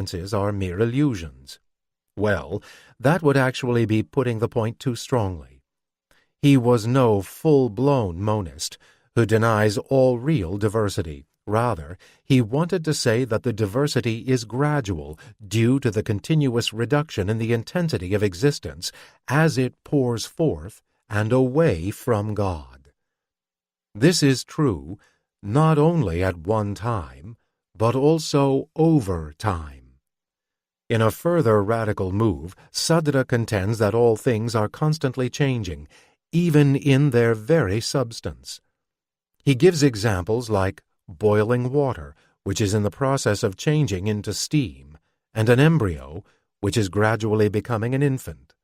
experiences are mere illusions. Well, that would actually be putting the point too strongly. He was no full-blown monist who denies all real diversity. Rather, he wanted to say that the diversity is gradual due to the continuous reduction in the intensity of existence as it pours forth and away from God. This is true not only at one time, but also over time. In a further radical move, Sadra contends that all things are constantly changing, even in their very substance. He gives examples like boiling water, which is in the process of changing into steam, and an embryo, which is gradually becoming an infant.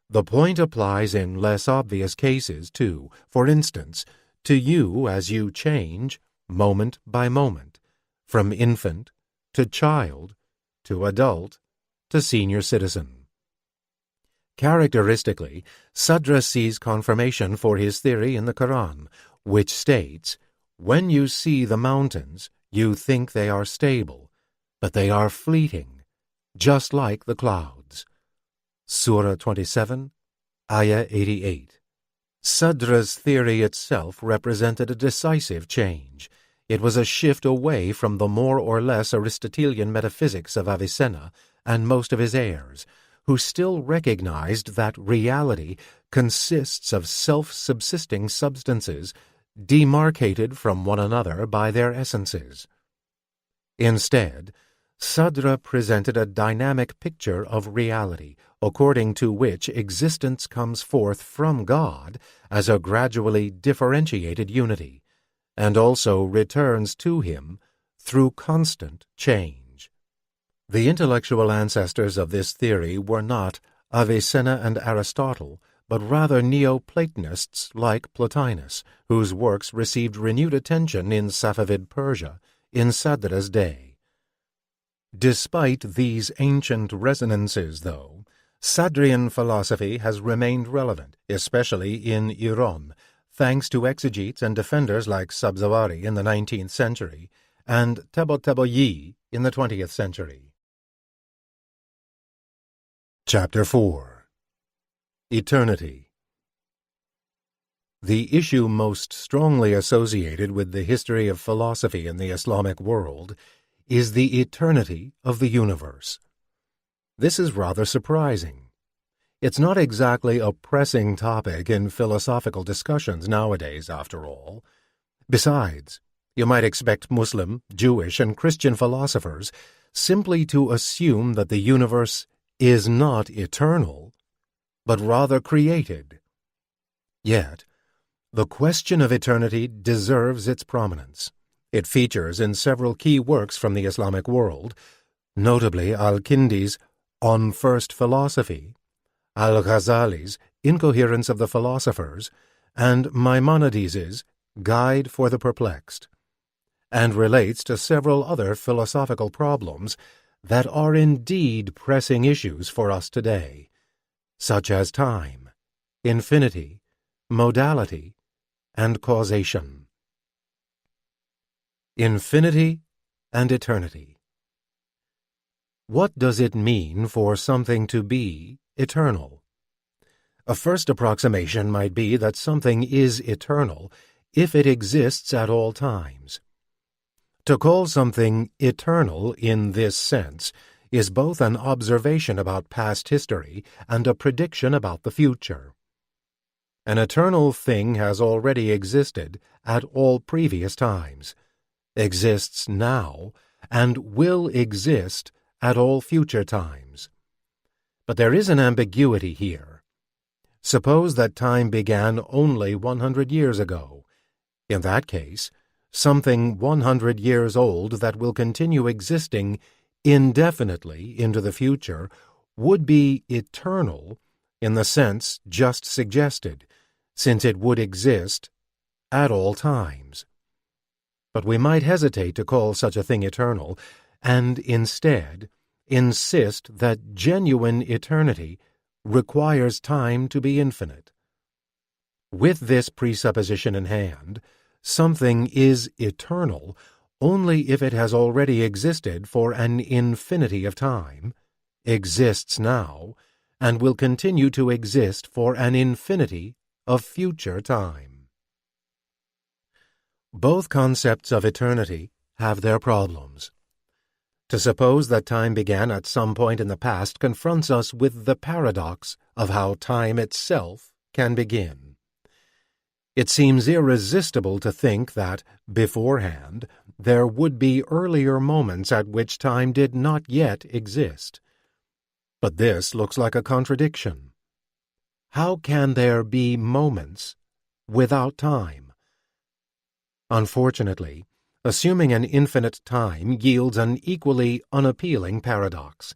The point applies in less obvious cases, too, for instance, to you as you change, moment by moment, from infant to child to adult to senior citizen. Characteristically, Sadra sees confirmation for his theory in the Quran, which states, "When you see the mountains, you think they are stable, but they are fleeting, just like the clouds." Surah 27, Ayah 88. Sadra's theory itself represented a decisive change. It was a shift away from the more or less Aristotelian metaphysics of Avicenna and most of his heirs, who still recognized that reality consists of self-subsisting substances demarcated from one another by their essences. Instead, Sadra presented a dynamic picture of reality, according to which existence comes forth from God as a gradually differentiated unity, and also returns to him through constant change. The intellectual ancestors of this theory were not Avicenna and Aristotle, but rather Neoplatonists like Plotinus, whose works received renewed attention in Safavid Persia in Sadra's day. Despite these ancient resonances, though, Sadrian philosophy has remained relevant, especially in Iran, thanks to exegetes and defenders like Sabzawari in the 19th century and Tabatabayi in the 20th century. Chapter 4. Eternity. The issue most strongly associated with the history of philosophy in the Islamic world is the eternity of the universe. This is rather surprising. It's not exactly a pressing topic in philosophical discussions nowadays, after all. Besides, you might expect Muslim, Jewish, and Christian philosophers simply to assume that the universe is not eternal, but rather created. Yet, the question of eternity deserves its prominence. It features in several key works from the Islamic world, notably Al-Kindi's On First Philosophy, Al-Ghazali's Incoherence of the Philosophers, and Maimonides' Guide for the Perplexed, and relates to several other philosophical problems that are indeed pressing issues for us today, such as time, infinity, modality, and causation. Infinity and eternity. What does it mean for something to be eternal? A first approximation might be that something is eternal if it exists at all times. To call something eternal in this sense is both an observation about past history and a prediction about the future. An eternal thing has already existed at all previous times, exists now, and will exist at all future times. But there is an ambiguity here. Suppose that time began only 100 years ago. In that case, something 100 years old that will continue existing indefinitely into the future would be eternal in the sense just suggested, since it would exist at all times. But we might hesitate to call such a thing eternal, and instead insist that genuine eternity requires time to be infinite. With this presupposition in hand, something is eternal only if it has already existed for an infinity of time, exists now, and will continue to exist for an infinity of future time. Both concepts of eternity have their problems. To suppose that time began at some point in the past confronts us with the paradox of how time itself can begin. It seems irresistible to think that, beforehand, there would be earlier moments at which time did not yet exist. But this looks like a contradiction. How can there be moments without time? Unfortunately, assuming an infinite time yields an equally unappealing paradox,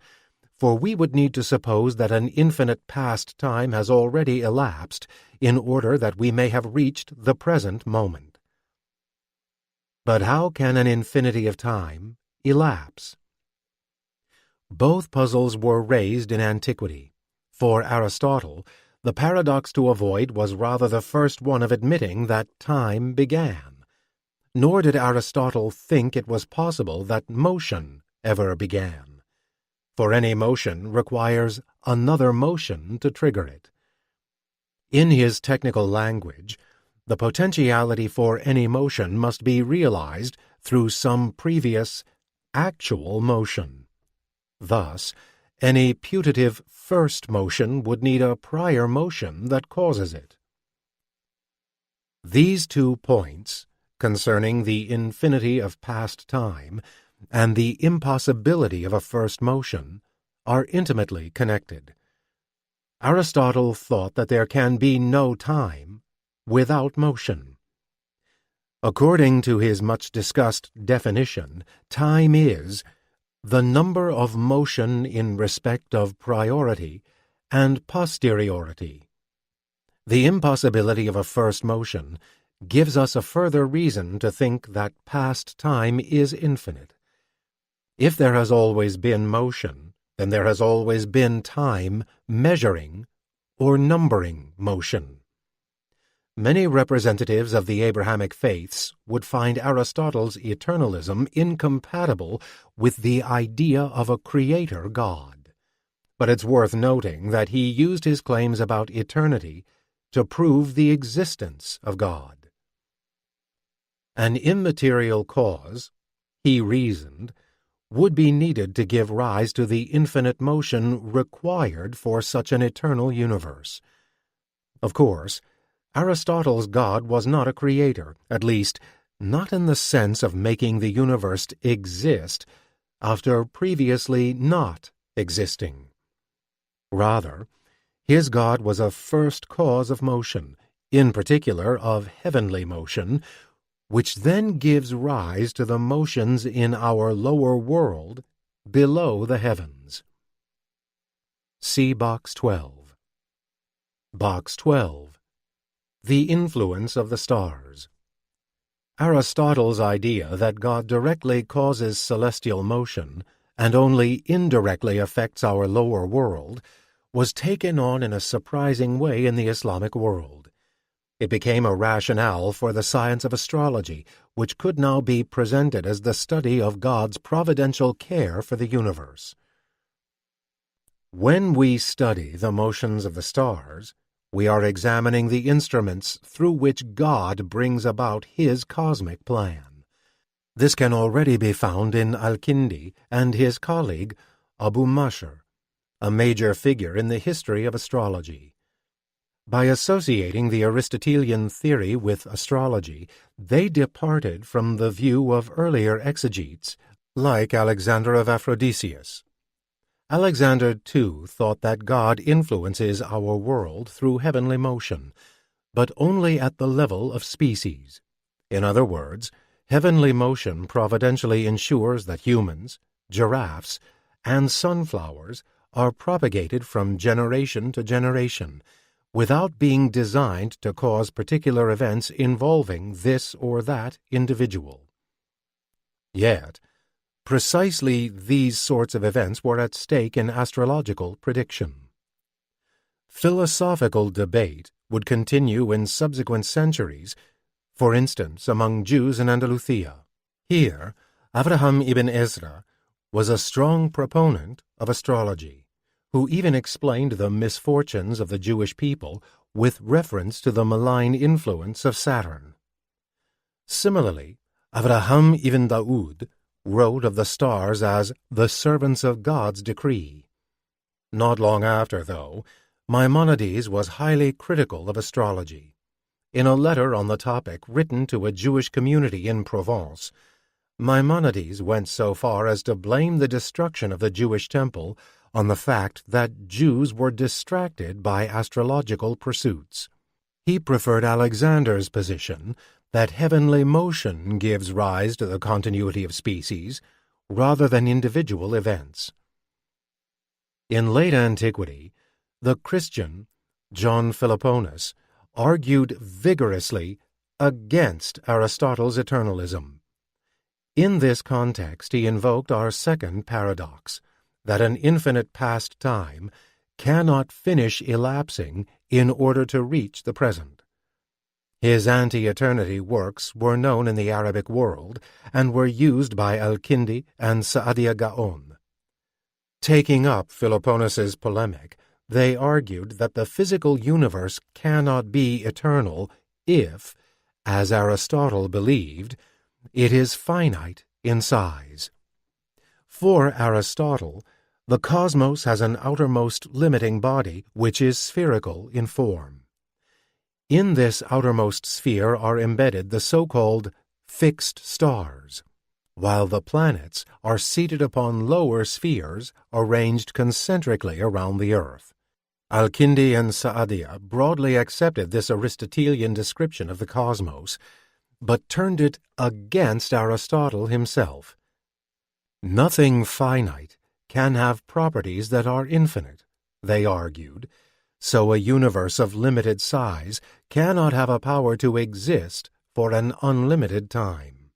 for we would need to suppose that an infinite past time has already elapsed in order that we may have reached the present moment. But how can an infinity of time elapse? Both puzzles were raised in antiquity. For Aristotle, the paradox to avoid was rather the first one of admitting that time began. Nor did Aristotle think it was possible that motion ever began, for any motion requires another motion to trigger it. In his technical language, the potentiality for any motion must be realized through some previous, actual motion. Thus, any putative first motion would need a prior motion that causes it. These 2 points, concerning the infinity of past time and the impossibility of a first motion, are intimately connected. Aristotle thought that there can be no time without motion. According to his much-discussed definition, time is the number of motion in respect of priority and posteriority. The impossibility of a first motion gives us a further reason to think that past time is infinite. If there has always been motion, then there has always been time measuring or numbering motion. Many representatives of the Abrahamic faiths would find Aristotle's eternalism incompatible with the idea of a creator God. But it's worth noting that he used his claims about eternity to prove the existence of God. An immaterial cause, he reasoned, would be needed to give rise to the infinite motion required for such an eternal universe. Of course, Aristotle's God was not a creator, at least not in the sense of making the universe exist after previously not existing. Rather, his God was a first cause of motion, in particular of heavenly motion, which then gives rise to the motions in our lower world below the heavens. See Box 12. Box 12. The influence of the stars. Aristotle's idea that God directly causes celestial motion and only indirectly affects our lower world was taken on in a surprising way in the Islamic world. It became a rationale for the science of astrology, which could now be presented as the study of God's providential care for the universe. When we study the motions of the stars, we are examining the instruments through which God brings about his cosmic plan. This can already be found in Al-Kindi and his colleague Abu Mashar, a major figure in the history of astrology. By associating the Aristotelian theory with astrology, they departed from the view of earlier exegetes, like Alexander of Aphrodisias. Alexander, too, thought that God influences our world through heavenly motion, but only at the level of species. In other words, heavenly motion providentially ensures that humans, giraffes, and sunflowers are propagated from generation to generation, without being designed to cause particular events involving this or that individual. Yet, precisely these sorts of events were at stake in astrological prediction. Philosophical debate would continue in subsequent centuries, for instance among Jews in Andalusia. Here, Avraham ibn Ezra was a strong proponent of astrology, who even explained the misfortunes of the Jewish people with reference to the malign influence of Saturn. Similarly, Avraham ibn Daud wrote of the stars as the servants of God's decree. Not long after, though, Maimonides was highly critical of astrology. In a letter on the topic written to a Jewish community in Provence, Maimonides went so far as to blame the destruction of the Jewish temple on the fact that Jews were distracted by astrological pursuits. He preferred Alexander's position that heavenly motion gives rise to the continuity of species, rather than individual events. In late antiquity, the Christian John Philoponus argued vigorously against Aristotle's eternalism. In this context, he invoked our second paradox, that an infinite past time cannot finish elapsing in order to reach the present. His anti-eternity works were known in the Arabic world and were used by Al-Kindi and Sa'adia Gaon. Taking up Philoponus's polemic, they argued that the physical universe cannot be eternal if, as Aristotle believed, it is finite in size. For Aristotle, the cosmos has an outermost limiting body which is spherical in form. In this outermost sphere are embedded the so-called fixed stars, while the planets are seated upon lower spheres arranged concentrically around the Earth. Al-Kindi and Sa'adia broadly accepted this Aristotelian description of the cosmos, but turned it against Aristotle himself. Nothing finite can have properties that are infinite, they argued, so a universe of limited size cannot have a power to exist for an unlimited time.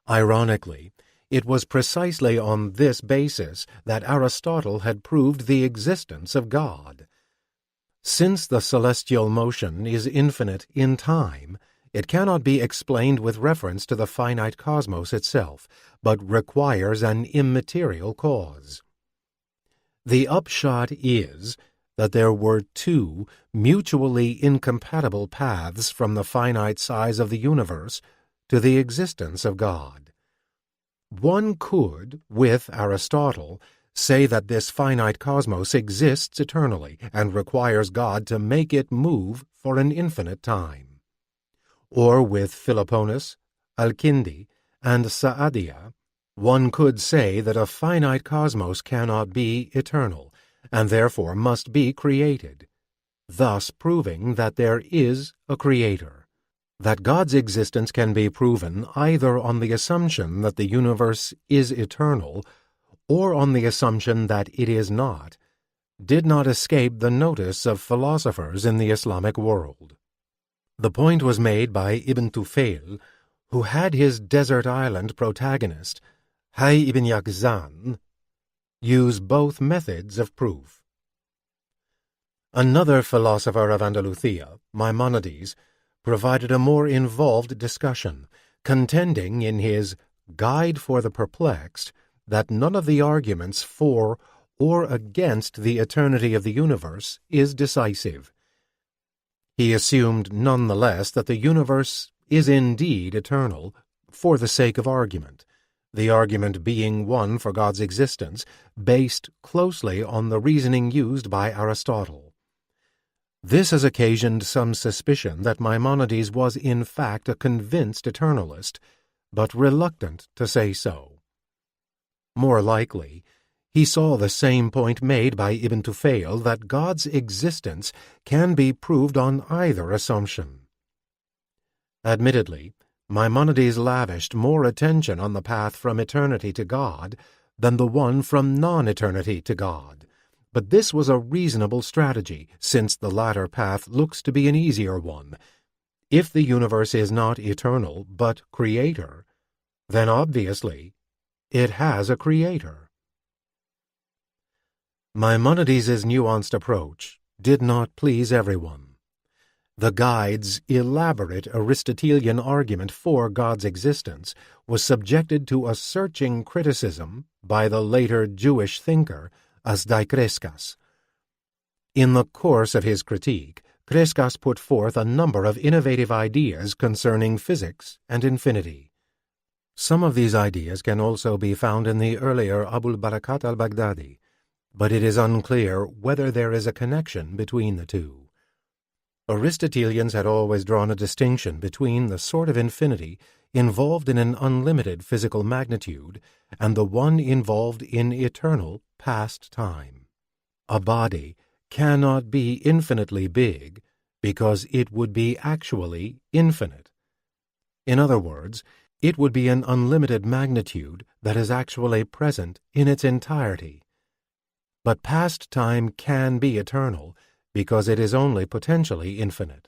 Ironically, it was precisely on this basis that Aristotle had proved the existence of God. Since the celestial motion is infinite in time, it cannot be explained with reference to the finite cosmos itself, but requires an immaterial cause. The upshot is that there were two mutually incompatible paths from the finite size of the universe to the existence of God. One could, with Aristotle, say that this finite cosmos exists eternally and requires God to make it move for an infinite time. Or with Philoponus, Al-Kindi, and Sa'adia, one could say that a finite cosmos cannot be eternal, and therefore must be created, thus proving that there is a creator. That God's existence can be proven either on the assumption that the universe is eternal or on the assumption that it is not, did not escape the notice of philosophers in the Islamic world. The point was made by Ibn Tufayl, who had his desert island protagonist, Hay ibn Yaqzan, use both methods of proof. Another philosopher of Andalusia, Maimonides, provided a more involved discussion, contending in his Guide for the Perplexed that none of the arguments for or against the eternity of the universe is decisive. He assumed nonetheless that the universe is indeed eternal for the sake of argument, the argument being one for God's existence based closely on the reasoning used by Aristotle. This has occasioned some suspicion that Maimonides was in fact a convinced eternalist, but reluctant to say so. More likely, he saw the same point made by Ibn Tufayl that God's existence can be proved on either assumption. Admittedly, Maimonides lavished more attention on the path from eternity to God than the one from non-eternity to God, but this was a reasonable strategy, since the latter path looks to be an easier one. If the universe is not eternal but creator, then obviously it has a creator. Maimonides' nuanced approach did not please everyone. The guide's elaborate Aristotelian argument for God's existence was subjected to a searching criticism by the later Jewish thinker Asdai. In the course of his critique, Kreskas put forth a number of innovative ideas concerning physics and infinity. Some of these ideas can also be found in the earlier Abul Barakat al-Baghdadi, but it is unclear whether there is a connection between the two. Aristotelians had always drawn a distinction between the sort of infinity involved in an unlimited physical magnitude and the one involved in eternal past time. A body cannot be infinitely big because it would be actually infinite. In other words, it would be an unlimited magnitude that is actually present in its entirety. But past time can be eternal because it is only potentially infinite.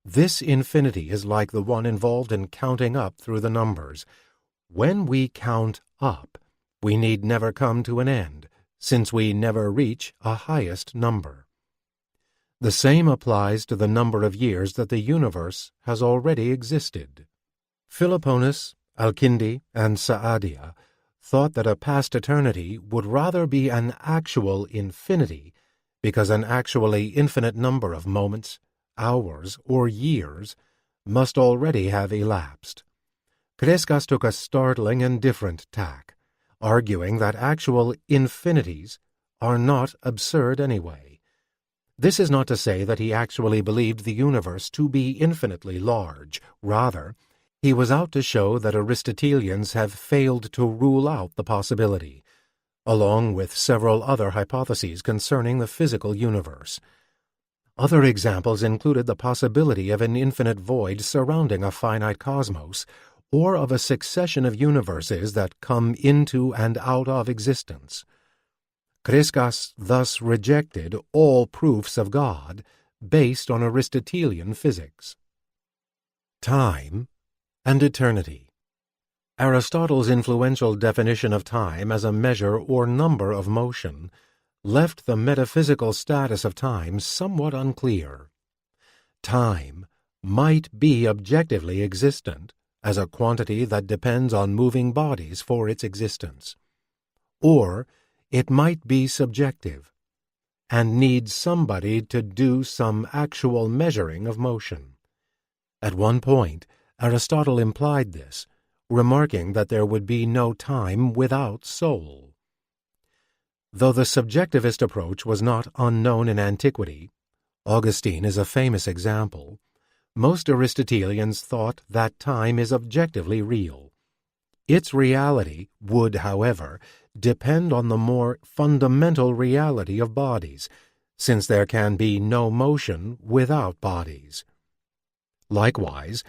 This infinity is like the one involved in counting up through the numbers. When we count up, we need never come to an end, since we never reach a highest number. The same applies to the number of years that the universe has already existed. Philoponus, Al-Kindi, and Sa'adia thought that a past eternity would rather be an actual infinity because an actually infinite number of moments, hours, or years must already have elapsed. Kreskas took a startling and different tack, arguing that actual infinities are not absurd anyway. This is not to say that he actually believed the universe to be infinitely large. Rather, he was out to show that Aristotelians have failed to rule out the possibility, along with several other hypotheses concerning the physical universe. Other examples included the possibility of an infinite void surrounding a finite cosmos, or of a succession of universes that come into and out of existence. Kreskas thus rejected all proofs of God based on Aristotelian physics. Time and eternity. Aristotle's influential definition of time as a measure or number of motion left the metaphysical status of time somewhat unclear. Time might be objectively existent as a quantity that depends on moving bodies for its existence, or it might be subjective and need somebody to do some actual measuring of motion. At one point, Aristotle implied this, remarking that there would be no time without soul. Though the subjectivist approach was not unknown in antiquity, Augustine is a famous example, most Aristotelians thought that time is objectively real. Its reality would, however, depend on the more fundamental reality of bodies, since there can be no motion without bodies. Likewise,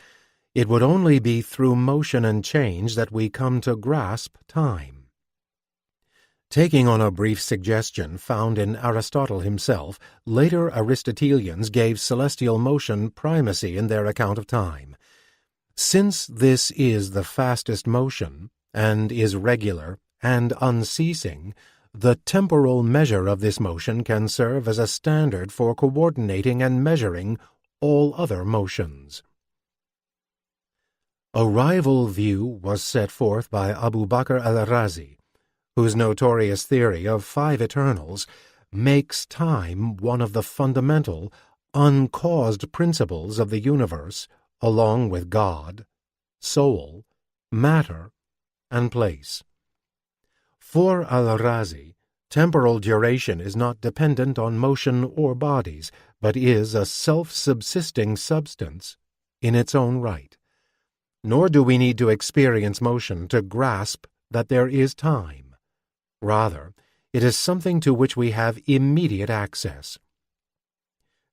it would only be through motion and change that we come to grasp time. Taking on a brief suggestion found in Aristotle himself, later Aristotelians gave celestial motion primacy in their account of time. Since this is the fastest motion, and is regular and unceasing, the temporal measure of this motion can serve as a standard for coordinating and measuring all other motions. A rival view was set forth by Abu Bakr al-Razi, whose notorious theory of 5 eternals makes time one of the fundamental, uncaused principles of the universe, along with God, soul, matter, and place. For al-Razi, temporal duration is not dependent on motion or bodies, but is a self-subsisting substance in its own right. Nor do we need to experience motion to grasp that there is time. Rather, it is something to which we have immediate access.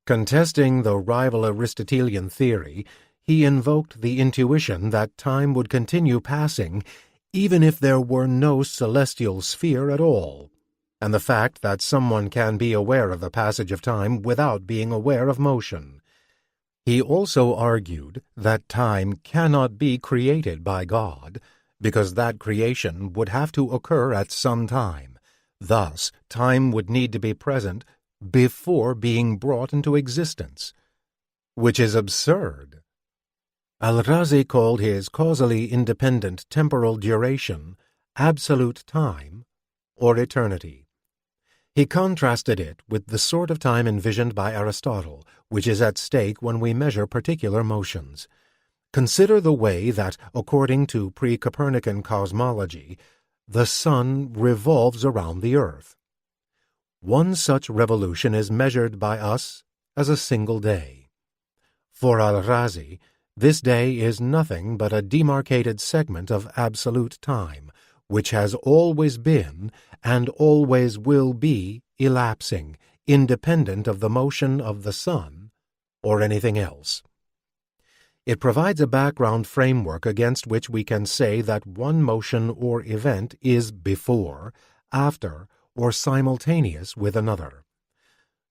Contesting the rival Aristotelian theory, he invoked the intuition that time would continue passing even if there were no celestial sphere at all, and the fact that someone can be aware of the passage of time without being aware of motion. He also argued that time cannot be created by God, because that creation would have to occur at some time. Thus, time would need to be present before being brought into existence. which is absurd. Al-Razi called his causally independent temporal duration absolute time or eternity. He contrasted it with the sort of time envisioned by Aristotle, which is at stake when we measure particular motions. Consider the way that, according to pre-Copernican cosmology, the sun revolves around the earth. One such revolution is measured by us as a single day. For Al-Razi, this day is nothing but a demarcated segment of absolute time, which has always been and always will be elapsing, independent of the motion of the sun or anything else. It provides a background framework against which we can say that one motion or event is before, after, or simultaneous with another.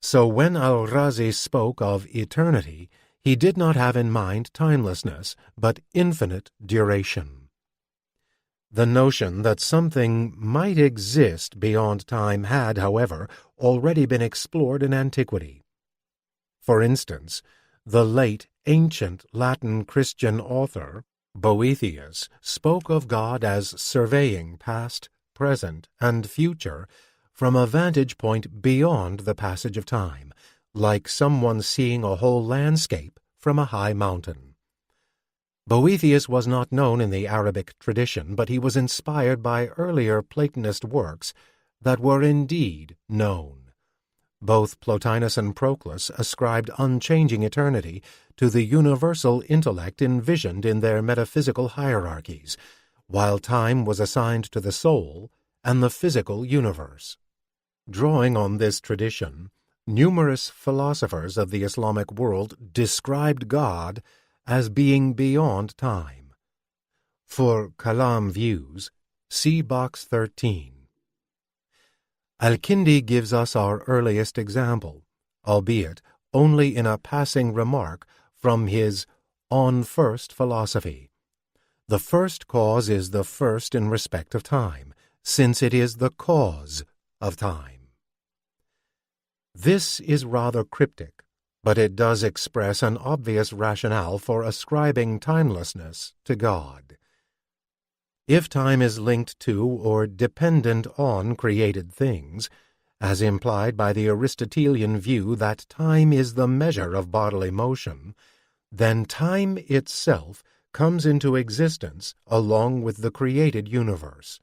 So when Al-Razi spoke of eternity, he did not have in mind timelessness, but infinite duration. The notion that something might exist beyond time had, however, already been explored in antiquity. For instance, the late ancient Latin Christian author, Boethius, spoke of God as surveying past, present, and future from a vantage point beyond the passage of time, like someone seeing a whole landscape from a high mountain. Boethius was not known in the Arabic tradition, but he was inspired by earlier Platonist works that were indeed known. Both Plotinus and Proclus ascribed unchanging eternity to the universal intellect envisioned in their metaphysical hierarchies, while time was assigned to the soul and the physical universe. Drawing on this tradition, numerous philosophers of the Islamic world described God as being beyond time. For Kalam views, see Box 13. Al-Kindi gives us our earliest example, albeit only in a passing remark from his On First Philosophy. The first cause is the first in respect of time, since it is the cause of time. This is rather cryptic, but it does express an obvious rationale for ascribing timelessness to God. If time is linked to or dependent on created things, as implied by the Aristotelian view that time is the measure of bodily motion, then time itself comes into existence along with the created universe.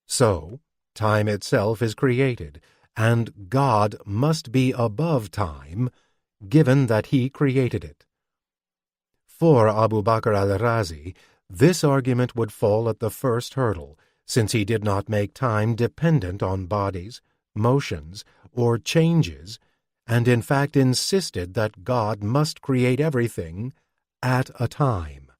So, time itself is created, and God must be above time, given that he created it. For Abu Bakr al-Razi, this argument would fall at the first hurdle, since he did not make time dependent on bodies, motions, or changes, and in fact insisted that God must create everything at a time.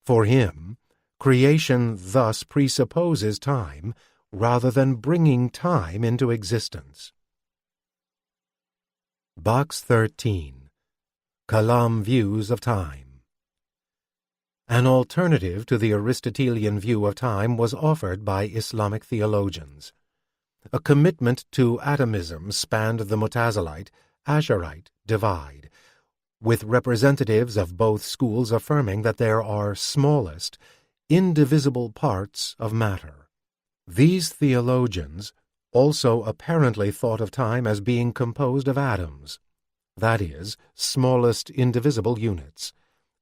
For him, creation thus presupposes time, rather than bringing time into existence. Box 13. Kalam Views of Time. An alternative to the Aristotelian view of time was offered by Islamic theologians. A commitment to atomism spanned the Mutazilite, Asharite divide, with representatives of both schools affirming that there are smallest, indivisible parts of matter. These theologians also apparently thought of time as being composed of atoms, that is, smallest indivisible units.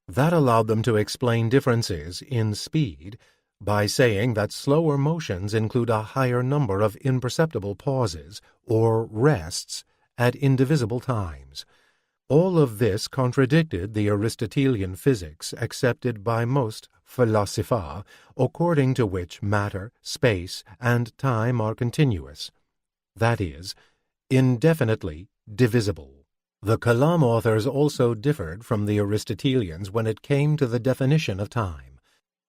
That allowed them to explain differences in speed by saying that slower motions include a higher number of imperceptible pauses or rests at indivisible times. All of this contradicted the Aristotelian physics accepted by most philosophers, according to which matter, space, and time are continuous, that is, indefinitely divisible. The Kalam authors also differed from the Aristotelians when it came to the definition of time.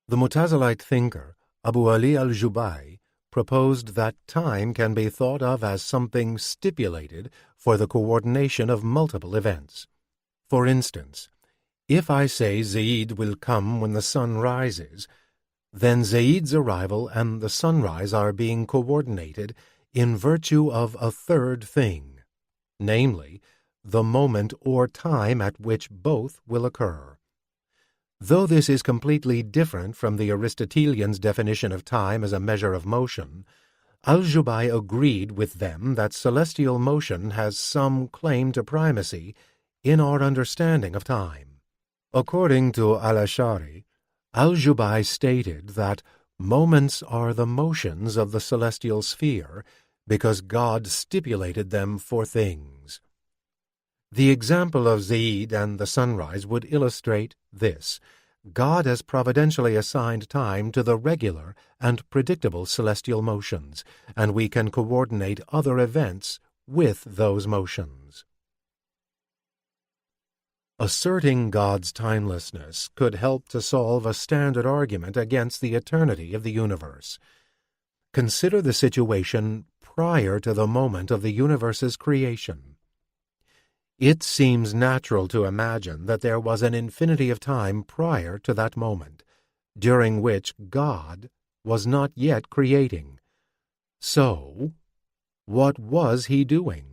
The Mutazilite thinker, Abu Ali al-Jubai, proposed that time can be thought of as something stipulated for the coordination of multiple events. For instance, if I say Zaid will come when the sun rises, then Zaid's arrival and the sunrise are being coordinated in virtue of a third thing, namely, the moment or time at which both will occur. Though this is completely different from the Aristotelians' definition of time as a measure of motion, Al-Jubai agreed with them that celestial motion has some claim to primacy in our understanding of time. According to Al-Ash'ari, Al-Jubai stated that moments are the motions of the celestial sphere because God stipulated them for things. The example of Zaid and the sunrise would illustrate this. God has providentially assigned time to the regular and predictable celestial motions, and we can coordinate other events with those motions. Asserting God's timelessness could help to solve a standard argument against the eternity of the universe. Consider the situation prior to the moment of the universe's creation. It seems natural to imagine that there was an infinity of time prior to that moment, during which God was not yet creating. So, what was he doing?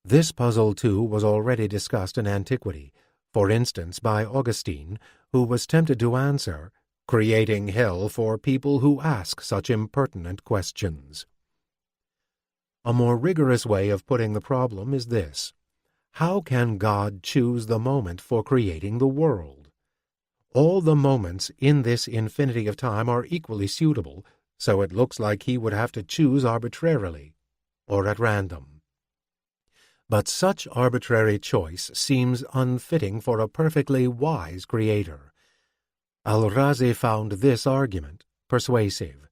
This puzzle, too, was already discussed in antiquity, for instance by Augustine, who was tempted to answer, creating hell for people who ask such impertinent questions. A more rigorous way of putting the problem is this. How can God choose the moment for creating the world? All the moments in this infinity of time are equally suitable, so it looks like he would have to choose arbitrarily, or at random. But such arbitrary choice seems unfitting for a perfectly wise creator. Al-Razi found this argument persuasive.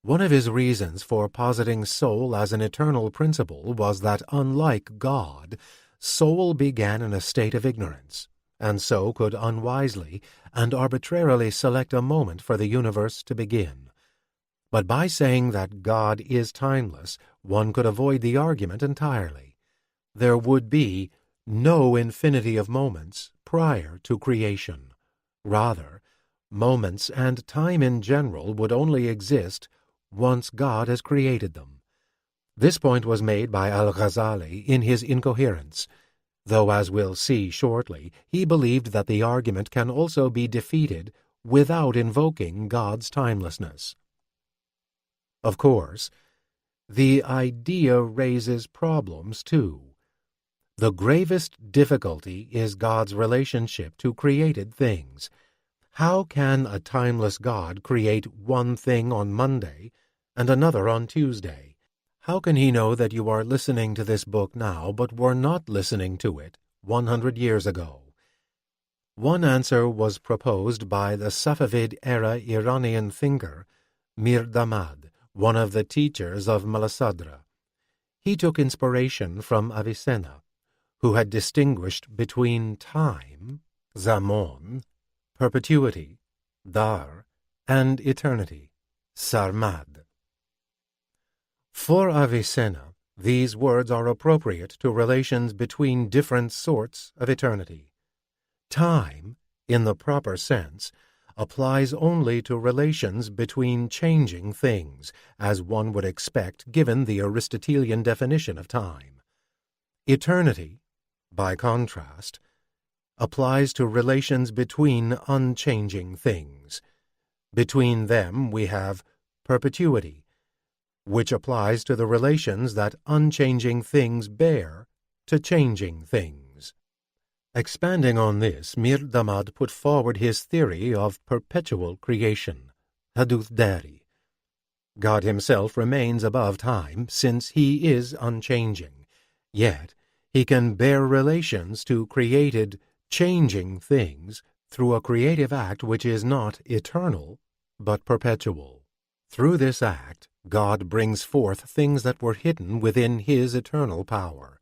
One of his reasons for positing soul as an eternal principle was that, unlike God, soul began in a state of ignorance, and so could unwisely and arbitrarily select a moment for the universe to begin. But by saying that God is timeless, one could avoid the argument entirely. There would be no infinity of moments prior to creation. Rather, moments and time in general would only exist once God has created them. This point was made by Al-Ghazali in his Incoherence, though, as we'll see shortly, he believed that the argument can also be defeated without invoking God's timelessness. Of course, the idea raises problems, too. The gravest difficulty is God's relationship to created things. How can a timeless God create one thing on Monday and another on Tuesday? How can he know that you are listening to this book now but were not listening to it 100 years ago? One answer was proposed by the Safavid-era Iranian thinker Mir Damad, one of the teachers of Malasadra. He took inspiration from Avicenna, who had distinguished between time, zaman, perpetuity, dar, and eternity, sarmad. For Avicenna, these words are appropriate to relations between different sorts of eternity. Time, in the proper sense, applies only to relations between changing things, as one would expect given the Aristotelian definition of time. Eternity, by contrast, applies to relations between unchanging things. Between them we have perpetuity, which applies to the relations that unchanging things bear to changing things. Expanding on this, Mir Damad put forward his theory of perpetual creation, Haduth Dari. God himself remains above time, since he is unchanging, yet he can bear relations to created, changing things through a creative act which is not eternal, but perpetual. Through this act, God brings forth things that were hidden within his eternal power.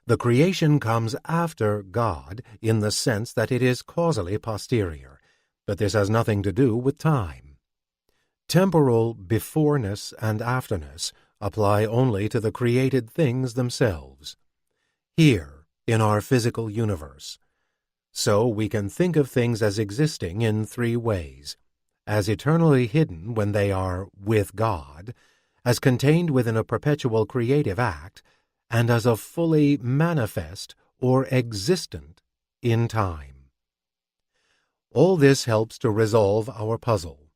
The creation comes after God in the sense that it is causally posterior, but this has nothing to do with time. Temporal beforeness and afterness apply only to the created things themselves. Here, in our physical universe. So we can think of things as existing in three ways: as eternally hidden when they are with God, as contained within a perpetual creative act, and as a fully manifest or existent in time. All this helps to resolve our puzzle.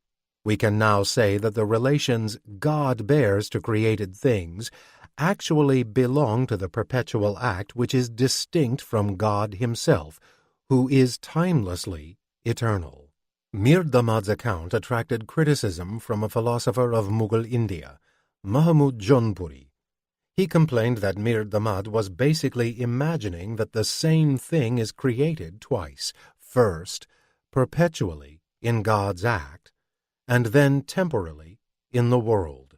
We can now say that the relations God bears to created things actually belong to the perpetual act which is distinct from God himself, who is timelessly eternal. Mir Damad's account attracted criticism from a philosopher of Mughal India, Mahmud Jaunpuri. He complained that Mir Damad was basically imagining that the same thing is created twice, first, perpetually in God's act, and then temporally in the world.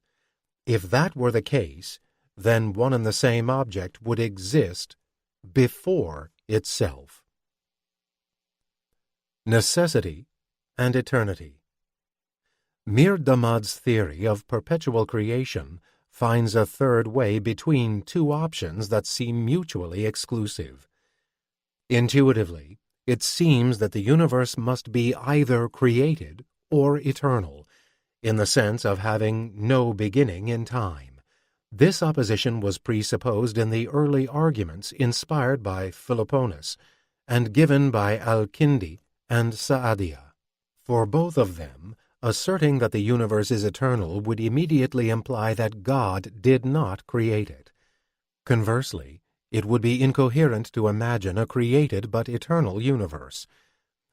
If that were the case, then one and the same object would exist before itself. Necessity and eternity. Mir Damad's theory of perpetual creation finds a third way between two options that seem mutually exclusive. Intuitively, it seems that the universe must be either created or eternal, in the sense of having no beginning in time. This opposition was presupposed in the early arguments inspired by Philoponus and given by Al-Kindi and Sa'adiyya. For both of them, asserting that the universe is eternal would immediately imply that God did not create it. Conversely, it would be incoherent to imagine a created but eternal universe.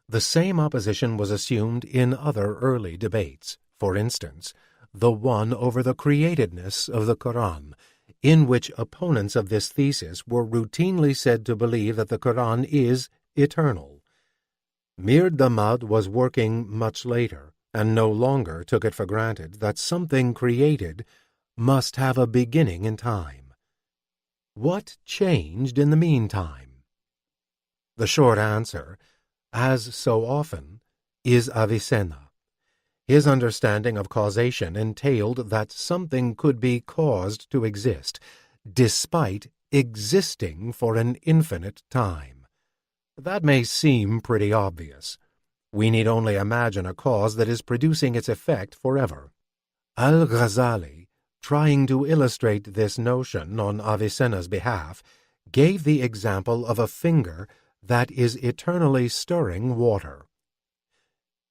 The same opposition was assumed in other early debates, for instance, the one over the createdness of the Quran, in which opponents of this thesis were routinely said to believe that the Quran is eternal. Mir Damad was working much later, and no longer took it for granted that something created must have a beginning in time. What changed in the meantime? The short answer, as so often, is Avicenna. His understanding of causation entailed that something could be caused to exist, despite existing for an infinite time. That may seem pretty obvious. We need only imagine a cause that is producing its effect forever. Al-Ghazali, trying to illustrate this notion on Avicenna's behalf, gave the example of a finger that is eternally stirring water.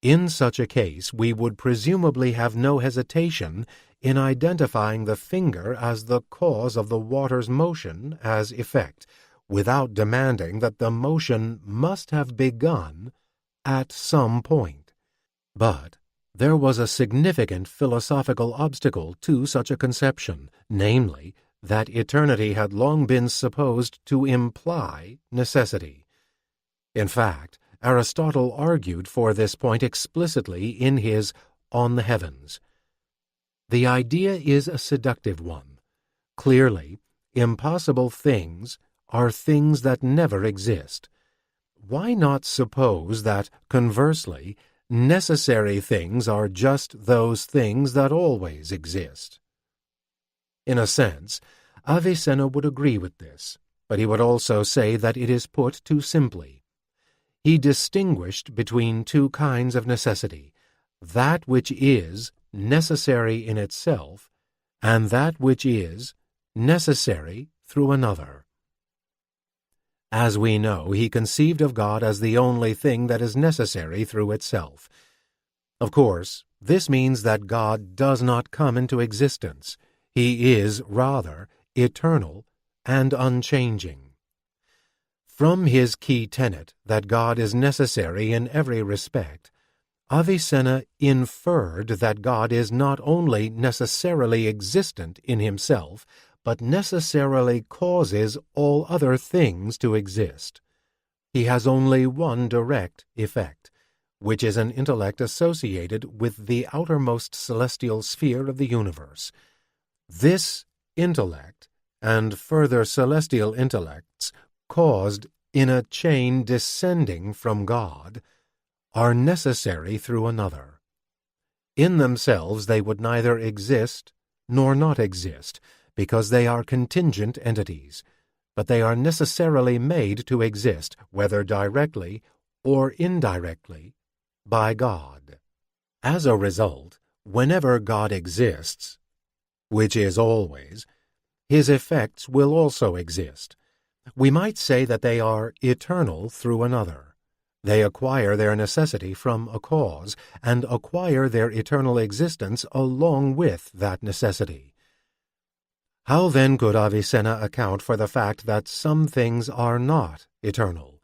In such a case, we would presumably have no hesitation in identifying the finger as the cause of the water's motion as effect, without demanding that the motion must have begun at some point. But there was a significant philosophical obstacle to such a conception, namely, that eternity had long been supposed to imply necessity. In fact, Aristotle argued for this point explicitly in his On the Heavens. The idea is a seductive one. Clearly, impossible things are things that never exist. Why not suppose that, conversely, necessary things are just those things that always exist? In a sense, Avicenna would agree with this, but he would also say that it is put too simply. He distinguished between two kinds of necessity, that which is necessary in itself, and that which is necessary through another. As we know, he conceived of God as the only thing that is necessary through itself. Of course, this means that God does not come into existence. He is, rather, eternal and unchanging. From his key tenet that God is necessary in every respect, Avicenna inferred that God is not only necessarily existent in himself, but necessarily causes all other things to exist. He has only one direct effect, which is an intellect associated with the outermost celestial sphere of the universe. This intellect, and further celestial intellects, caused in a chain descending from God, are necessary through another. In themselves they would neither exist nor not exist, because they are contingent entities, but they are necessarily made to exist, whether directly or indirectly, by God. As a result, whenever God exists, which is always, his effects will also exist. We might say that they are eternal through another. They acquire their necessity from a cause, and acquire their eternal existence along with that necessity. How then could Avicenna account for the fact that some things are not eternal?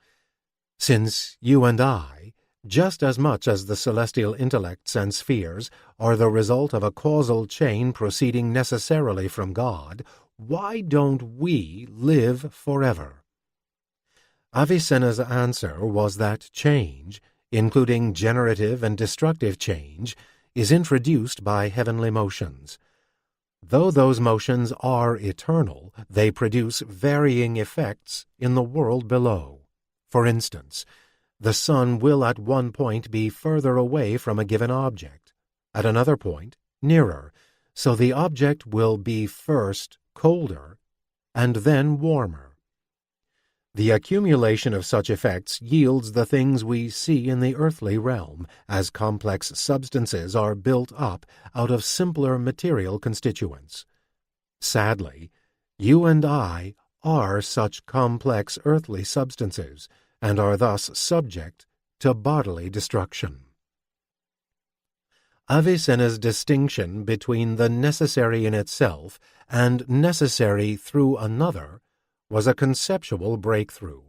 Since you and I, just as much as the celestial intellects and spheres, are the result of a causal chain proceeding necessarily from God, why don't we live forever? Avicenna's answer was that change, including generative and destructive change, is introduced by heavenly motions. Though those motions are eternal, they produce varying effects in the world below. For instance, the sun will at one point be further away from a given object, at another point nearer, so the object will be first colder and then warmer. The accumulation of such effects yields the things we see in the earthly realm, as complex substances are built up out of simpler material constituents. Sadly, you and I are such complex earthly substances, and are thus subject to bodily destruction. Avicenna's distinction between the necessary in itself and necessary through another was a conceptual breakthrough.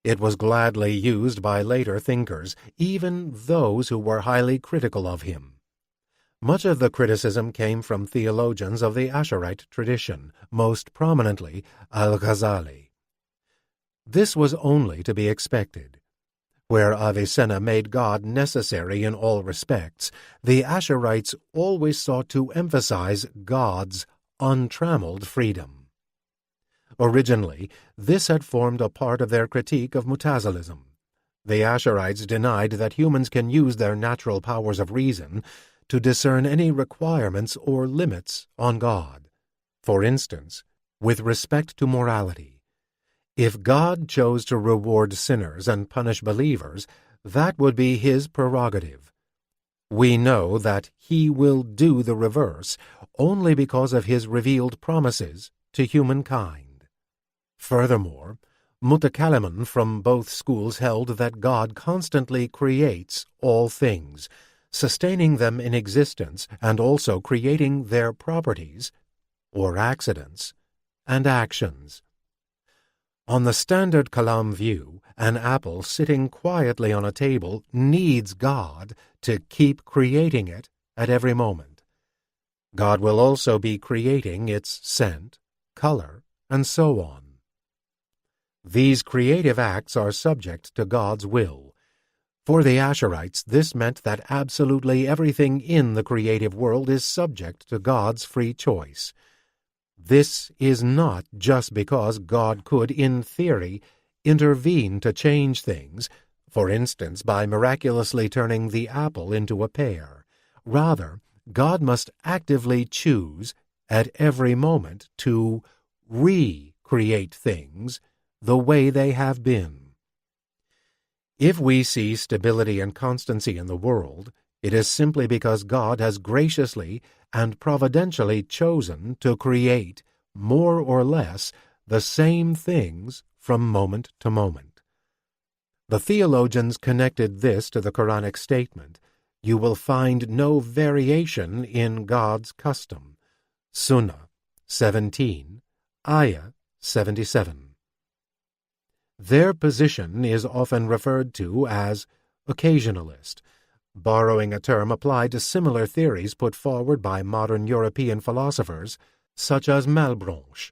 It was gladly used by later thinkers, even those who were highly critical of him. Much of the criticism came from theologians of the Asharite tradition, most prominently Al-Ghazali. This was only to be expected. Where Avicenna made God necessary in all respects, the Asherites always sought to emphasize God's untrammeled freedom. Originally, this had formed a part of their critique of Mutazilism. The Asherites denied that humans can use their natural powers of reason to discern any requirements or limits on God. For instance, with respect to morality. If God chose to reward sinners and punish believers, that would be his prerogative. We know that he will do the reverse only because of his revealed promises to humankind. Furthermore, Mutakallimun from both schools held that God constantly creates all things, sustaining them in existence and also creating their properties, or accidents, and actions. On the standard Kalam view, an apple sitting quietly on a table needs God to keep creating it at every moment. God will also be creating its scent, color, and so on. These creative acts are subject to God's will. For the Asherites, this meant that absolutely everything in the creative world is subject to God's free choice. This is not just because God could, in theory, intervene to change things, for instance by miraculously turning the apple into a pear. Rather, God must actively choose, at every moment, to recreate things the way they have been. If we see stability and constancy in the world, it is simply because God has graciously and providentially chosen to create, more or less, the same things from moment to moment. The theologians connected this to the Quranic statement, "You will find no variation in God's custom." Sunnah 17, Ayah 77. Their position is often referred to as occasionalist, borrowing a term applied to similar theories put forward by modern European philosophers such as Malebranche.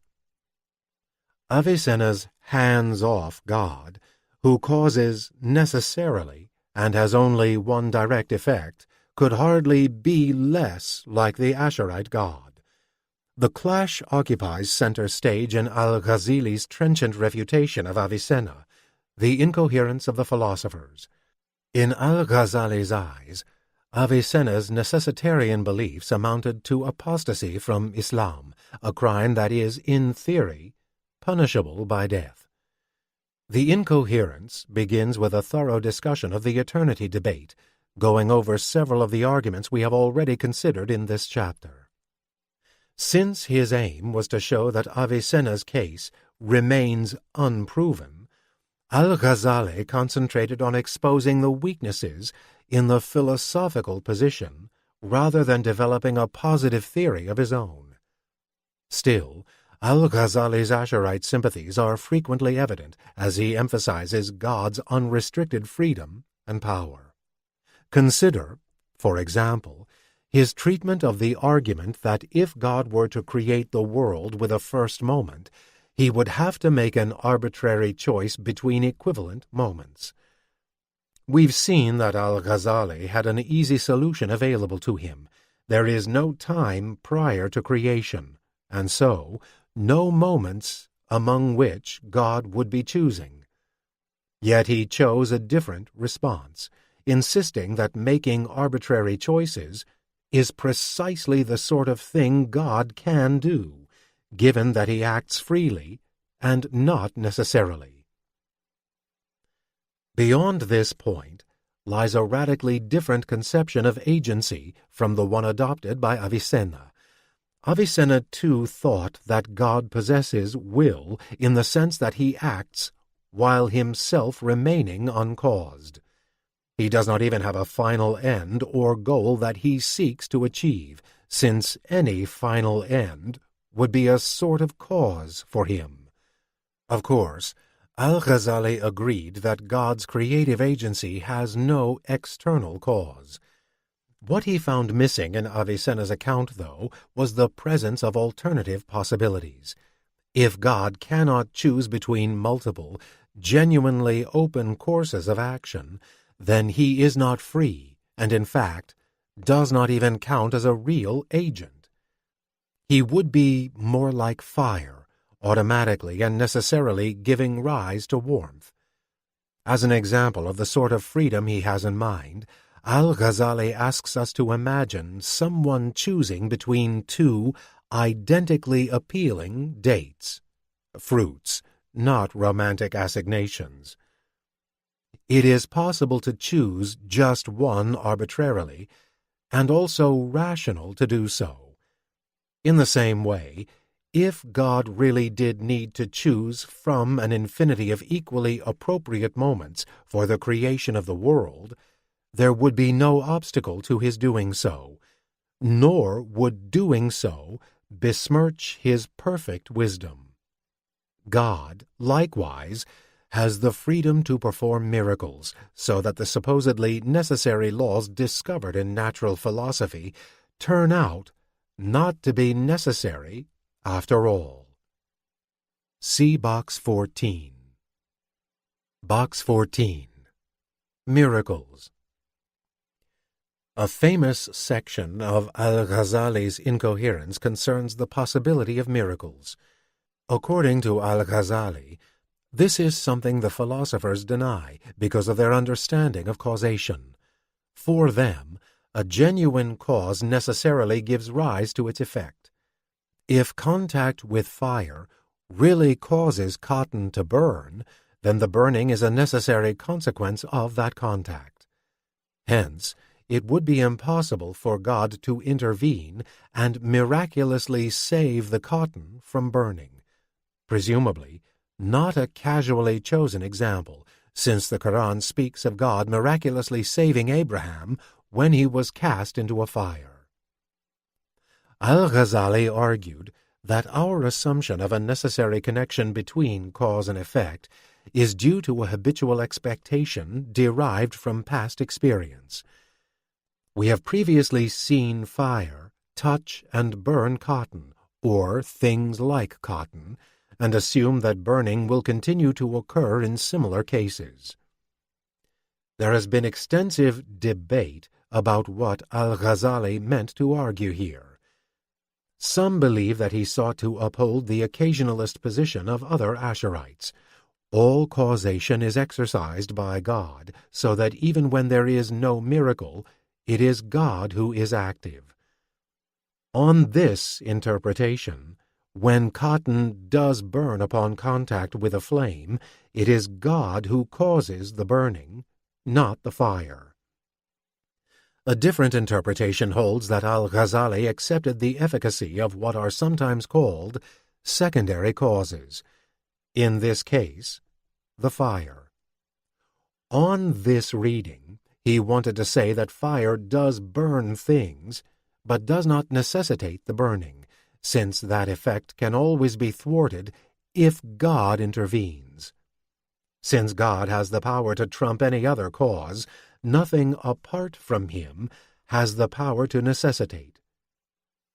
Avicenna's hands-off God, who causes necessarily and has only one direct effect, could hardly be less like the Asherite God. The clash occupies center stage in Al-Ghazali's trenchant refutation of Avicenna, the incoherence of the philosophers. In Al-Ghazali's eyes, Avicenna's necessitarian beliefs amounted to apostasy from Islam, a crime that is, in theory, punishable by death. The incoherence begins with a thorough discussion of the eternity debate, going over several of the arguments we have already considered in this chapter. Since his aim was to show that Avicenna's case remains unproven, Al-Ghazali concentrated on exposing the weaknesses in the philosophical position rather than developing a positive theory of his own. Still, Al-Ghazali's Asharite sympathies are frequently evident as he emphasizes God's unrestricted freedom and power. Consider, for example, his treatment of the argument that if God were to create the world with a first moment, he would have to make an arbitrary choice between equivalent moments. We've seen that Al-Ghazali had an easy solution available to him. There is no time prior to creation, and so no moments among which God would be choosing. Yet he chose a different response, insisting that making arbitrary choices is precisely the sort of thing God can do, given that he acts freely and not necessarily. Beyond this point lies a radically different conception of agency from the one adopted by Avicenna. Avicenna too thought that God possesses will in the sense that he acts while himself remaining uncaused. He does not even have a final end or goal that he seeks to achieve, since any final end would be a sort of cause for him. Of course, Al-Ghazali agreed that God's creative agency has no external cause. What he found missing in Avicenna's account, though, was the presence of alternative possibilities. If God cannot choose between multiple, genuinely open courses of action, then he is not free, and in fact, does not even count as a real agent. He would be more like fire, automatically and necessarily giving rise to warmth. As an example of the sort of freedom he has in mind, Al-Ghazali asks us to imagine someone choosing between two identically appealing dates, fruits, not romantic assignations. It is possible to choose just one arbitrarily, and also rational to do so. In the same way, if God really did need to choose from an infinity of equally appropriate moments for the creation of the world, there would be no obstacle to his doing so, nor would doing so besmirch his perfect wisdom. God, likewise, has the freedom to perform miracles, so that the supposedly necessary laws discovered in natural philosophy turn out not to be necessary after all. See Box 14. Box 14. Miracles. A famous section of Al-Ghazali's incoherence concerns the possibility of miracles. According to Al-Ghazali, this is something the philosophers deny because of their understanding of causation. For them, a genuine cause necessarily gives rise to its effect. If contact with fire really causes cotton to burn, then the burning is a necessary consequence of that contact. Hence, it would be impossible for God to intervene and miraculously save the cotton from burning. Presumably, not a casually chosen example, since the Quran speaks of God miraculously saving Abraham when he was cast into a fire. Al-Ghazali argued that our assumption of a necessary connection between cause and effect is due to a habitual expectation derived from past experience. We have previously seen fire touch and burn cotton, or things like cotton, and assume that burning will continue to occur in similar cases. There has been extensive debate about what Al-Ghazali meant to argue here. Some believe that he sought to uphold the occasionalist position of other Asherites. All causation is exercised by God, so that even when there is no miracle, it is God who is active. On this interpretation, when cotton does burn upon contact with a flame, it is God who causes the burning, not the fire. A different interpretation holds that Al-Ghazali accepted the efficacy of what are sometimes called secondary causes. In this case, the fire. On this reading, he wanted to say that fire does burn things, but does not necessitate the burning, since that effect can always be thwarted if God intervenes. Since God has the power to trump any other cause, nothing apart from him has the power to necessitate.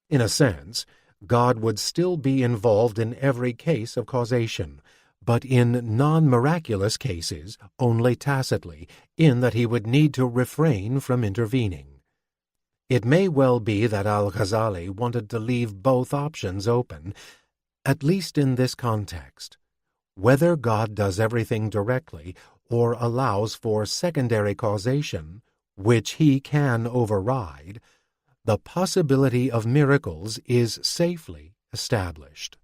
In a sense, God would still be involved in every case of causation, but in non-miraculous cases only tacitly, in that he would need to refrain from intervening. It may well be that Al-Ghazali wanted to leave both options open, at least in this context. Whether God does everything directly or allows for secondary causation, which he can override, the possibility of miracles is safely established.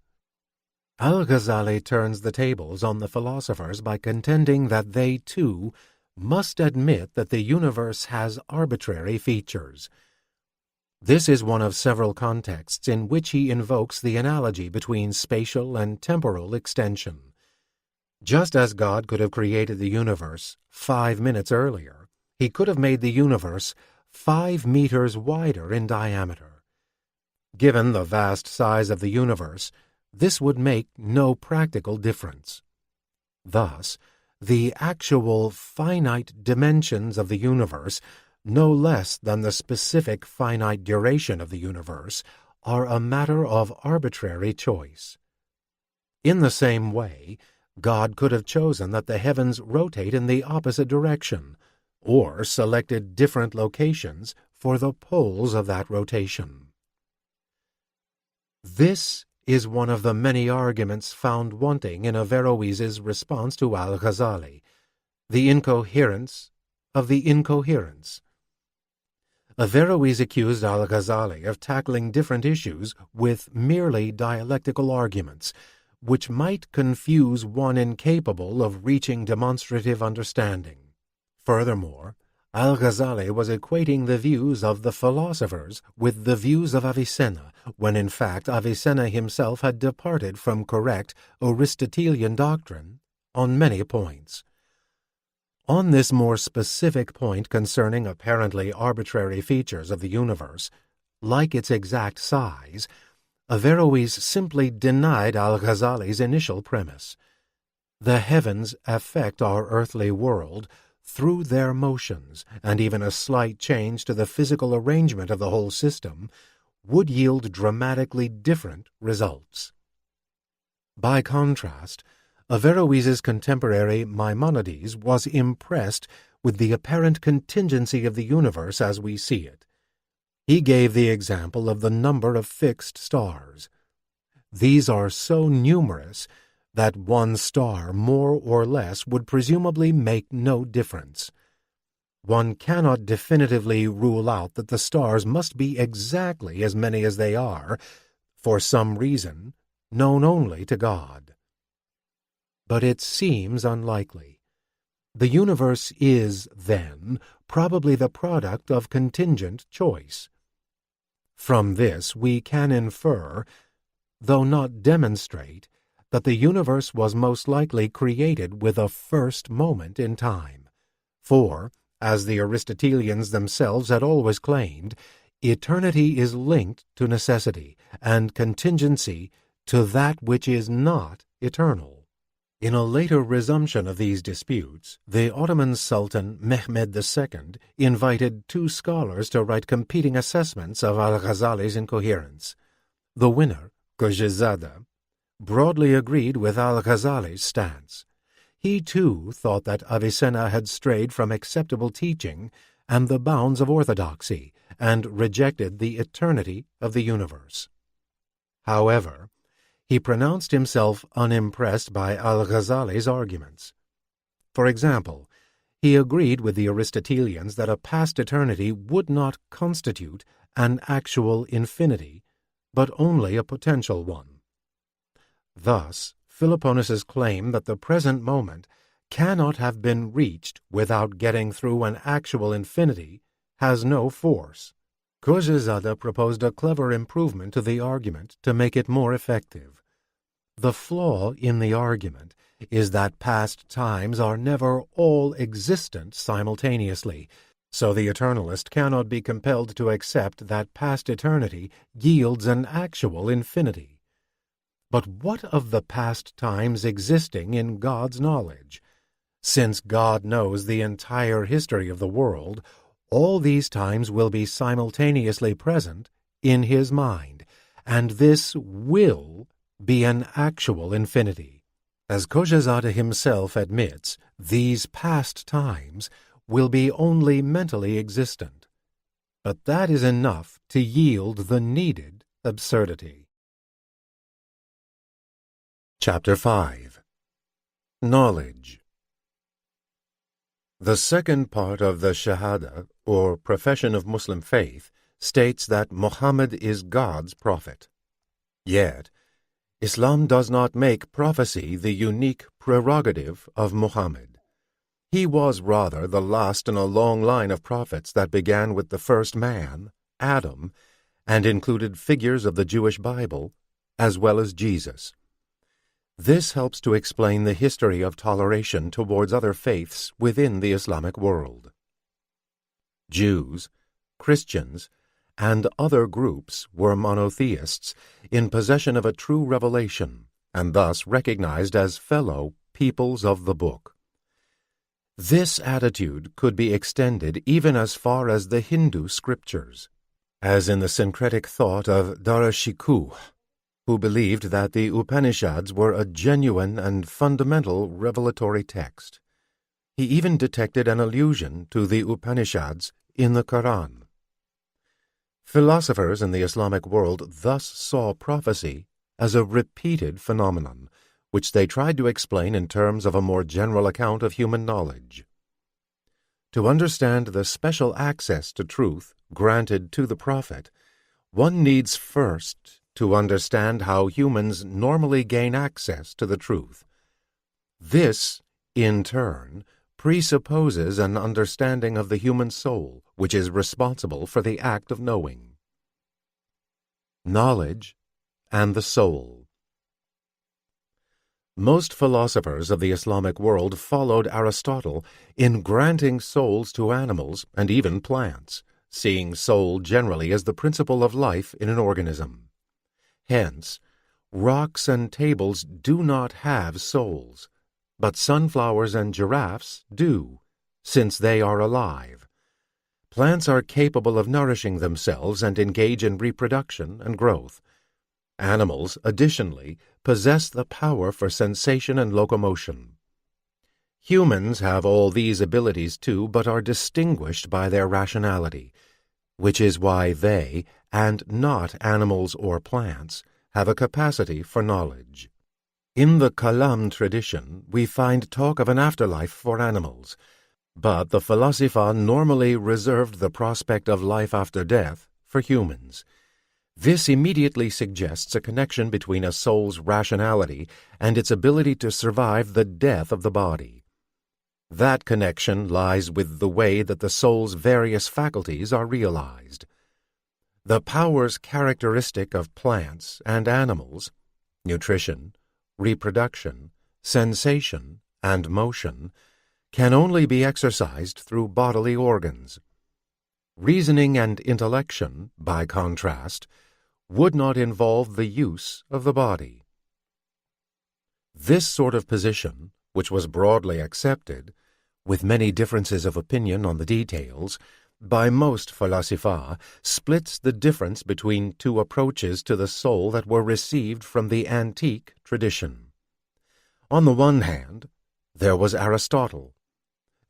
Al-Ghazali turns the tables on the philosophers by contending that they, too, must admit that the universe has arbitrary features. This is one of several contexts in which he invokes the analogy between spatial and temporal extension. Just as God could have created the universe 5 minutes earlier, he could have made the universe 5 meters wider in diameter. Given the vast size of the universe, this would make no practical difference. Thus, the actual finite dimensions of the universe, no less than the specific finite duration of the universe, are a matter of arbitrary choice. In the same way, God could have chosen that the heavens rotate in the opposite direction, or selected different locations for the poles of that rotation. This is one of the many arguments found wanting in Averroes's response to Al-Ghazali, the incoherence of the incoherence. Averroes accused Al-Ghazali of tackling different issues with merely dialectical arguments, which might confuse one incapable of reaching demonstrative understanding. Furthermore, Al-Ghazali was equating the views of the philosophers with the views of Avicenna, when in fact Avicenna himself had departed from correct Aristotelian doctrine on many points. On this more specific point concerning apparently arbitrary features of the universe, like its exact size, Averroes simply denied Al-Ghazali's initial premise. The heavens affect our earthly world through their motions, and even a slight change to the physical arrangement of the whole system would yield dramatically different results. By contrast, Averroes's contemporary Maimonides was impressed with the apparent contingency of the universe as we see it. He gave the example of the number of fixed stars. These are so numerous that one star more or less would presumably make no difference. One cannot definitively rule out that the stars must be exactly as many as they are, for some reason known only to God. But it seems unlikely. The universe is, then, probably the product of contingent choice. From this we can infer, though not demonstrate, that the universe was most likely created with a first moment in time. For, as the Aristotelians themselves had always claimed, eternity is linked to necessity, and contingency to that which is not eternal. In a later resumption of these disputes, the Ottoman Sultan Mehmed II invited 2 scholars to write competing assessments of Al-Ghazali's incoherence. The winner, Khojizada, broadly agreed with Al-Ghazali's stance. He, too, thought that Avicenna had strayed from acceptable teaching and the bounds of orthodoxy, and rejected the eternity of the universe. However, he pronounced himself unimpressed by Al-Ghazali's arguments. For example, he agreed with the Aristotelians that a past eternity would not constitute an actual infinity, but only a potential one. Thus, Philoponus's claim that the present moment cannot have been reached without getting through an actual infinity has no force. Khoshezada proposed a clever improvement to the argument to make it more effective. The flaw in the argument is that past times are never all existent simultaneously, so the eternalist cannot be compelled to accept that past eternity yields an actual infinity. But what of the past times existing in God's knowledge? Since God knows the entire history of the world, all these times will be simultaneously present in his mind, and this will be an actual infinity. As Khoshezada himself admits, these past times will be only mentally existent. But that is enough to yield the needed absurdity. Chapter 5. Knowledge. The second part of the Shahada, or profession of Muslim faith, states that Muhammad is God's prophet. Yet, Islam does not make prophecy the unique prerogative of Muhammad. He was rather the last in a long line of prophets that began with the first man, Adam, and included figures of the Jewish Bible, as well as Jesus. This helps to explain the history of toleration towards other faiths within the Islamic world. Jews, Christians, and other groups were monotheists in possession of a true revelation, and thus recognized as fellow peoples of the book. This attitude could be extended even as far as the Hindu scriptures, as in the syncretic thought of Darashikuh, who believed that the Upanishads were a genuine and fundamental revelatory text. He even detected an allusion to the Upanishads in the Quran. Philosophers in the Islamic world thus saw prophecy as a repeated phenomenon, which they tried to explain in terms of a more general account of human knowledge. To understand the special access to truth granted to the prophet, one needs first to understand how humans normally gain access to the truth. This, in turn, presupposes an understanding of the human soul, which is responsible for the act of knowing. Knowledge and the soul. Most philosophers of the Islamic world followed Aristotle in granting souls to animals and even plants, seeing soul generally as the principle of life in an organism. Hence, rocks and tables do not have souls, but sunflowers and giraffes do, since they are alive. Plants are capable of nourishing themselves and engage in reproduction and growth. Animals, additionally, possess the power for sensation and locomotion. Humans have all these abilities too, but are distinguished by their rationality, which is why they, and not animals or plants, have a capacity for knowledge. In the Kalam tradition, we find talk of an afterlife for animals, but the Falasifa normally reserved the prospect of life after death for humans. This immediately suggests a connection between a soul's rationality and its ability to survive the death of the body. That connection lies with the way that the soul's various faculties are realized. The powers characteristic of plants and animals, nutrition, reproduction, sensation, and motion, can only be exercised through bodily organs. Reasoning and intellection, by contrast, would not involve the use of the body. This sort of position, which was broadly accepted, with many differences of opinion on the details, by most Falasifa, splits the difference between two approaches to the soul that were received from the antique tradition. On the one hand, there was Aristotle.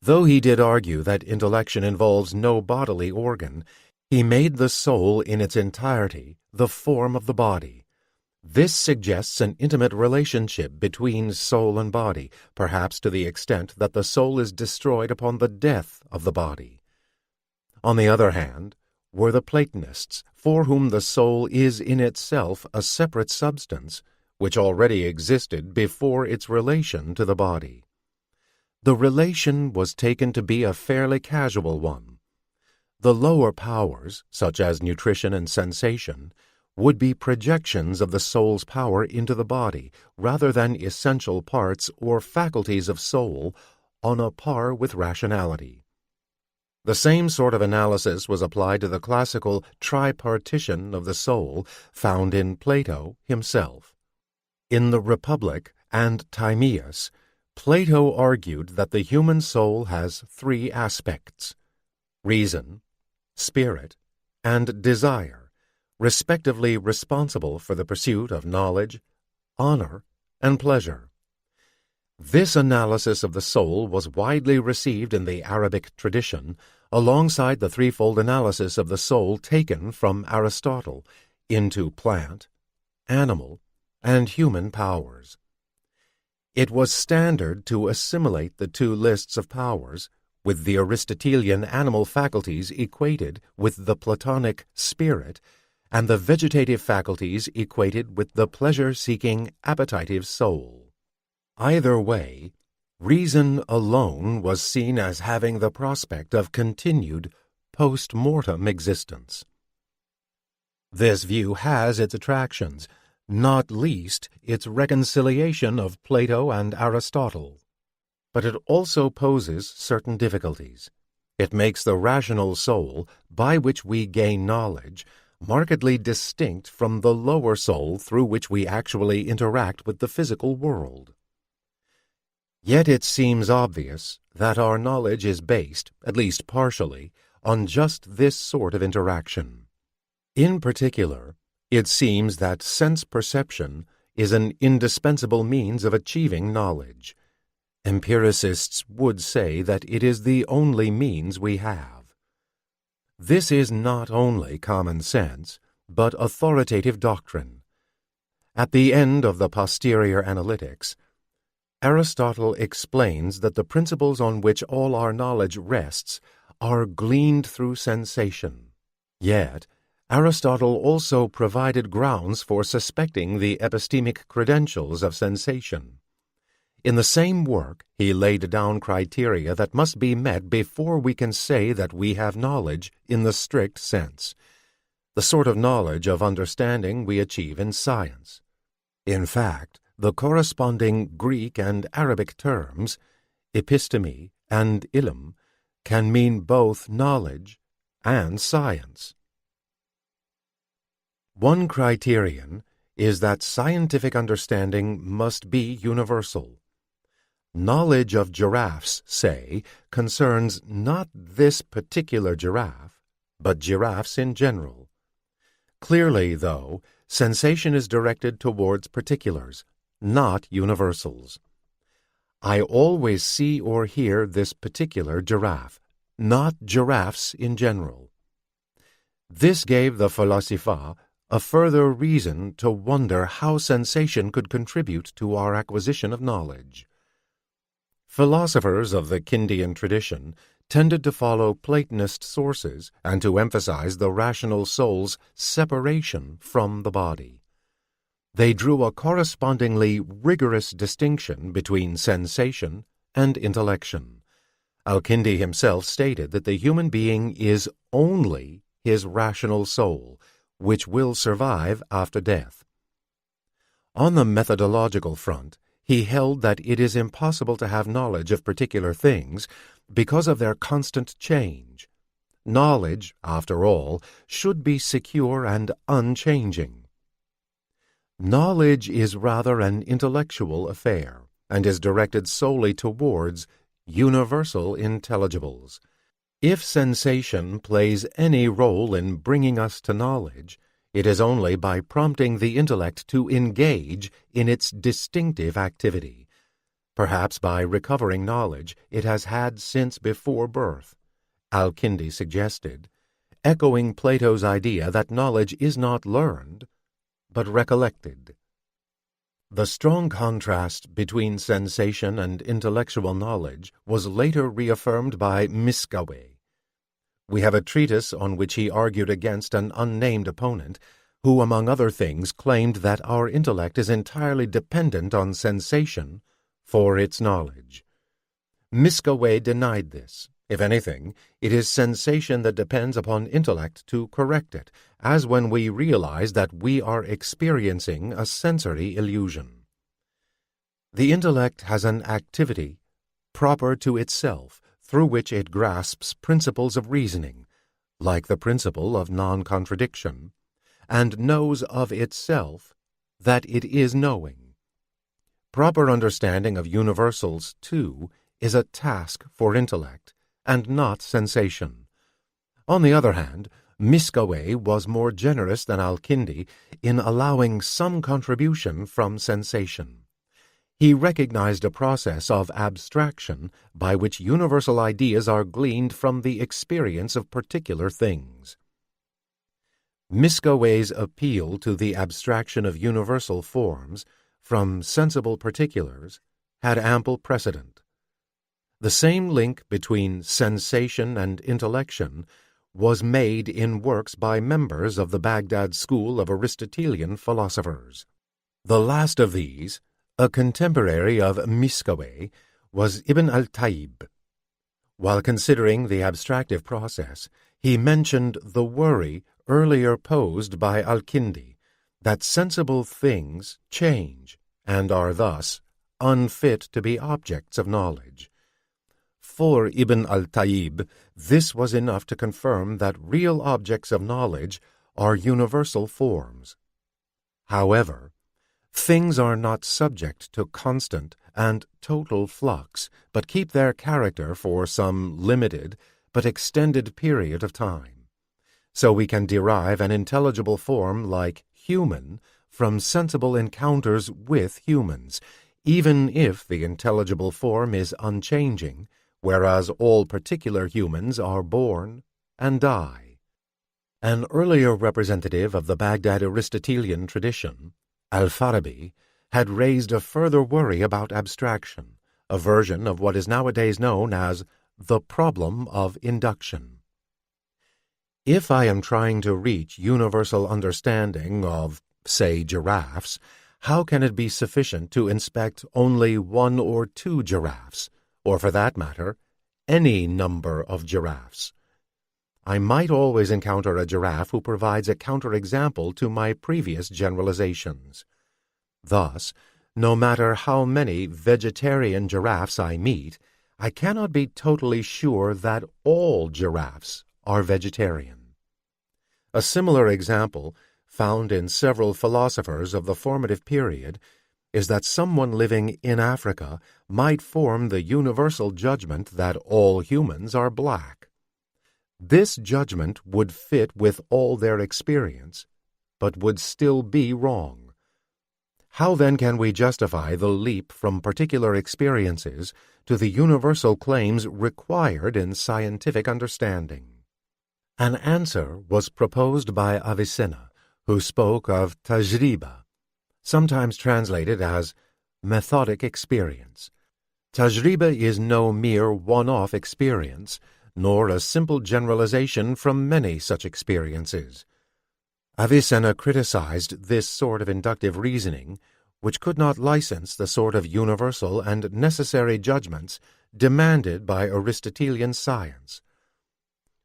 Though he did argue that intellection involves no bodily organ, he made the soul in its entirety the form of the body. This suggests an intimate relationship between soul and body, perhaps to the extent that the soul is destroyed upon the death of the body. On the other hand, were the Platonists, for whom the soul is in itself a separate substance, which already existed before its relation to the body. The relation was taken to be a fairly casual one. The lower powers, such as nutrition and sensation, would be projections of the soul's power into the body rather than essential parts or faculties of soul on a par with rationality. The same sort of analysis was applied to the classical tripartition of the soul found in Plato himself. In the Republic and Timaeus, Plato argued that the human soul has three aspects: reason, spirit, and desire, respectively responsible for the pursuit of knowledge, honor, and pleasure. This analysis of the soul was widely received in the Arabic tradition, alongside the threefold analysis of the soul taken from Aristotle into plant, animal, and human powers. It was standard to assimilate the two lists of powers, with the Aristotelian animal faculties equated with the Platonic spirit, and the vegetative faculties equated with the pleasure-seeking appetitive soul. Either way, reason alone was seen as having the prospect of continued post-mortem existence. This view has its attractions, not least its reconciliation of Plato and Aristotle. But it also poses certain difficulties. It makes the rational soul, by which we gain knowledge, markedly distinct from the lower soul through which we actually interact with the physical world. Yet it seems obvious that our knowledge is based, at least partially, on just this sort of interaction. In particular, it seems that sense perception is an indispensable means of achieving knowledge. Empiricists would say that it is the only means we have. This is not only common sense, but authoritative doctrine. At the end of the Posterior Analytics, Aristotle explains that the principles on which all our knowledge rests are gleaned through sensation. Yet, Aristotle also provided grounds for suspecting the epistemic credentials of sensation. In the same work, he laid down criteria that must be met before we can say that we have knowledge in the strict sense, the sort of knowledge of understanding we achieve in science. In fact, the corresponding Greek and Arabic terms, episteme and ilm, can mean both knowledge and science. One criterion is that scientific understanding must be universal. Knowledge of giraffes, say, concerns not this particular giraffe, but giraffes in general. Clearly, though, sensation is directed towards particulars, not universals. I always see or hear this particular giraffe, not giraffes in general. This gave the Philosophe a further reason to wonder how sensation could contribute to our acquisition of knowledge. Philosophers of the Kindian tradition tended to follow Platonist sources and to emphasize the rational soul's separation from the body. They drew a correspondingly rigorous distinction between sensation and intellection. Al-Kindi himself stated that the human being is only his rational soul, which will survive after death. On the methodological front, he held that it is impossible to have knowledge of particular things because of their constant change. Knowledge, after all, should be secure and unchanging. Knowledge is rather an intellectual affair, and is directed solely towards universal intelligibles. If sensation plays any role in bringing us to knowledge, it is only by prompting the intellect to engage in its distinctive activity, perhaps by recovering knowledge it has had since before birth, Al-Kindi suggested, echoing Plato's idea that knowledge is not learned, but recollected. The strong contrast between sensation and intellectual knowledge was later reaffirmed by Miskawe. We have a treatise on which he argued against an unnamed opponent who, among other things, claimed that our intellect is entirely dependent on sensation for its knowledge. Miskawe denied this, If anything, it is sensation that depends upon intellect to correct it, as when we realize that we are experiencing a sensory illusion. The intellect has an activity proper to itself through which it grasps principles of reasoning, like the principle of non-contradiction, and knows of itself that it is knowing. Proper understanding of universals, too, is a task for intellect, and not sensation. On the other hand, Miskaway was more generous than Al-Kindi in allowing some contribution from sensation. He recognized a process of abstraction by which universal ideas are gleaned from the experience of particular things. Miskaway's appeal to the abstraction of universal forms from sensible particulars had ample precedent. The same link between sensation and intellection was made in works by members of the Baghdad school of Aristotelian philosophers. The last of these, a contemporary of Miskaway, was Ibn al-Tayyib. While considering the abstractive process, he mentioned the worry earlier posed by Al-Kindi that sensible things change and are thus unfit to be objects of knowledge. For Ibn al-Tayyib, this was enough to confirm that real objects of knowledge are universal forms. However, things are not subject to constant and total flux, but keep their character for some limited but extended period of time. So we can derive an intelligible form like human from sensible encounters with humans, even if the intelligible form is unchanging, whereas all particular humans are born and die. An earlier representative of the Baghdad Aristotelian tradition, Al-Farabi, had raised a further worry about abstraction, a version of what is nowadays known as the problem of induction. If I am trying to reach universal understanding of, say, giraffes, how can it be sufficient to inspect only one or two giraffes, or for that matter, any number of giraffes? I might always encounter a giraffe who provides a counterexample to my previous generalizations. Thus, no matter how many vegetarian giraffes I meet, I cannot be totally sure that all giraffes are vegetarian. A similar example, found in several philosophers of the formative period, is that someone living in Africa might form the universal judgment that all humans are black. This judgment would fit with all their experience, but would still be wrong. How then can we justify the leap from particular experiences to the universal claims required in scientific understanding? An answer was proposed by Avicenna, who spoke of tajriba, sometimes translated as methodic experience. Tajriba is no mere one-off experience, nor a simple generalization from many such experiences. Avicenna criticized this sort of inductive reasoning, which could not license the sort of universal and necessary judgments demanded by Aristotelian science.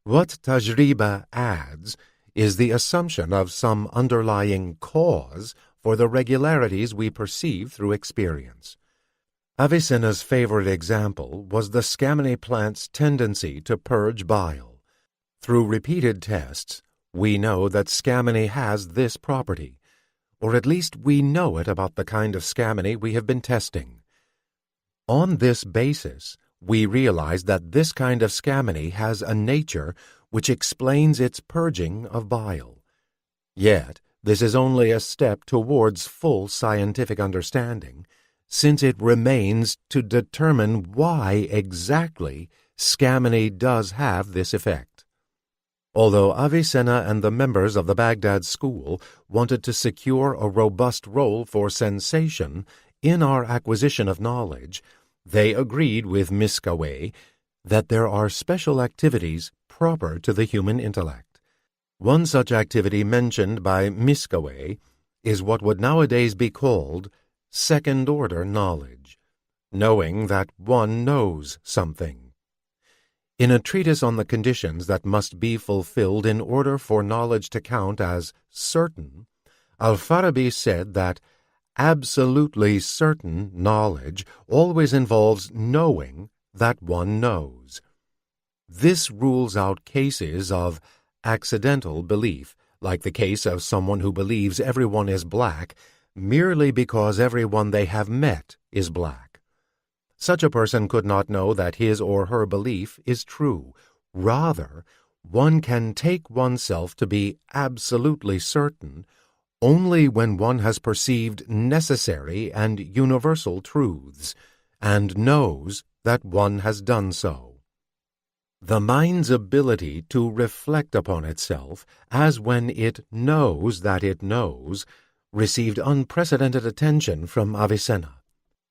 What tajriba adds is the assumption of some underlying cause for the regularities we perceive through experience. Avicenna's favorite example was the scammony plant's tendency to purge bile. Through repeated tests, we know that scammony has this property, or at least we know it about the kind of scammony we have been testing. On this basis, we realize that this kind of scammony has a nature which explains its purging of bile. Yet, this is only a step towards full scientific understanding, since it remains to determine why exactly scammony does have this effect. Although Avicenna and the members of the Baghdad school wanted to secure a robust role for sensation in our acquisition of knowledge, they agreed with Miskaway that there are special activities proper to the human intellect. One such activity mentioned by Miskaway is what would nowadays be called second-order knowledge, knowing that one knows something. In a treatise on the conditions that must be fulfilled in order for knowledge to count as certain, Al-Farabi said that absolutely certain knowledge always involves knowing that one knows. This rules out cases of accidental belief, like the case of someone who believes everyone is black merely because everyone they have met is black. Such a person could not know that his or her belief is true. Rather, one can take oneself to be absolutely certain only when one has perceived necessary and universal truths, and knows that one has done so. The mind's ability to reflect upon itself, as when it knows that it knows, received unprecedented attention from Avicenna.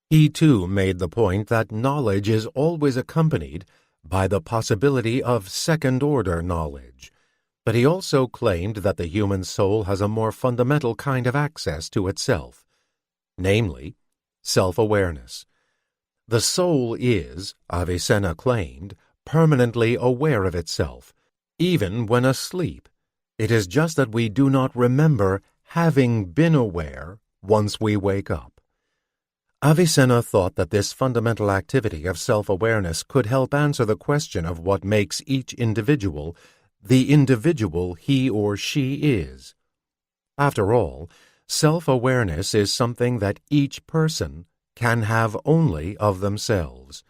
He too made the point that knowledge is always accompanied by the possibility of second-order knowledge, but he also claimed that the human soul has a more fundamental kind of access to itself, namely, self-awareness. The soul is, Avicenna claimed, permanently aware of itself, even when asleep. It is just that we do not remember having been aware once we wake up. Avicenna thought that this fundamental activity of self-awareness could help answer the question of what makes each individual the individual he or she is. After all, self-awareness is something that each person can have only of themselves.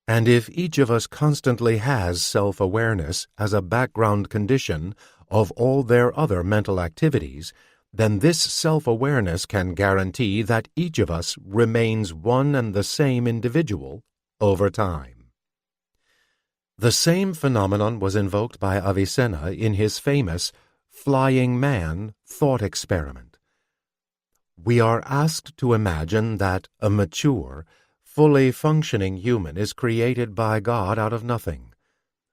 And if each of us constantly has self-awareness as a background condition of all their other mental activities, then this self-awareness can guarantee that each of us remains one and the same individual over time. The same phenomenon was invoked by Avicenna in his famous flying man thought experiment. We are asked to imagine that a mature, fully functioning human is created by God out of nothing.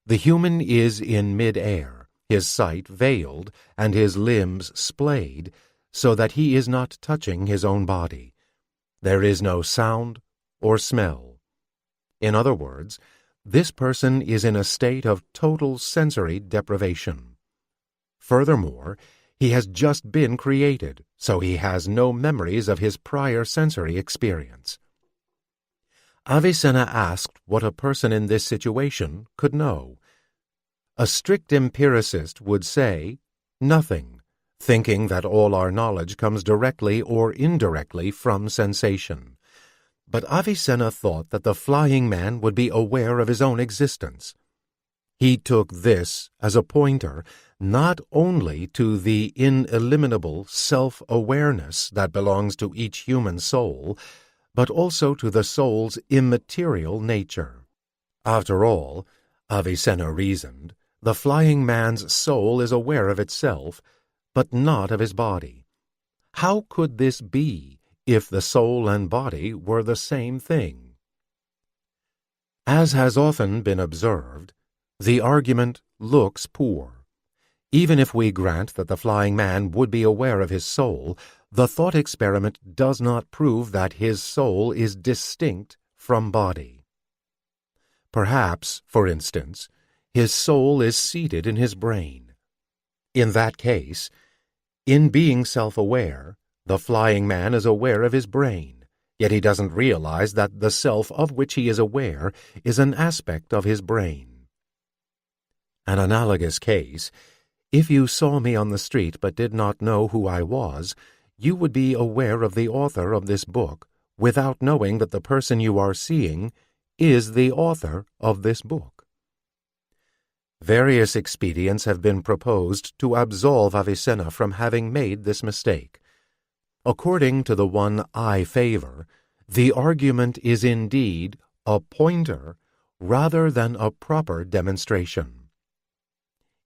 The human is in mid-air, his sight veiled and his limbs splayed, so that he is not touching his own body. There is no sound or smell. In other words, this person is in a state of total sensory deprivation. Furthermore, he has just been created, so he has no memories of his prior sensory experience. Avicenna asked what a person in this situation could know. A strict empiricist would say, nothing, thinking that all our knowledge comes directly or indirectly from sensation. But Avicenna thought that the flying man would be aware of his own existence. He took this as a pointer not only to the ineliminable self-awareness that belongs to each human soul, but also to the soul's immaterial nature. After all, Avicenna reasoned, the flying man's soul is aware of itself, but not of his body. How could this be if the soul and body were the same thing? As has often been observed, the argument looks poor. Even if we grant that the flying man would be aware of his soul, the thought experiment does not prove that his soul is distinct from body. Perhaps, for instance, his soul is seated in his brain. In that case, in being self-aware, the flying man is aware of his brain, yet he doesn't realize that the self of which he is aware is an aspect of his brain. An analogous case: if you saw me on the street but did not know who I was, you would be aware of the author of this book without knowing that the person you are seeing is the author of this book. Various expedients have been proposed to absolve Avicenna from having made this mistake. According to the one I favor, the argument is indeed a pointer rather than a proper demonstration.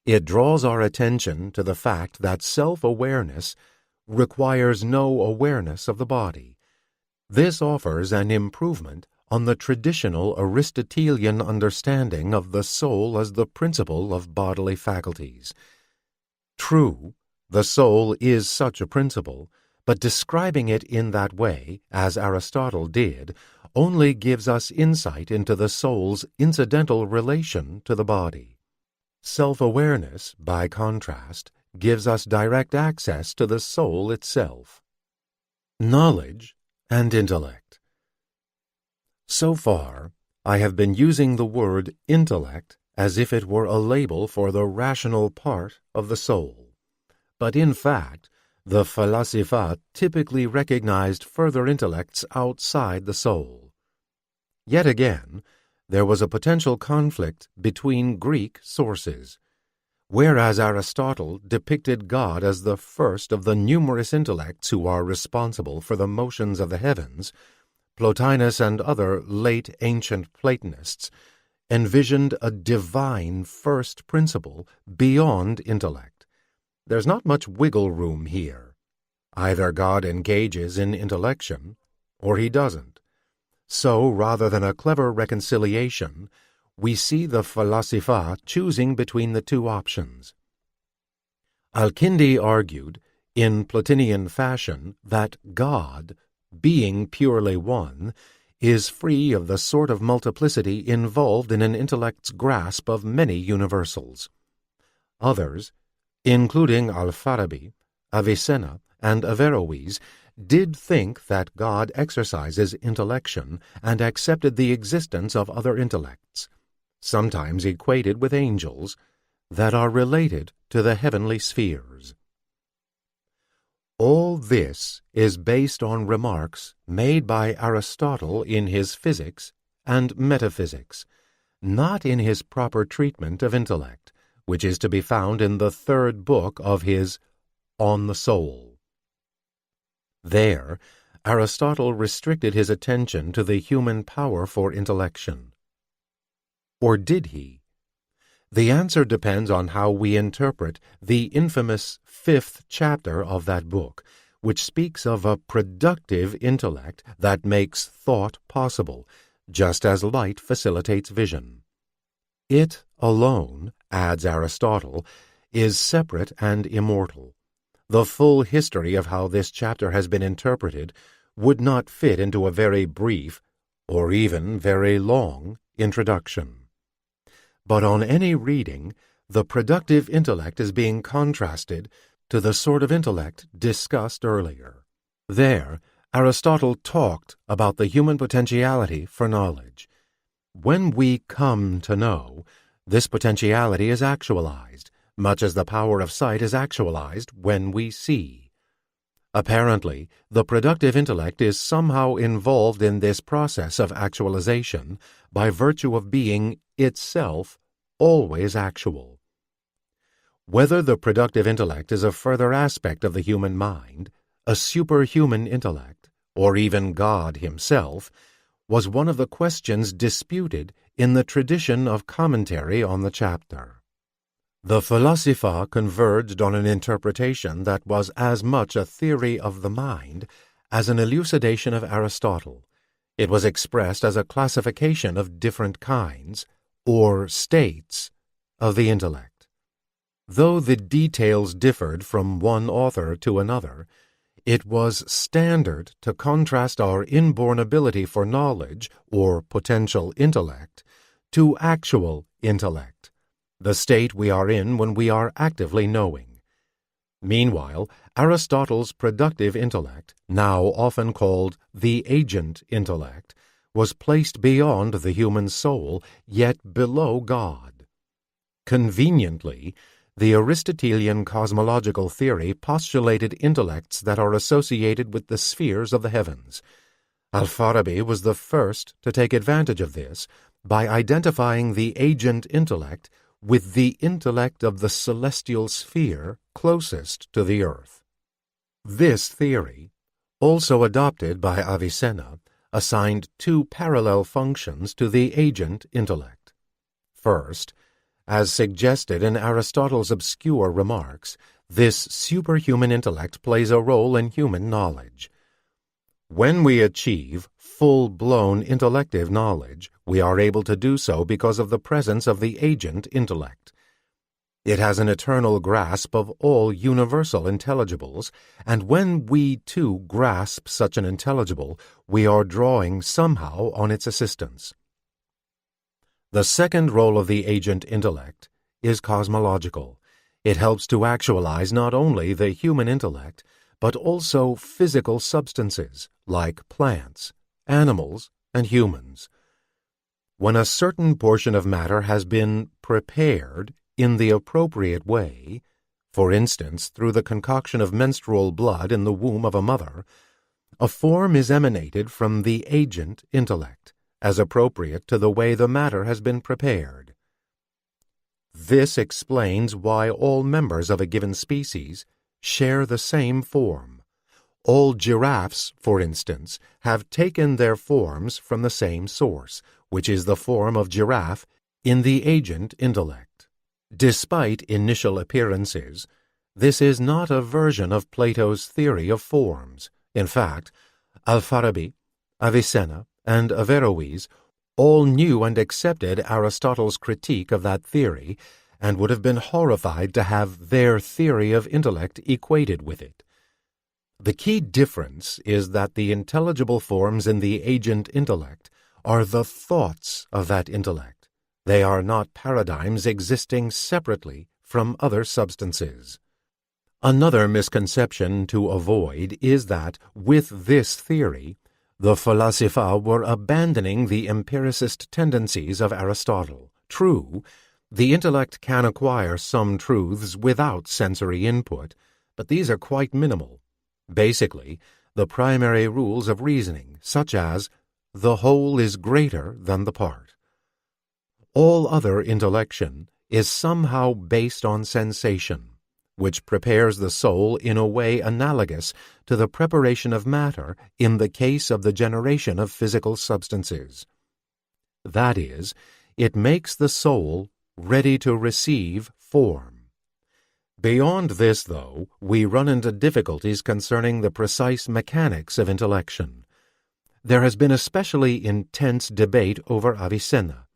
It draws our attention to the fact that self-awareness requires no awareness of the body. This offers an improvement on the traditional Aristotelian understanding of the soul as the principle of bodily faculties. True, the soul is such a principle, but describing it in that way, as Aristotle did, only gives us insight into the soul's incidental relation to the body. Self-awareness, by contrast, gives us direct access to the soul itself. Knowledge and intellect. So far, I have been using the word intellect as if it were a label for the rational part of the soul. But in fact, the Falasifa typically recognized further intellects outside the soul. Yet again, there was a potential conflict between Greek sources. Whereas Aristotle depicted God as the first of the numerous intellects who are responsible for the motions of the heavens, Plotinus and other late ancient Platonists envisioned a divine first principle beyond intellect. There's not much wiggle room here. Either God engages in intellection, or he doesn't. So, rather than a clever reconciliation, we see the Falasifa choosing between the two options. Al-Kindi argued, in Plotinian fashion, that God, being purely one, is free of the sort of multiplicity involved in an intellect's grasp of many universals. Others, including Al-Farabi, Avicenna, and Averroes, did think that God exercises intellection and accepted the existence of other intellects, sometimes equated with angels, that are related to the heavenly spheres. All this is based on remarks made by Aristotle in his Physics and Metaphysics, not in his proper treatment of intellect, which is to be found in the third book of his On the Soul. There, Aristotle restricted his attention to the human power for intellection. Or did he? The answer depends on how we interpret the infamous 5th chapter of that book, which speaks of a productive intellect that makes thought possible, just as light facilitates vision. It alone, adds Aristotle, is separate and immortal. The full history of how this chapter has been interpreted would not fit into a very brief, or even very long, introduction. But on any reading, the productive intellect is being contrasted to the sort of intellect discussed earlier. There, Aristotle talked about the human potentiality for knowledge. When we come to know, this potentiality is actualized, much as the power of sight is actualized when we see. Apparently, the productive intellect is somehow involved in this process of actualization by virtue of being itself always actual. Whether the productive intellect is a further aspect of the human mind, a superhuman intellect, or even God himself, was one of the questions disputed in the tradition of commentary on the chapter. The Falasifa converged on an interpretation that was as much a theory of the mind as an elucidation of Aristotle. It was expressed as a classification of different kinds, or states, of the intellect. Though the details differed from one author to another, it was standard to contrast our inborn ability for knowledge, or potential intellect, to actual intellect, the state we are in when we are actively knowing. Meanwhile, Aristotle's productive intellect, now often called the agent intellect, was placed beyond the human soul, yet below God. Conveniently, the Aristotelian cosmological theory postulated intellects that are associated with the spheres of the heavens. Al-Farabi was the first to take advantage of this by identifying the agent intellect with the intellect of the celestial sphere closest to the earth. This theory, also adopted by Avicenna, assigned two parallel functions to the agent intellect. First, as suggested in Aristotle's obscure remarks, this superhuman intellect plays a role in human knowledge. When we achieve full-blown intellective knowledge, we are able to do so because of the presence of the agent intellect. It has an eternal grasp of all universal intelligibles, and when we too grasp such an intelligible, we are drawing somehow on its assistance. The second role of the agent intellect is cosmological. It helps to actualize not only the human intellect, but also physical substances like plants, animals, and humans. When a certain portion of matter has been prepared in the appropriate way, for instance through the concoction of menstrual blood in the womb of a mother, a form is emanated from the agent intellect, as appropriate to the way the matter has been prepared. This explains why all members of a given species share the same form. All giraffes, for instance, have taken their forms from the same source, which is the form of giraffe in the agent intellect. Despite initial appearances, this is not a version of Plato's theory of forms. In fact, Al-Farabi, Avicenna, and Averroes all knew and accepted Aristotle's critique of that theory and would have been horrified to have their theory of intellect equated with it. The key difference is that the intelligible forms in the agent intellect are the thoughts of that intellect. They are not paradigms existing separately from other substances. Another misconception to avoid is that, with this theory, the Falasifa were abandoning the empiricist tendencies of Aristotle. True, the intellect can acquire some truths without sensory input, but these are quite minimal. Basically, the primary rules of reasoning, such as the whole is greater than the part. All other intellection is somehow based on sensation, which prepares the soul in a way analogous to the preparation of matter in the case of the generation of physical substances. That is, it makes the soul ready to receive form. Beyond this, though, we run into difficulties concerning the precise mechanics of intellection. There has been especially intense debate over Avicenna.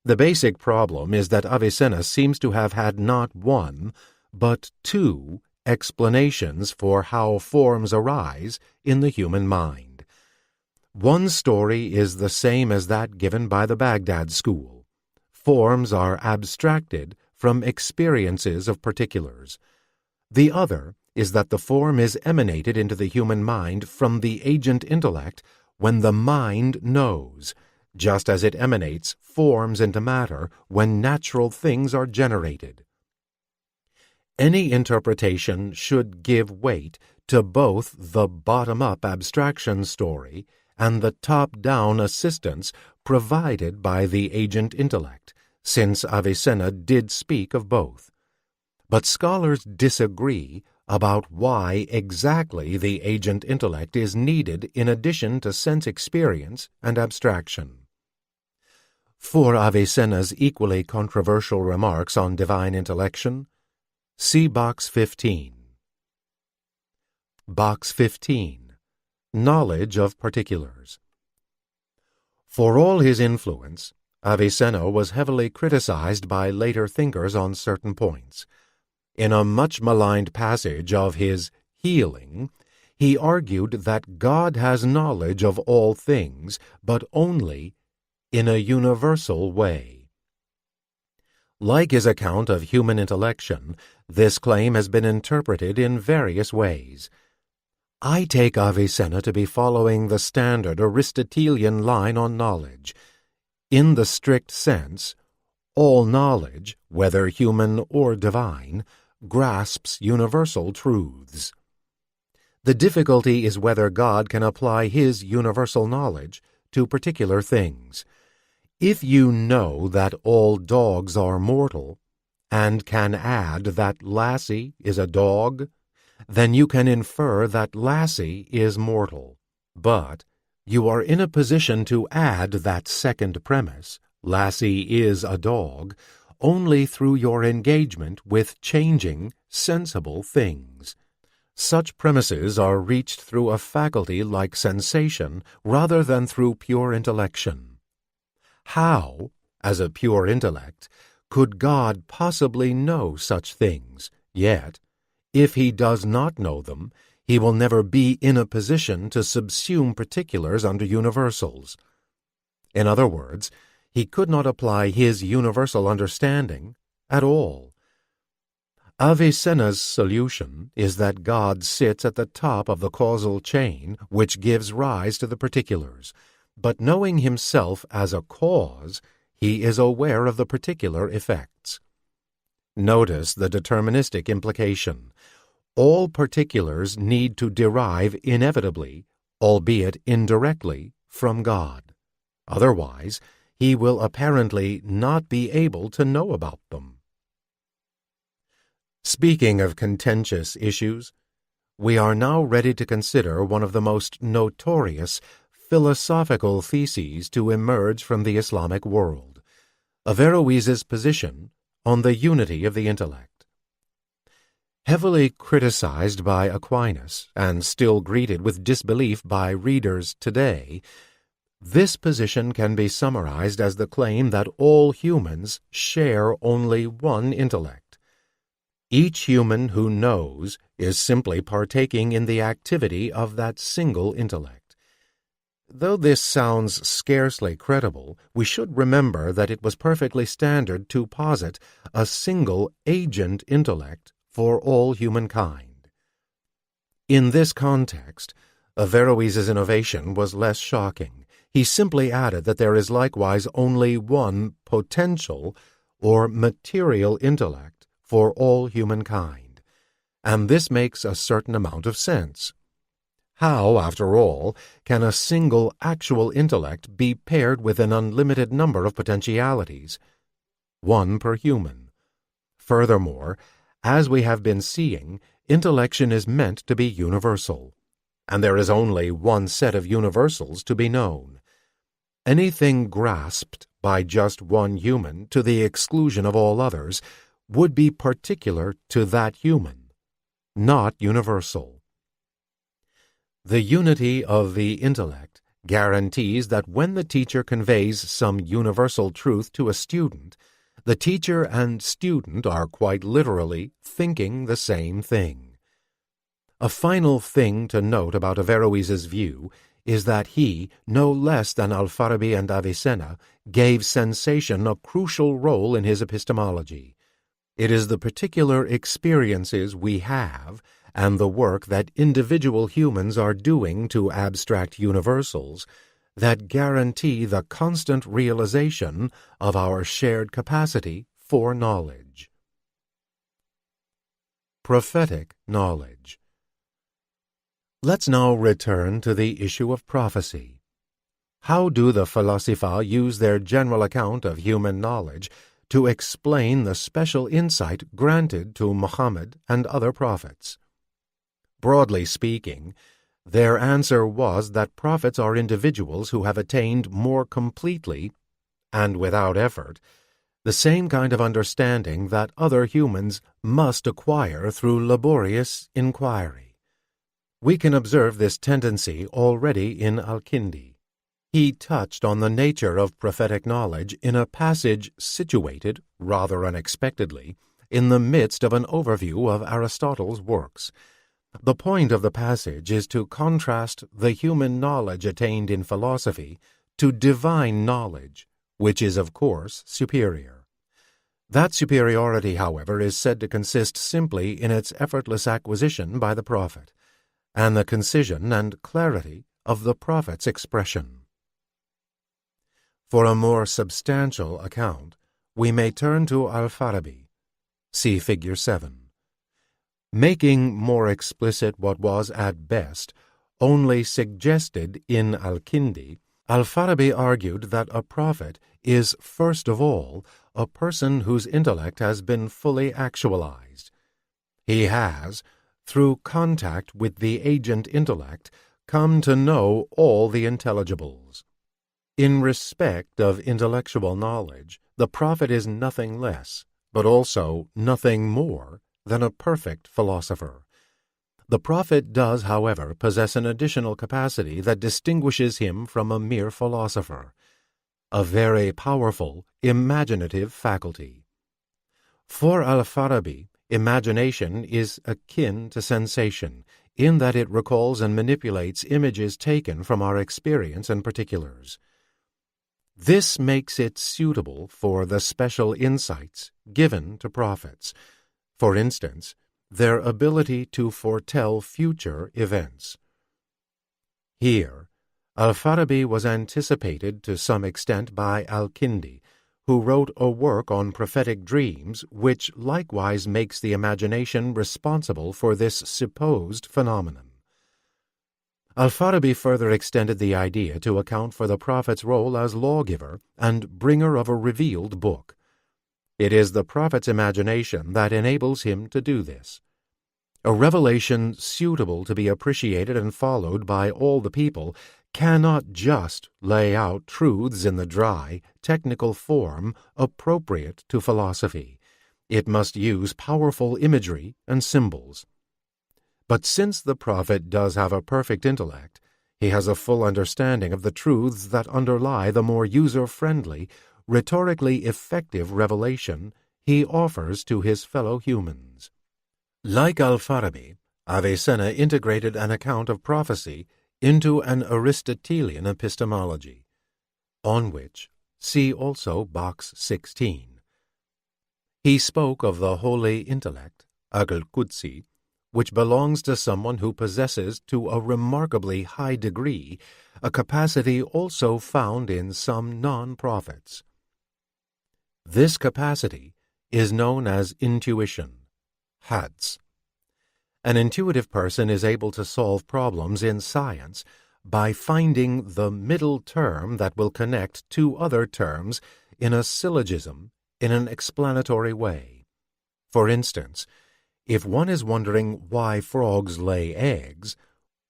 The basic problem is that Avicenna seems to have had not one, but two explanations for how forms arise in the human mind. One story is the same as that given by the Baghdad school. Forms are abstracted from experiences of particulars. The other is that the form is emanated into the human mind from the agent intellect when the mind knows, just as it emanates forms into matter when natural things are generated. Any interpretation should give weight to both the bottom-up abstraction story and the top-down assistance provided by the agent intellect, since Avicenna did speak of both. But scholars disagree about why exactly the agent intellect is needed in addition to sense experience and abstraction. For Avicenna's equally controversial remarks on divine intellection, see Box 15. Box 15. Knowledge of particulars. For all his influence, Avicenna was heavily criticized by later thinkers on certain points. In a much maligned passage of his Healing, he argued that God has knowledge of all things, but only in a universal way. Like his account of human intellection, this claim has been interpreted in various ways. I take Avicenna to be following the standard Aristotelian line on knowledge. In the strict sense, all knowledge, whether human or divine, grasps universal truths. The difficulty is whether God can apply his universal knowledge to particular things. If you know that all dogs are mortal, and can add that Lassie is a dog, then you can infer that Lassie is mortal. But you are in a position to add that second premise, Lassie is a dog, only through your engagement with changing, sensible things. Such premises are reached through a faculty like sensation rather than through pure intellection. How, as a pure intellect, could God possibly know such things? Yet, if he does not know them, he will never be in a position to subsume particulars under universals. In other words, he could not apply his universal understanding at all. Avicenna's solution is that God sits at the top of the causal chain which gives rise to the particulars, but knowing himself as a cause, he is aware of the particular effects. Notice the deterministic implication. All particulars need to derive inevitably, albeit indirectly, from God. Otherwise, he will apparently not be able to know about them. Speaking of contentious issues, we are now ready to consider one of the most notorious philosophical theses to emerge from the Islamic world, Averroes's position on the unity of the intellect. Heavily criticized by Aquinas and still greeted with disbelief by readers today, this position can be summarized as the claim that all humans share only one intellect. Each human who knows is simply partaking in the activity of that single intellect. Though this sounds scarcely credible, we should remember that it was perfectly standard to posit a single agent intellect for all humankind. In this context, Averroes's innovation was less shocking. He simply added that there is likewise only one potential or material intellect for all humankind, and this makes a certain amount of sense. How, after all, can a single actual intellect be paired with an unlimited number of potentialities? One per human. Furthermore, as we have been seeing, intellection is meant to be universal, and there is only one set of universals to be known. Anything grasped by just one human to the exclusion of all others would be particular to that human, not universal. The unity of the intellect guarantees that when the teacher conveys some universal truth to a student, the teacher and student are quite literally thinking the same thing. A final thing to note about Averroes's view is that he, no less than Al-Farabi and Avicenna, gave sensation a crucial role in his epistemology. It is the particular experiences we have and the work that individual humans are doing to abstract universals that guarantee the constant realization of our shared capacity for knowledge. Prophetic knowledge. Let's now return to the issue of prophecy. How do the Falasifa use their general account of human knowledge to explain the special insight granted to Muhammad and other prophets? Broadly speaking, their answer was that prophets are individuals who have attained more completely, and without effort, the same kind of understanding that other humans must acquire through laborious inquiry. We can observe this tendency already in Al-Kindi. He touched on the nature of prophetic knowledge in a passage situated, rather unexpectedly, in the midst of an overview of Aristotle's works. The point of the passage is to contrast the human knowledge attained in philosophy to divine knowledge, which is, of course, superior. That superiority, however, is said to consist simply in its effortless acquisition by the prophet, and the concision and clarity of the prophet's expression. For a more substantial account, we may turn to Al-Farabi. See Figure 7. Making more explicit what was at best only suggested in Al-Kindi, Al-Farabi argued that a prophet is first of all a person whose intellect has been fully actualized. He has, through contact with the agent intellect, come to know all the intelligibles. In respect of intellectual knowledge, the prophet is nothing less, but also nothing more than a perfect philosopher. The prophet does, however, possess an additional capacity that distinguishes him from a mere philosopher, a very powerful imaginative faculty. For Al-Farabi, imagination is akin to sensation, in that it recalls and manipulates images taken from our experience and particulars. This makes it suitable for the special insights given to prophets, for instance, their ability to foretell future events. Here, Al-Farabi was anticipated to some extent by Al-Kindi, who wrote a work on prophetic dreams which likewise makes the imagination responsible for this supposed phenomenon. Al-Farabi further extended the idea to account for the prophet's role as lawgiver and bringer of a revealed book. It is the prophet's imagination that enables him to do this. A revelation suitable to be appreciated and followed by all the people cannot just lay out truths in the dry, technical form appropriate to philosophy. It must use powerful imagery and symbols. But since the prophet does have a perfect intellect, he has a full understanding of the truths that underlie the more user-friendly, rhetorically effective revelation he offers to his fellow humans. Like Al-Farabi, Avicenna integrated an account of prophecy into an Aristotelian epistemology, on which see also Box 16. He spoke of the holy intellect, Aql Qudsi, which belongs to someone who possesses to a remarkably high degree a capacity also found in some non-prophets. This capacity is known as intuition, Hats. An intuitive person is able to solve problems in science by finding the middle term that will connect two other terms in a syllogism in an explanatory way. For instance, if one is wondering why frogs lay eggs,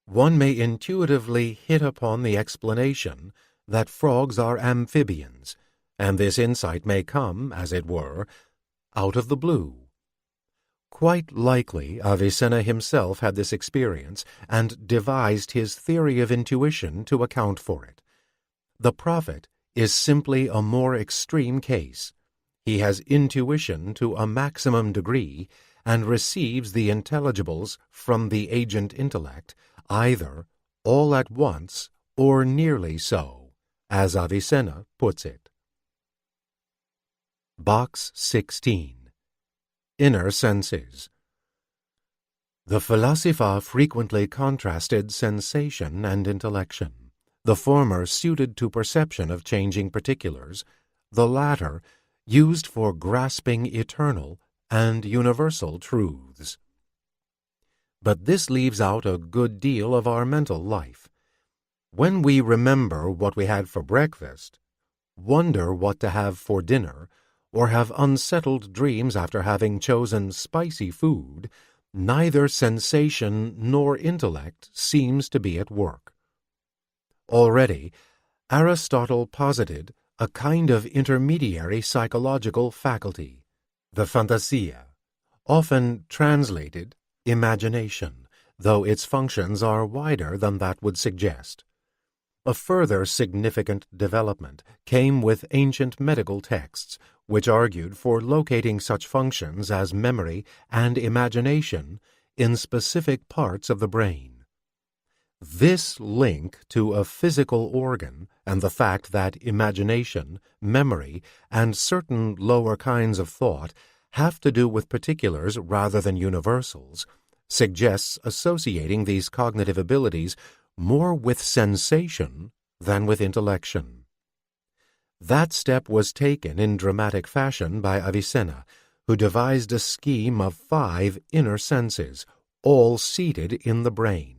one may intuitively hit upon the explanation that frogs are amphibians, and this insight may come, as it were, out of the blue. Quite likely Avicenna himself had this experience and devised his theory of intuition to account for it. The prophet is simply a more extreme case. He has intuition to a maximum degree and receives the intelligibles from the agent intellect, either all at once or nearly so, as Avicenna puts it. Box 16. Inner Senses. The Philosopher frequently contrasted sensation and intellection, the former suited to perception of changing particulars, the latter used for grasping eternal and universal truths. But this leaves out a good deal of our mental life. When we remember what we had for breakfast, wonder what to have for dinner, or have unsettled dreams after having chosen spicy food, neither sensation nor intellect seems to be at work. Already, Aristotle posited a kind of intermediary psychological faculty, the fantasia, often translated imagination, though its functions are wider than that would suggest. A further significant development came with ancient medical texts, which argued for locating such functions as memory and imagination in specific parts of the brain. This link to a physical organ and the fact that imagination, memory, and certain lower kinds of thought have to do with particulars rather than universals suggests associating these cognitive abilities more with sensation than with intellection. That step was taken in dramatic fashion by Avicenna, who devised a scheme of 5 inner senses, all seated in the brain.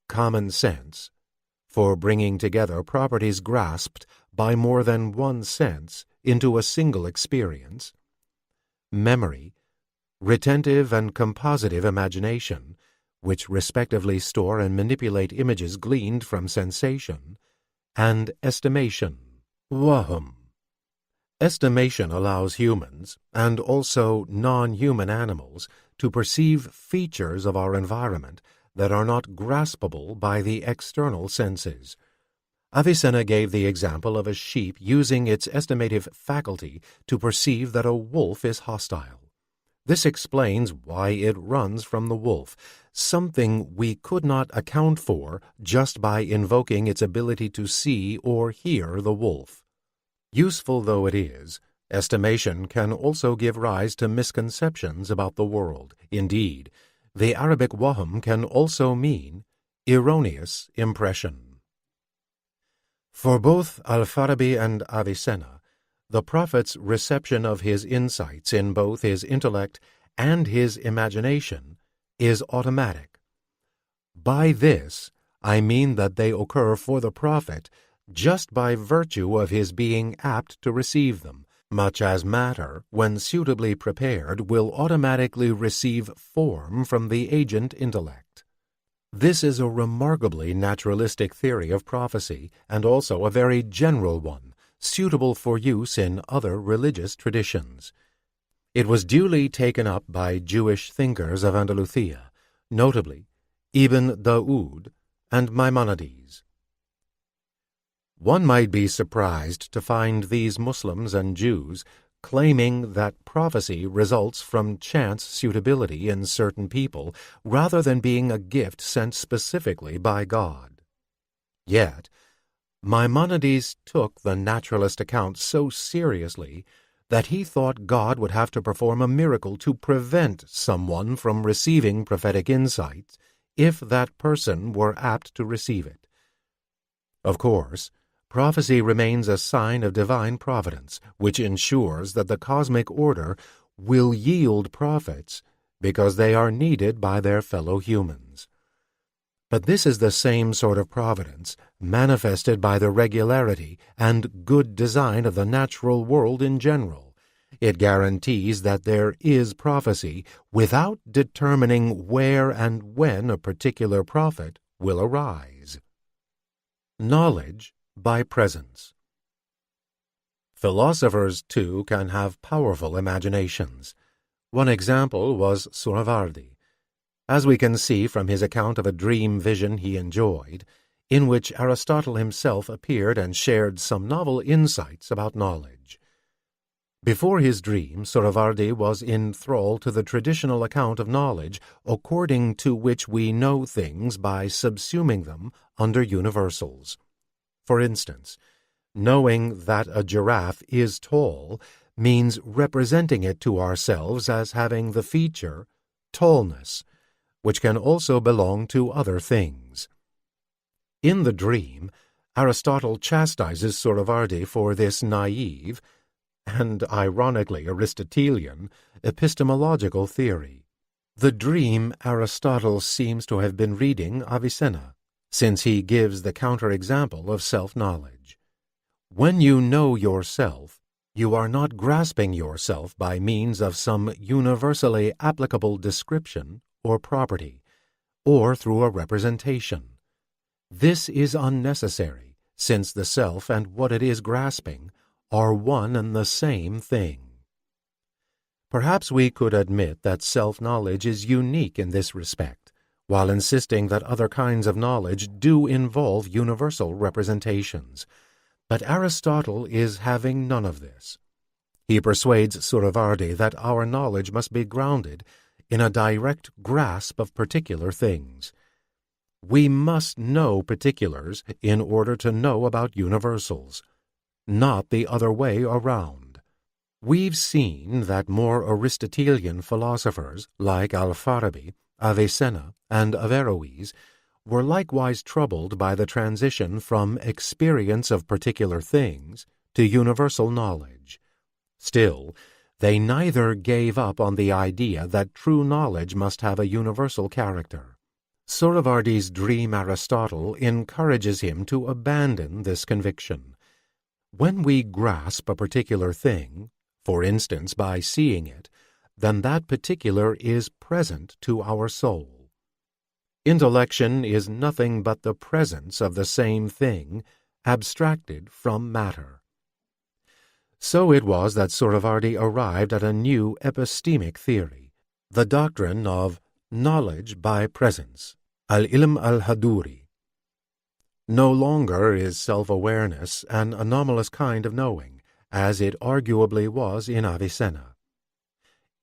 Common sense, for bringing together properties grasped by more than one sense into a single experience. Memory, retentive and compositive imagination, which respectively store and manipulate images gleaned from sensation, and estimation. Wahum. Estimation allows humans, and also non-human animals, to perceive features of our environment that are not graspable by the external senses. Avicenna gave the example of a sheep using its estimative faculty to perceive that a wolf is hostile. This explains why it runs from the wolf, something we could not account for just by invoking its ability to see or hear the wolf. Useful though it is, estimation can also give rise to misconceptions about the world. Indeed, the Arabic wahm can also mean erroneous impression. For both Al-Farabi and Avicenna, the Prophet's reception of his insights in both his intellect and his imagination is automatic. By this, I mean that they occur for the Prophet just by virtue of his being apt to receive them, much as matter, when suitably prepared, will automatically receive form from the agent intellect. This is a remarkably naturalistic theory of prophecy, and also a very general one, suitable for use in other religious traditions. It was duly taken up by Jewish thinkers of Andalusia, notably Ibn Daud and Maimonides. One might be surprised to find these Muslims and Jews claiming that prophecy results from chance suitability in certain people rather than being a gift sent specifically by God. Yet, Maimonides took the naturalist account so seriously that he thought God would have to perform a miracle to prevent someone from receiving prophetic insight if that person were apt to receive it. Of course, prophecy remains a sign of divine providence, which ensures that the cosmic order will yield prophets because they are needed by their fellow humans. But this is the same sort of providence manifested by the regularity and good design of the natural world in general. It guarantees that there is prophecy without determining where and when a particular prophet will arise. Knowledge by presence. Philosophers, too, can have powerful imaginations. One example was Suravardi, as we can see from his account of a dream vision he enjoyed, in which Aristotle himself appeared and shared some novel insights about knowledge. Before his dream, Suravardi was in thrall to the traditional account of knowledge, according to which we know things by subsuming them under universals. For instance, knowing that a giraffe is tall means representing it to ourselves as having the feature tallness, which can also belong to other things. In the dream, Aristotle chastises Suravardi for this naive, and ironically Aristotelian, epistemological theory. The dream Aristotle seems to have been reading Avicenna, since he gives the counterexample of self-knowledge. When you know yourself, you are not grasping yourself by means of some universally applicable description or property, or through a representation. This is unnecessary, since the self and what it is grasping are one and the same thing. Perhaps we could admit that self-knowledge is unique in this respect, while insisting that other kinds of knowledge do involve universal representations. But Aristotle is having none of this. He persuades Suravardi that our knowledge must be grounded in a direct grasp of particular things. We must know particulars in order to know about universals, not the other way around. We've seen that more Aristotelian philosophers, like Al-Farabi, Avicenna, and Averroes, were likewise troubled by the transition from experience of particular things to universal knowledge. Still, they neither gave up on the idea that true knowledge must have a universal character. Suravardi's dream Aristotle encourages him to abandon this conviction. When we grasp a particular thing, for instance by seeing it, then that particular is present to our soul. Intellection is nothing but the presence of the same thing, abstracted from matter. So it was that Suravardi arrived at a new epistemic theory, the doctrine of knowledge by presence, al-ilm al-haduri. No longer is self-awareness an anomalous kind of knowing, as it arguably was in Avicenna.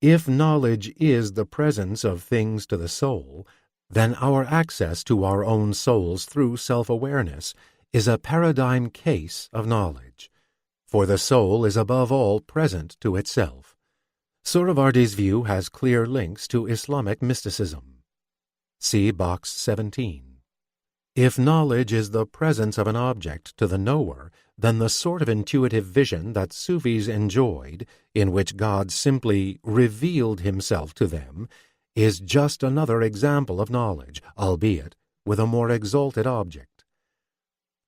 If knowledge is the presence of things to the soul, then our access to our own souls through self-awareness is a paradigm case of knowledge, for the soul is above all present to itself. Suravardi's view has clear links to Islamic mysticism. See Box 17. If knowledge is the presence of an object to the knower, then the sort of intuitive vision that Sufis enjoyed, in which God simply revealed himself to them, is just another example of knowledge, albeit with a more exalted object.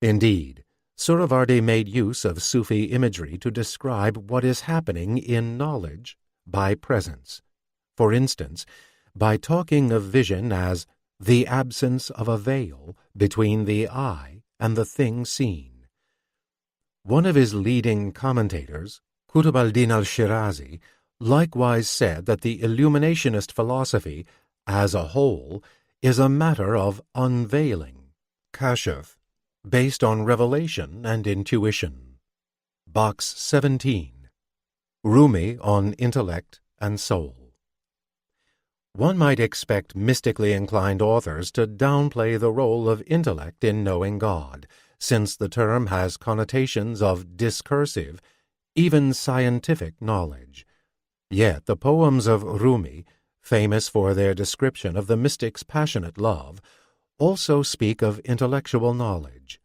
Indeed, Suravardi made use of Sufi imagery to describe what is happening in knowledge by presence. For instance, by talking of vision as the absence of a veil between the eye and the thing seen. One of his leading commentators, Qutb al-Din al-Shirazi, likewise said that the illuminationist philosophy, as a whole, is a matter of unveiling, kashf, based on revelation and intuition. Box 17. Rumi on Intellect and Soul. One might expect mystically inclined authors to downplay the role of intellect in knowing God, since the term has connotations of discursive, even scientific knowledge. Yet the poems of Rumi, famous for their description of the mystic's passionate love, also speak of intellectual knowledge.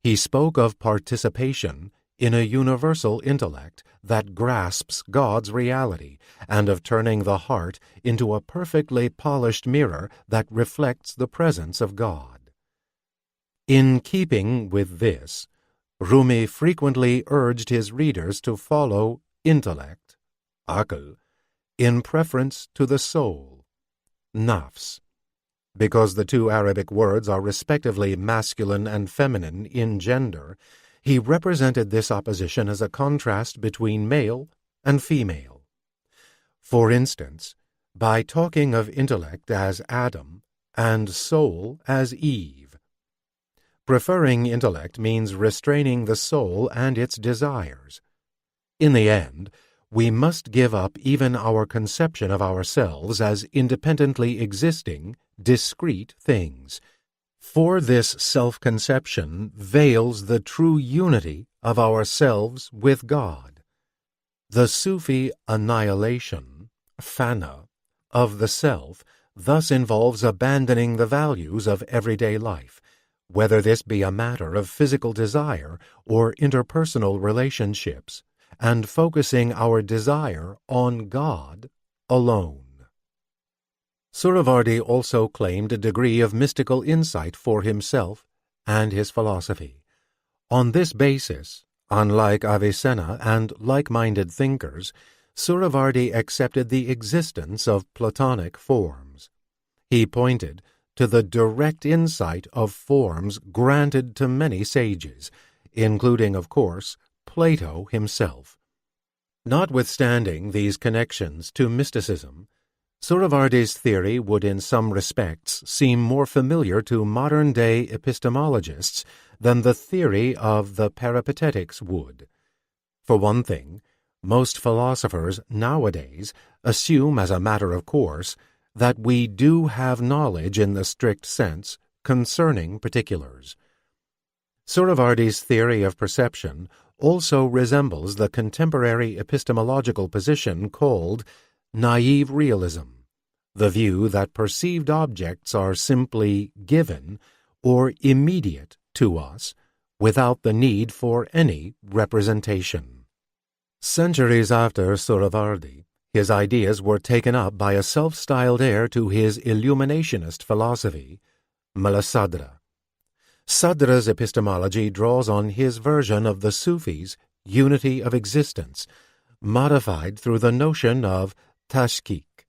He spoke of participation in a universal intellect that grasps God's reality, and of turning the heart into a perfectly polished mirror that reflects the presence of God. In keeping with this, Rumi frequently urged his readers to follow intellect, aql, in preference to the soul, nafs, because the two Arabic words are respectively masculine and feminine in gender. He represented this opposition as a contrast between male and female. For instance, by talking of intellect as Adam and soul as Eve. Preferring intellect means restraining the soul and its desires. In the end, we must give up even our conception of ourselves as independently existing, discrete things, for this self-conception veils the true unity of ourselves with God. The Sufi annihilation, fana, of the self thus involves abandoning the values of everyday life, whether this be a matter of physical desire or interpersonal relationships, and focusing our desire on God alone. Suravardi also claimed a degree of mystical insight for himself and his philosophy. On this basis, unlike Avicenna and like-minded thinkers, Suravardi accepted the existence of Platonic forms. He pointed to the direct insight of forms granted to many sages, including, of course, Plato himself. Notwithstanding these connections to mysticism, Suravardi's theory would in some respects seem more familiar to modern-day epistemologists than the theory of the Peripatetics would. For one thing, most philosophers nowadays assume as a matter of course that we do have knowledge in the strict sense concerning particulars. Suravardi's theory of perception also resembles the contemporary epistemological position called naive realism, the view that perceived objects are simply given or immediate to us without the need for any representation. Centuries after Suravardi, his ideas were taken up by a self-styled heir to his illuminationist philosophy, Mullah Sadra. Sadra's epistemology draws on his version of the Sufis' unity of existence, modified through the notion of tashkik,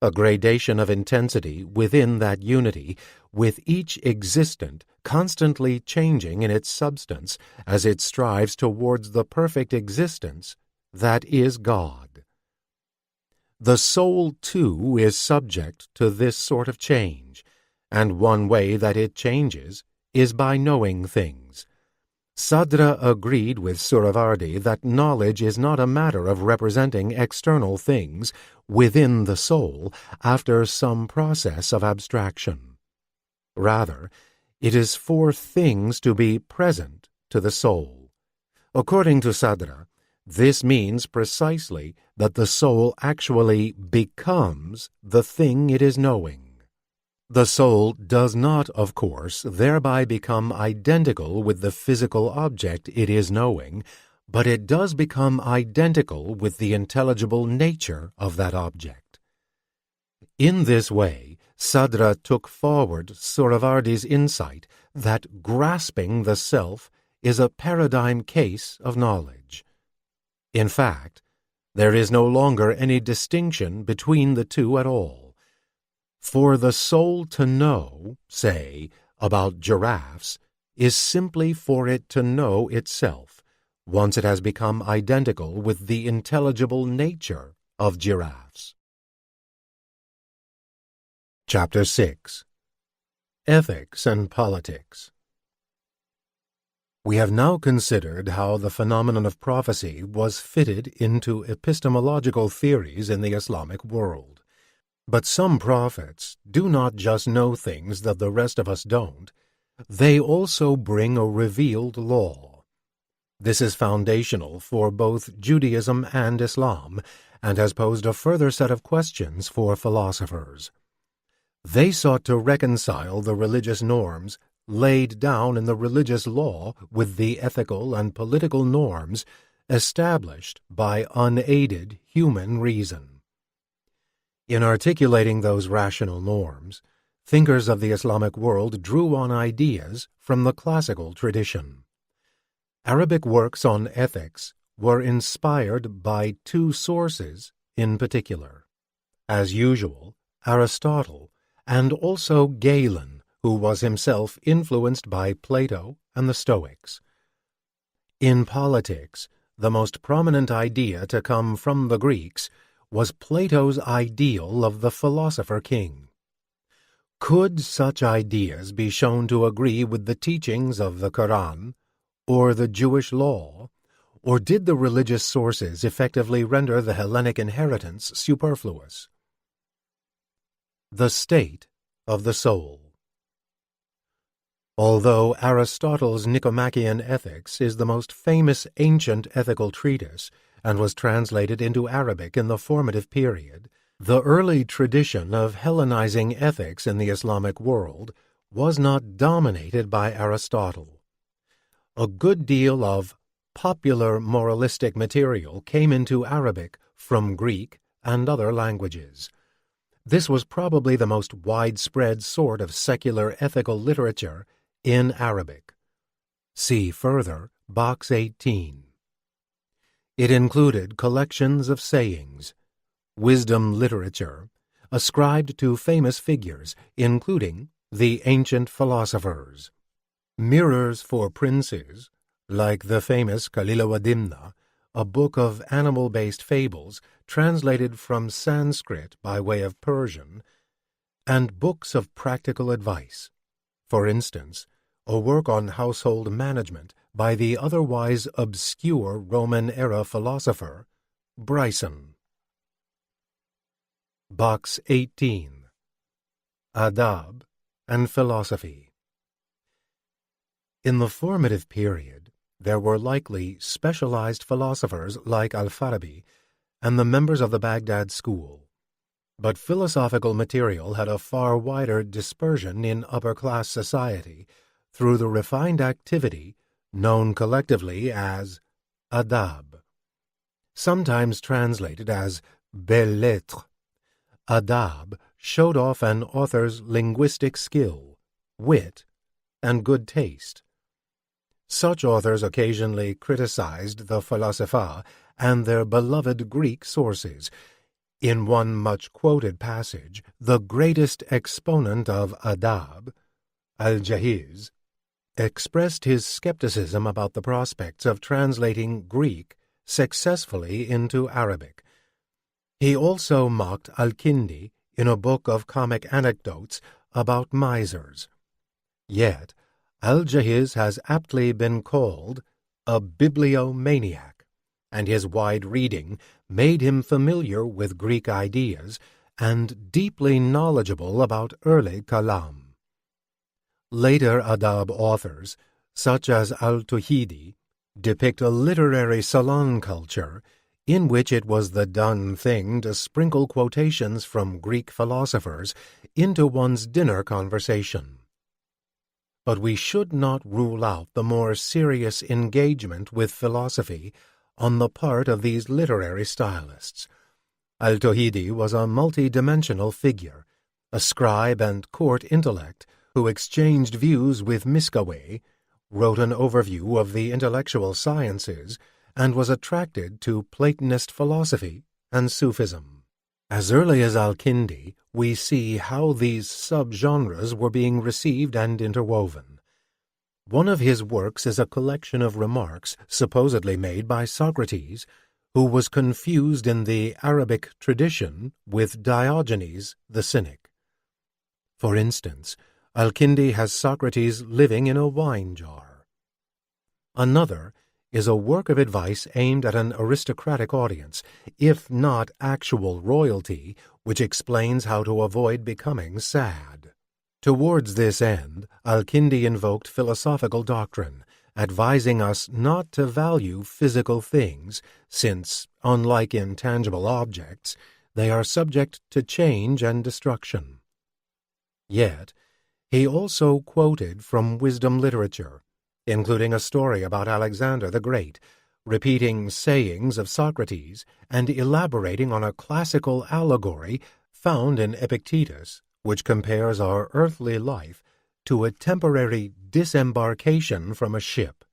a gradation of intensity within that unity, with each existent constantly changing in its substance as it strives towards the perfect existence that is God. The soul, too, is subject to this sort of change, and one way that it changes is by knowing things. Sadra agreed with Suravardi that knowledge is not a matter of representing external things within the soul after some process of abstraction. Rather, it is for things to be present to the soul. According to Sadra, this means precisely that the soul actually becomes the thing it is knowing. The soul does not, of course, thereby become identical with the physical object it is knowing, but it does become identical with the intelligible nature of that object. In this way, Sadra took forward Suravardi's insight that grasping the self is a paradigm case of knowledge. In fact, there is no longer any distinction between the two at all. For the soul to know, say, about giraffes, is simply for it to know itself, once it has become identical with the intelligible nature of giraffes. Chapter 6. Ethics and Politics. We have now considered how the phenomenon of prophecy was fitted into epistemological theories in the Islamic world. But some prophets do not just know things that the rest of us don't. They also bring a revealed law. This is foundational for both Judaism and Islam, and has posed a further set of questions for philosophers. They sought to reconcile the religious norms laid down in the religious law with the ethical and political norms established by unaided human reason. In articulating those rational norms, thinkers of the Islamic world drew on ideas from the classical tradition. Arabic works on ethics were inspired by two sources in particular. As usual, Aristotle, and also Galen, who was himself influenced by Plato and the Stoics. In politics, the most prominent idea to come from the Greeks was Plato's ideal of the philosopher king. Could such ideas be shown to agree with the teachings of the Quran or the Jewish law, or did the religious sources effectively render the Hellenic inheritance superfluous? The state of the soul. Although Aristotle's Nicomachean Ethics is the most famous ancient ethical treatise and was translated into Arabic in the formative period, the early tradition of Hellenizing ethics in the Islamic world was not dominated by Aristotle. A good deal of popular moralistic material came into Arabic from Greek and other languages. This was probably the most widespread sort of secular ethical literature in Arabic. See further, Box 18. It included collections of sayings, wisdom literature, ascribed to famous figures, including the ancient philosophers. Mirrors for princes, like the famous Kalila wa Dimna, a book of animal-based fables translated from Sanskrit by way of Persian, and books of practical advice. For instance, a work on household management by the otherwise obscure Roman-era philosopher Bryson. Box 18. Adab and Philosophy. In the formative period, there were likely specialized philosophers like Al-Farabi and the members of the Baghdad school, but philosophical material had a far wider dispersion in upper-class society through the refined activity known collectively as adab. Sometimes translated as belles lettres, adab showed off an author's linguistic skill, wit, and good taste. Such authors occasionally criticized the Falasifa and their beloved Greek sources. In one much-quoted passage, the greatest exponent of adab, Al-Jahiz, expressed his skepticism about the prospects of translating Greek successfully into Arabic. He also mocked Al-Kindi in a book of comic anecdotes about misers. Yet, Al-Jahiz has aptly been called a bibliomaniac, and his wide reading made him familiar with Greek ideas and deeply knowledgeable about early kalam. Later adab authors, such as Al-Tuhidi, depict a literary salon culture in which it was the done thing to sprinkle quotations from Greek philosophers into one's dinner conversation. But we should not rule out the more serious engagement with philosophy on the part of these literary stylists. Al-Tuhidi was a multi-dimensional figure, a scribe and court intellect who exchanged views with Miskawayh, wrote an overview of the intellectual sciences, and was attracted to Platonist philosophy and Sufism. As early as Al-Kindi, we see how these subgenres were being received and interwoven. One of his works is a collection of remarks supposedly made by Socrates, who was confused in the Arabic tradition with Diogenes the Cynic. For instance, Al-Kindi has Socrates living in a wine jar. Another is a work of advice aimed at an aristocratic audience, if not actual royalty, which explains how to avoid becoming sad. Towards this end, Al-Kindi invoked philosophical doctrine, advising us not to value physical things, since, unlike intangible objects, they are subject to change and destruction. Yet, he also quoted from wisdom literature, including a story about Alexander the Great, repeating sayings of Socrates and elaborating on a classical allegory found in Epictetus, which compares our earthly life to a temporary disembarkation from a ship.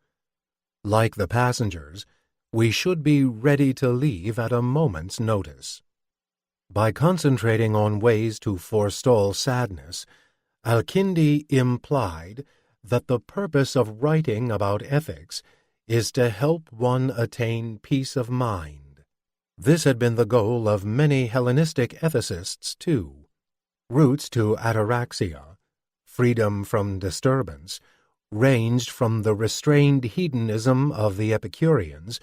Like the passengers, we should be ready to leave at a moment's notice. By concentrating on ways to forestall sadness, Al-Kindi implied that the purpose of writing about ethics is to help one attain peace of mind. This had been the goal of many Hellenistic ethicists, too. Routes to ataraxia, freedom from disturbance, ranged from the restrained hedonism of the Epicureans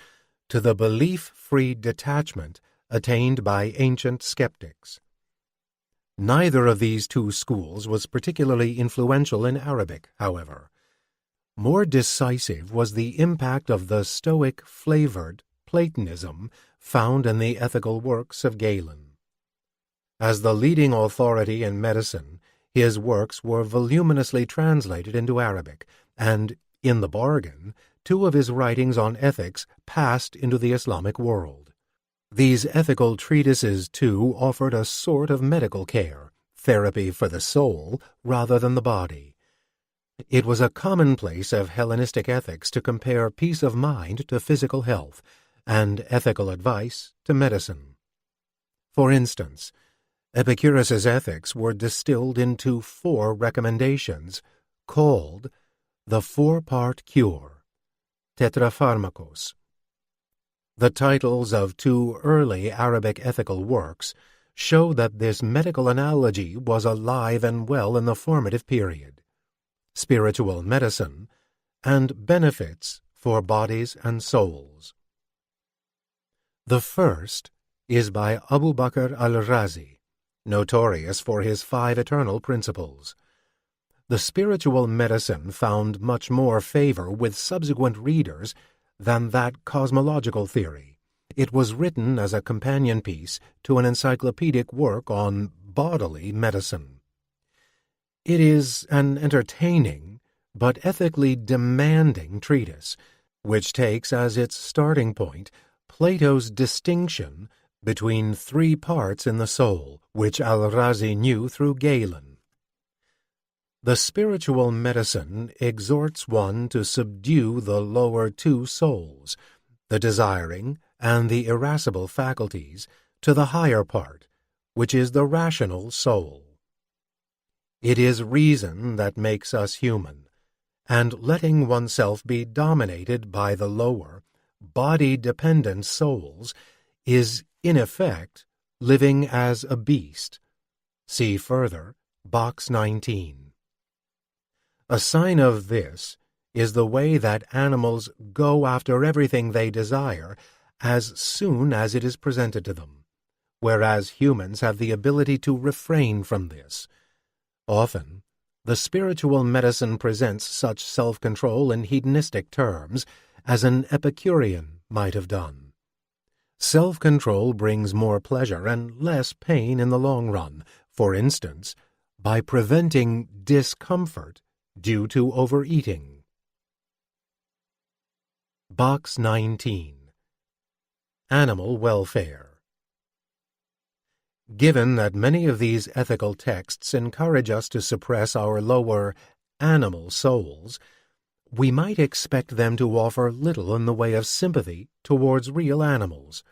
to the belief-free detachment attained by ancient skeptics. Neither of these two schools was particularly influential in Arabic, however. More decisive was the impact of the Stoic-flavored Platonism found in the ethical works of Galen. As the leading authority in medicine, his works were voluminously translated into Arabic, and, in the bargain, two of his writings on ethics passed into the Islamic world. These ethical treatises, too, offered a sort of medical care, therapy for the soul rather than the body. It was a commonplace of Hellenistic ethics to compare peace of mind to physical health, and ethical advice to medicine. For instance, Epicurus's ethics were distilled into 4 recommendations, called the 4-part cure, tetrapharmakos. The titles of 2 early Arabic ethical works show that this medical analogy was alive and well in the formative period: spiritual medicine and benefits for bodies and souls. The first is by Abu Bakr al-Razi, notorious for his 5 eternal principles. The spiritual medicine found much more favor with subsequent readers than that cosmological theory. It was written as a companion piece to an encyclopedic work on bodily medicine. It is an entertaining but ethically demanding treatise, which takes as its starting point Plato's distinction between 3 parts in the soul, which al-Razi knew through Galen. The spiritual medicine exhorts one to subdue the lower 2 souls, the desiring and the irascible faculties, to the higher part, which is the rational soul. It is reason that makes us human, and letting oneself be dominated by the lower, body-dependent souls is, in effect, living as a beast. See further, Box 19. A sign of this is the way that animals go after everything they desire as soon as it is presented to them, whereas humans have the ability to refrain from this. Often, the spiritual medicine presents such self-control in hedonistic terms as an Epicurean might have done. Self-control brings more pleasure and less pain in the long run, for instance, by preventing discomfort due to overeating. Box 19. Animal Welfare. Given that many of these ethical texts encourage us to suppress our lower animal souls, we might expect them to offer little in the way of sympathy towards real animals.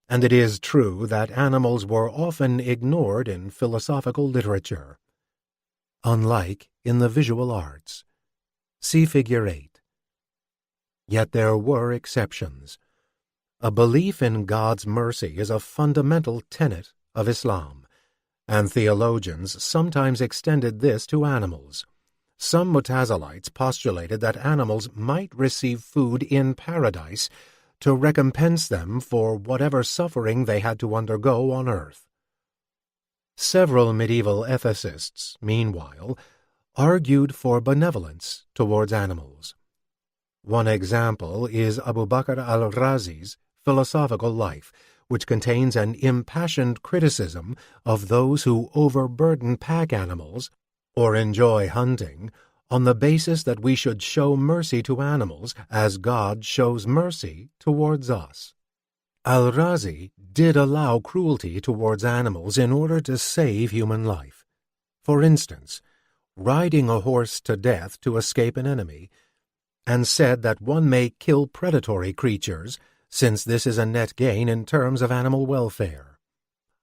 And it is true that animals were often ignored in philosophical literature, unlike in the visual arts. See Figure 8. Yet there were exceptions. A belief in God's mercy is a fundamental tenet of Islam, and theologians sometimes extended this to animals. Some Mutazilites postulated that animals might receive food in paradise to recompense them for whatever suffering they had to undergo on earth. Several medieval ethicists, meanwhile, argued for benevolence towards animals. One example is Abu Bakr al-Razi's Philosophical Life, which contains an impassioned criticism of those who overburden pack animals or enjoy hunting on the basis that we should show mercy to animals as God shows mercy towards us. Al-Razi did allow cruelty towards animals in order to save human life. For instance, riding a horse to death to escape an enemy, and said that one may kill predatory creatures since this is a net gain in terms of animal welfare.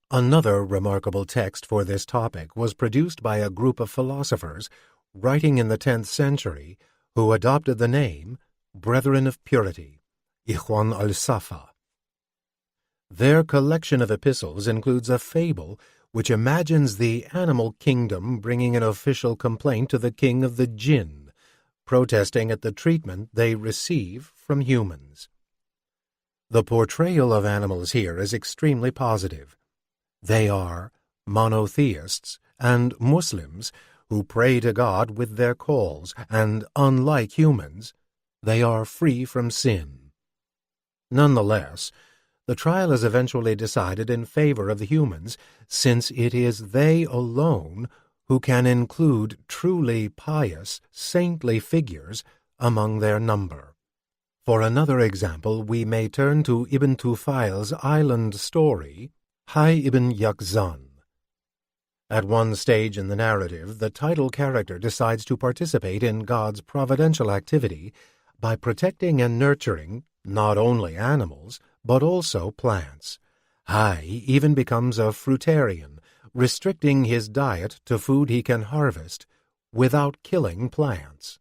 Another remarkable text for this topic was produced by a group of philosophers writing in the 10th century who adopted the name Brethren of Purity, Ikhwan al-Safa. Their collection of epistles includes a fable which imagines the animal kingdom bringing an official complaint to the king of the jinn, protesting at the treatment they receive from humans. The portrayal of animals here is extremely positive. They are monotheists and Muslims who pray to God with their calls, and unlike humans, they are free from sin. Nonetheless, the trial is eventually decided in favor of the humans, since it is they alone who can include truly pious, saintly figures among their number. For another example, we may turn to Ibn Tufail's island story, Hay ibn Yaqzan. At one stage in the narrative, the title character decides to participate in God's providential activity by protecting and nurturing not only animals, but also plants. Hay even becomes a fruitarian, restricting his diet to food he can harvest without killing plants.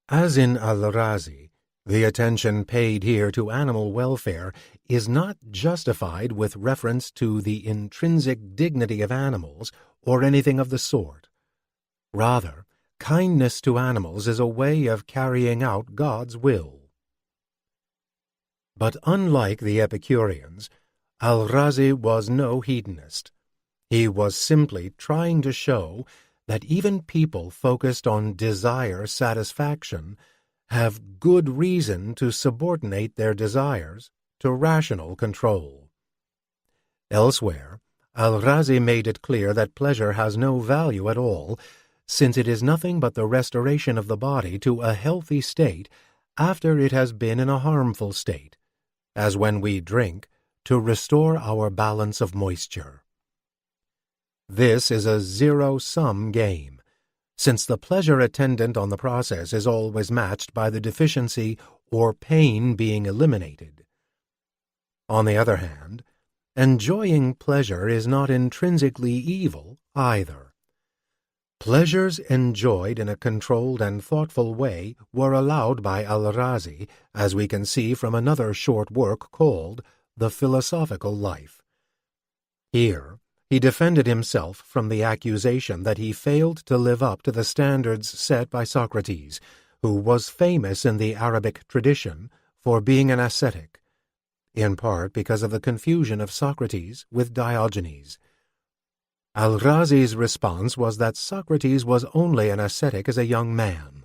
As in Al-Razi, the attention paid here to animal welfare is not justified with reference to the intrinsic dignity of animals or anything of the sort. Rather, kindness to animals is a way of carrying out God's will. But unlike the Epicureans, Al-Razi was no hedonist. He was simply trying to show that even people focused on desire satisfaction have good reason to subordinate their desires to rational control. Elsewhere, Al-Razi made it clear that pleasure has no value at all, since it is nothing but the restoration of the body to a healthy state after it has been in a harmful state, as when we drink to restore our balance of moisture. This is a zero-sum game, since the pleasure attendant on the process is always matched by the deficiency or pain being eliminated. On the other hand, enjoying pleasure is not intrinsically evil either. Pleasures enjoyed in a controlled and thoughtful way were allowed by Al-Razi, as we can see from another short work called The Philosophical Life. Here, He defended himself from the accusation that he failed to live up to the standards set by Socrates, who was famous in the Arabic tradition for being an ascetic, in part because of the confusion of Socrates with Diogenes. Al-Razi's response was that Socrates was only an ascetic as a young man.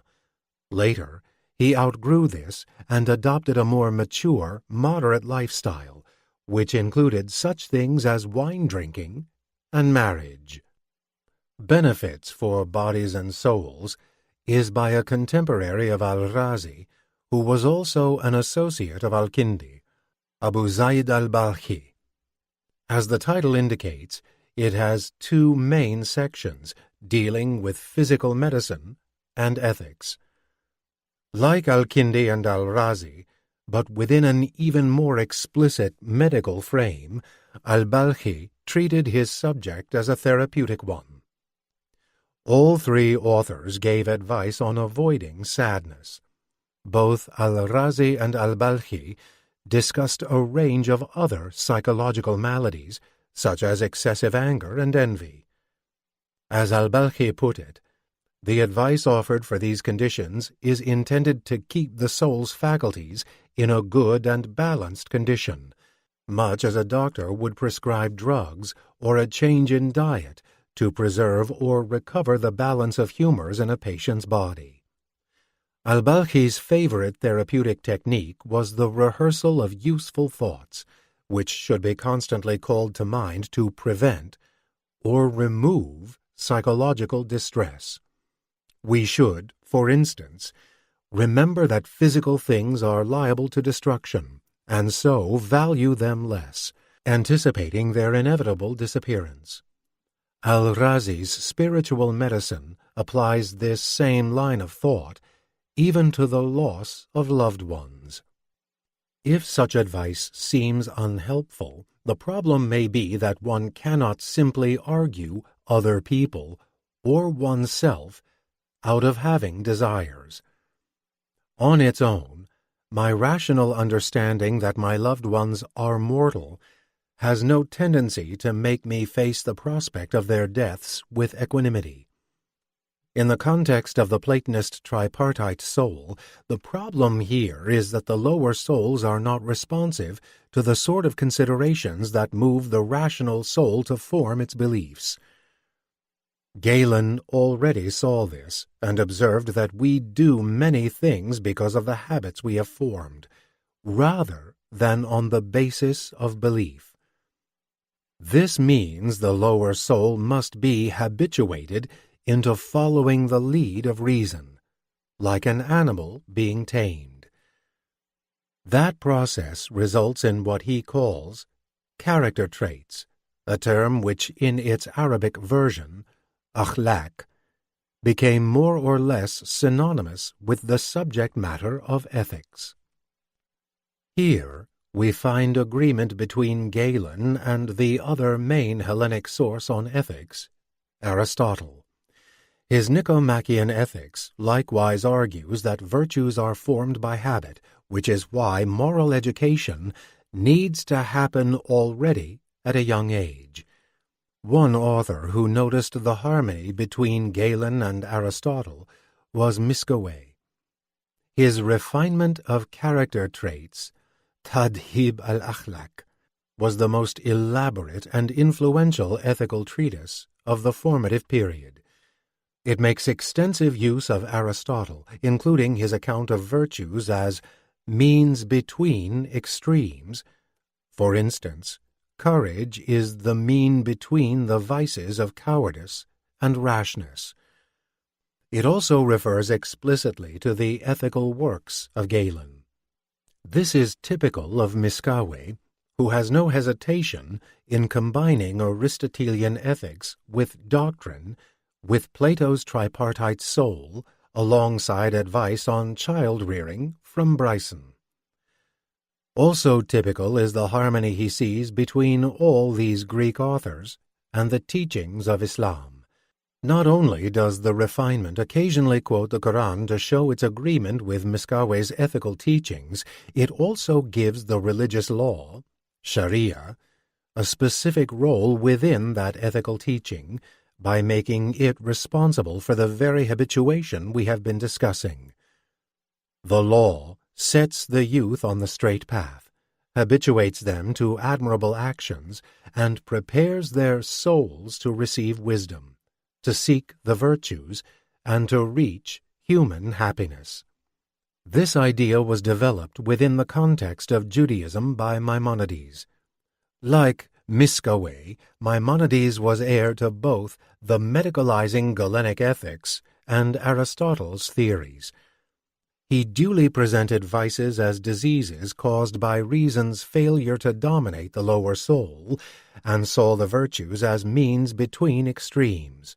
Later, he outgrew this and adopted a more mature, moderate lifestyle, which included such things as wine drinking and marriage. Benefits for Bodies and Souls is by a contemporary of Al-Razi, who was also an associate of Al-Kindi, Abu Zayd al-Balkhi. As the title indicates, it has two main sections dealing with physical medicine and ethics. Like Al-Kindi and Al-Razi, but within an even more explicit medical frame, al-Balkhi treated his subject as a therapeutic one. All three authors gave advice on avoiding sadness. Both Al-Razi and al-Balkhi discussed a range of other psychological maladies, such as excessive anger and envy. As al-Balkhi put it, the advice offered for these conditions is intended to keep the soul's faculties in a good and balanced condition, much as a doctor would prescribe drugs or a change in diet to preserve or recover the balance of humors in a patient's body. Al-Balkhi's favorite therapeutic technique was the rehearsal of useful thoughts, which should be constantly called to mind to prevent or remove psychological distress. We should, for instance, remember that physical things are liable to destruction, and so value them less, anticipating their inevitable disappearance. Al-Razi's spiritual medicine applies this same line of thought even to the loss of loved ones. If such advice seems unhelpful, the problem may be that one cannot simply argue other people or oneself out of having desires. On its own, my rational understanding that my loved ones are mortal has no tendency to make me face the prospect of their deaths with equanimity. In the context of the Platonist tripartite soul, the problem here is that the lower souls are not responsive to the sort of considerations that move the rational soul to form its beliefs. Galen already saw this and observed that we do many things because of the habits we have formed, rather than on the basis of belief. This means the lower soul must be habituated into following the lead of reason, like an animal being tamed. That process results in what he calls character traits, a term which in its Arabic version, akhlaq, became more or less synonymous with the subject matter of ethics. Here we find agreement between Galen and the other main Hellenic source on ethics, Aristotle. His Nicomachean Ethics likewise argues that virtues are formed by habit, which is why moral education needs to happen already at a young age. One author who noticed the harmony between Galen and Aristotle was Miskawayh. His refinement of character traits, Tadhib al-Akhlaq, was the most elaborate and influential ethical treatise of the formative period. It makes extensive use of Aristotle, including his account of virtues as means between extremes. For instance, courage is the mean between the vices of cowardice and rashness. It also refers explicitly to the ethical works of Galen. This is typical of Miskawayh, who has no hesitation in combining Aristotelian ethics with doctrine with Plato's tripartite soul alongside advice on child-rearing from Bryson. Also typical is the harmony he sees between all these Greek authors and the teachings of Islam. Not only does the refinement occasionally quote the Quran to show its agreement with Miskawayh's ethical teachings, it also gives the religious law, Sharia, a specific role within that ethical teaching by making it responsible for the very habituation we have been discussing. The law sets the youth on the straight path, habituates them to admirable actions, and prepares their souls to receive wisdom, to seek the virtues, and to reach human happiness. This idea was developed within the context of Judaism by Maimonides. Like Miskaweh, Maimonides was heir to both the medicalizing Galenic ethics and Aristotle's theories. He duly presented vices as diseases caused by reason's failure to dominate the lower soul, and saw the virtues as means between extremes.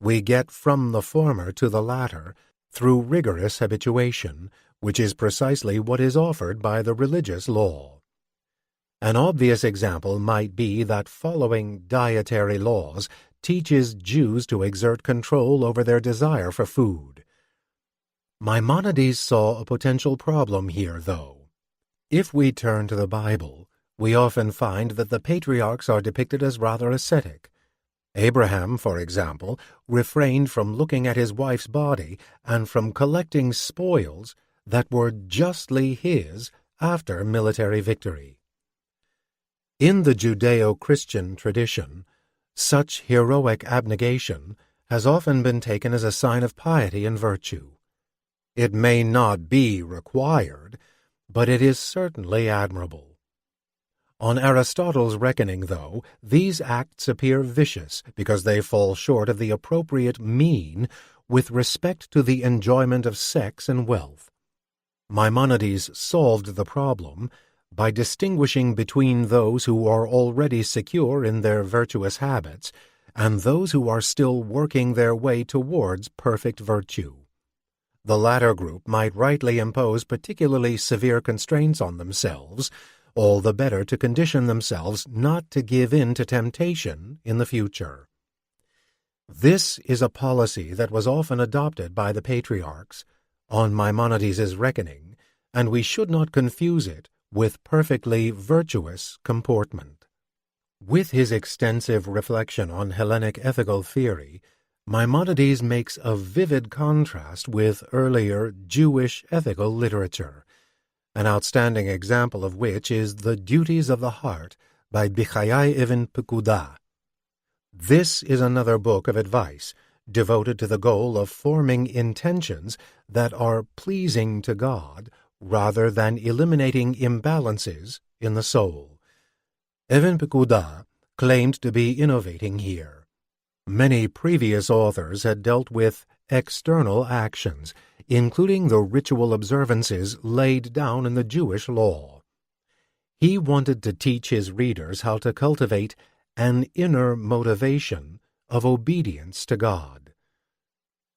We get from the former to the latter through rigorous habituation, which is precisely what is offered by the religious law. An obvious example might be that following dietary laws teaches Jews to exert control over their desire for food. Maimonides saw a potential problem here, though. If we turn to the Bible, we often find that the patriarchs are depicted as rather ascetic. Abraham, for example, refrained from looking at his wife's body and from collecting spoils that were justly his after military victory. In the Judeo-Christian tradition, such heroic abnegation has often been taken as a sign of piety and virtue. It may not be required, but it is certainly admirable. On Aristotle's reckoning, though, these acts appear vicious because they fall short of the appropriate mean with respect to the enjoyment of sex and wealth. Maimonides solved the problem by distinguishing between those who are already secure in their virtuous habits and those who are still working their way towards perfect virtue. The latter group might rightly impose particularly severe constraints on themselves, all the better to condition themselves not to give in to temptation in the future. This is a policy that was often adopted by the patriarchs, on Maimonides' reckoning, and we should not confuse it with perfectly virtuous comportment. With his extensive reflection on Hellenic ethical theory, Maimonides makes a vivid contrast with earlier Jewish ethical literature, an outstanding example of which is The Duties of the Heart by Bichayai Ibn Pekudah. This is another book of advice devoted to the goal of forming intentions that are pleasing to God rather than eliminating imbalances in the soul. Ibn Pekudah claimed to be innovating here. Many previous authors had dealt with external actions, including the ritual observances laid down in the Jewish law. He wanted to teach his readers how to cultivate an inner motivation of obedience to God.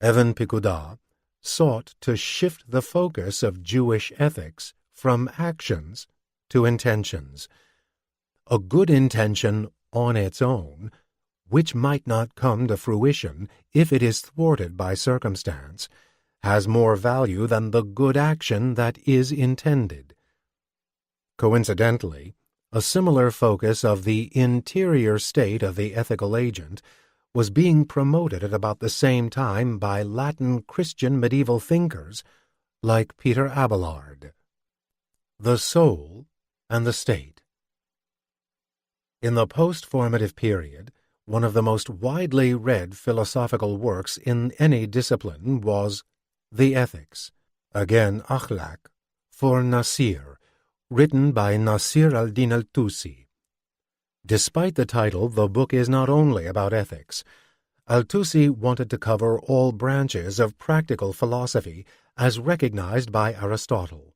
Ibn Pekudah sought to shift the focus of Jewish ethics from actions to intentions. A good intention on its own, which might not come to fruition if it is thwarted by circumstance, has more value than the good action that is intended. Coincidentally, a similar focus of the interior state of the ethical agent was being promoted at about the same time by Latin Christian medieval thinkers like Peter Abelard. The Soul and the State. In the post-formative period, one of the most widely read philosophical works in any discipline was The Ethics, again Akhlaq, for Nasir, written by Nasir al-Din al-Tusi. Despite the title, the book is not only about ethics. Al-Tusi wanted to cover all branches of practical philosophy as recognized by Aristotle.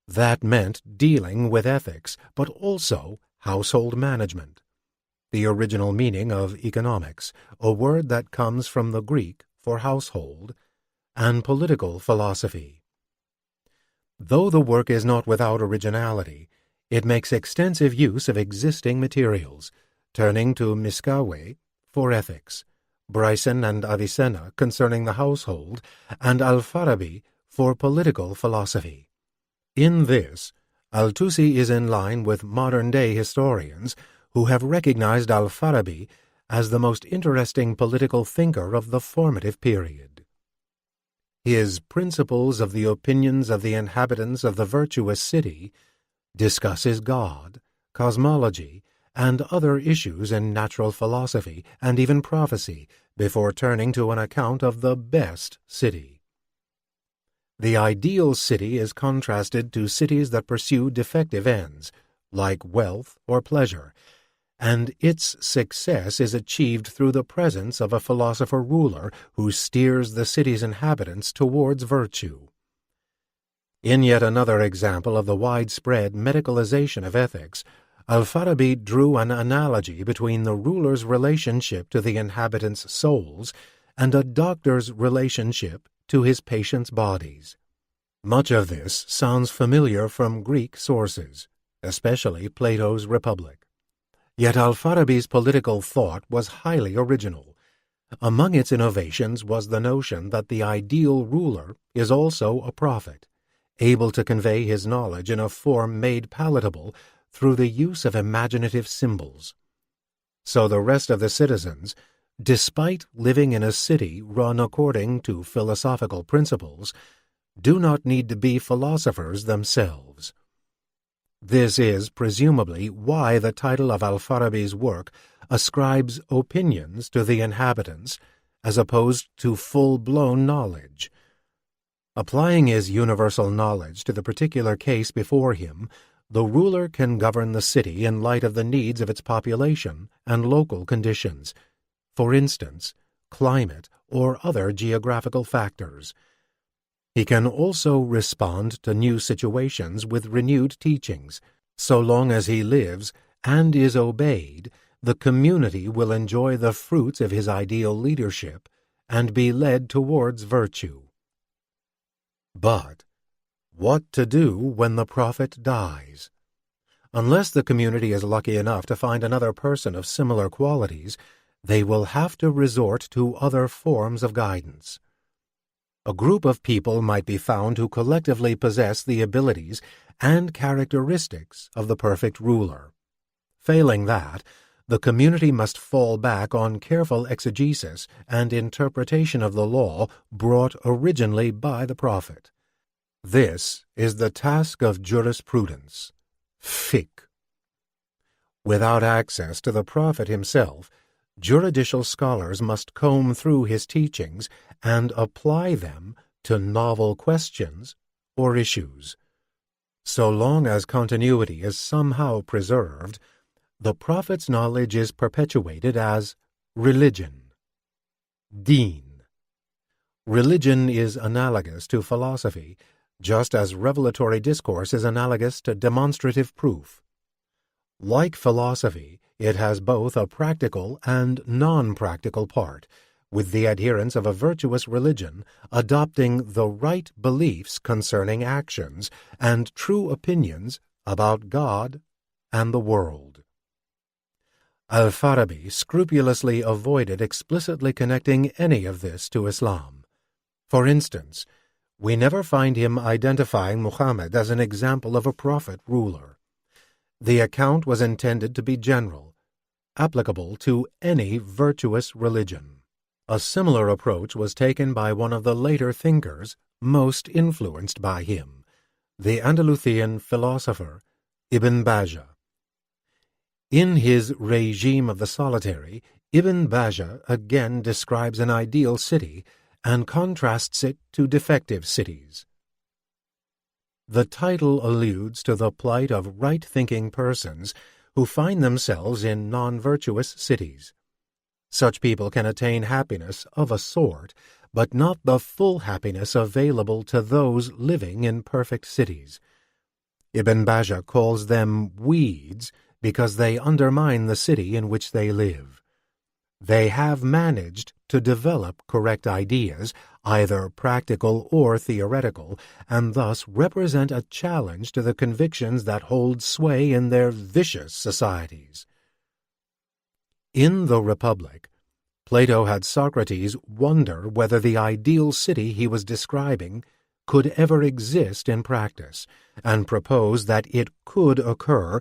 That meant dealing with ethics, but also household management, the original meaning of economics, a word that comes from the Greek for household, and political philosophy. Though the work is not without originality, it makes extensive use of existing materials, turning to Miskaweh for ethics, Bryson and Avicenna concerning the household, and Al-Farabi for political philosophy. In this, Al-Tusi is in line with modern-day historians who have recognized Al-Farabi as the most interesting political thinker of the formative period. His Principles of the Opinions of the Inhabitants of the Virtuous City discusses God, cosmology, and other issues in natural philosophy and even prophecy before turning to an account of the best city. The ideal city is contrasted to cities that pursue defective ends, like wealth or pleasure, and its success is achieved through the presence of a philosopher-ruler who steers the city's inhabitants towards virtue. In yet another example of the widespread medicalization of ethics, Al-Farabi drew an analogy between the ruler's relationship to the inhabitants' souls and a doctor's relationship to his patients' bodies. Much of this sounds familiar from Greek sources, especially Plato's Republic. Yet Al-Farabi's political thought was highly original. Among its innovations was the notion that the ideal ruler is also a prophet, able to convey his knowledge in a form made palatable through the use of imaginative symbols. So the rest of the citizens, despite living in a city run according to philosophical principles, do not need to be philosophers themselves. This is presumably why the title of Al-Farabi's work ascribes opinions to the inhabitants as opposed to full-blown knowledge. Applying his universal knowledge to the particular case before him, the ruler can govern the city in light of the needs of its population and local conditions, for instance, climate or other geographical factors. He can also respond to new situations with renewed teachings. So long as he lives and is obeyed, the community will enjoy the fruits of his ideal leadership and be led towards virtue. But what to do when the prophet dies? Unless the community is lucky enough to find another person of similar qualities, they will have to resort to other forms of guidance. A group of people might be found who collectively possess the abilities and characteristics of the perfect ruler. Failing that, the community must fall back on careful exegesis and interpretation of the law brought originally by the prophet. This is the task of jurisprudence, fiqh. Without access to the prophet himself, juridical scholars must comb through his teachings and apply them to novel questions or issues. So long as continuity is somehow preserved, the prophet's knowledge is perpetuated as religion, deen. Religion is analogous to philosophy, just as revelatory discourse is analogous to demonstrative proof. Like philosophy, it has both a practical and non-practical part, with the adherents of a virtuous religion adopting the right beliefs concerning actions and true opinions about God and the world. Al-Farabi scrupulously avoided explicitly connecting any of this to Islam. For instance, we never find him identifying Muhammad as an example of a prophet ruler. The account was intended to be general, applicable to any virtuous religion. A similar approach was taken by one of the later thinkers most influenced by him, the Andalusian philosopher Ibn Bajjah. In his Regime of the Solitary, Ibn Bajjah again describes an ideal city and contrasts it to defective cities. The title alludes to the plight of right-thinking persons who find themselves in non-virtuous cities. Such people can attain happiness of a sort, but not the full happiness available to those living in perfect cities. Ibn Bajjah calls them weeds because they undermine the city in which they live. They have managed to develop correct ideas, either practical or theoretical, and thus represent a challenge to the convictions that hold sway in their vicious societies. In the Republic, Plato had Socrates wonder whether the ideal city he was describing could ever exist in practice, and proposed that it could occur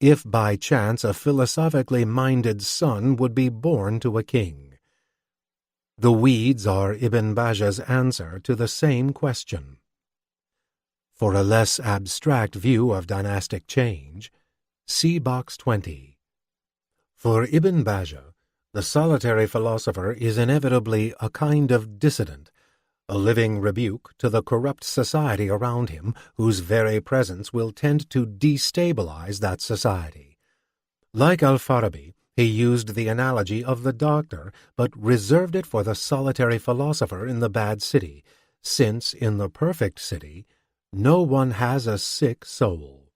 if by chance a philosophically minded son would be born to a king. The weeds are Ibn Bajjah's answer to the same question. For a less abstract view of dynastic change, see Box 20. For Ibn Bajjah, the solitary philosopher is inevitably a kind of dissident, a living rebuke to the corrupt society around him, whose very presence will tend to destabilize that society. Like Al-Farabi, he used the analogy of the doctor, but reserved it for the solitary philosopher in the bad city, since in the perfect city no one has a sick soul.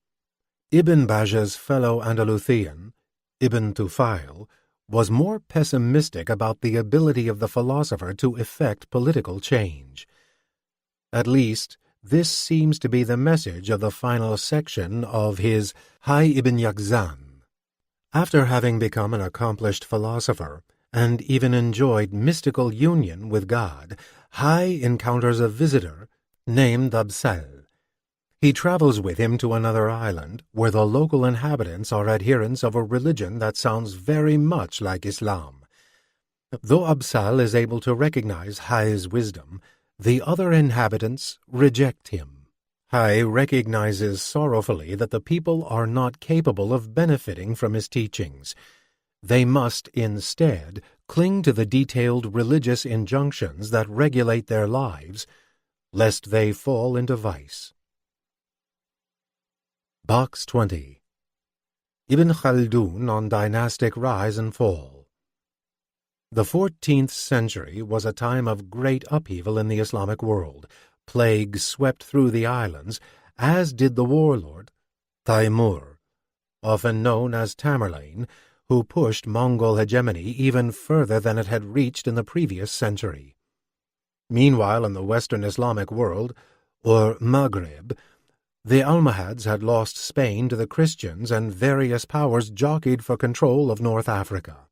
Ibn Bajjah's fellow Andalusian, Ibn Tufail, was more pessimistic about the ability of the philosopher to effect political change. At least, this seems to be the message of the final section of his Hay ibn Yaqzan. After having become an accomplished philosopher, and even enjoyed mystical union with God, Hay encounters a visitor named Absal. He travels with him to another island, where the local inhabitants are adherents of a religion that sounds very much like Islam. Though Absal is able to recognize Hay's wisdom, the other inhabitants reject him. Hay recognizes sorrowfully that the people are not capable of benefiting from his teachings. They must, instead, cling to the detailed religious injunctions that regulate their lives, lest they fall into vice. Box 20. Ibn Khaldun on dynastic rise and fall. The 14th century was a time of great upheaval in the Islamic world. Plague swept through the islands, as did the warlord Taimur, often known as Tamerlane, who pushed Mongol hegemony even further than it had reached in the previous century. Meanwhile, in the Western Islamic world, or Maghreb, the Almohads had lost Spain to the Christians, and various powers jockeyed for control of North Africa.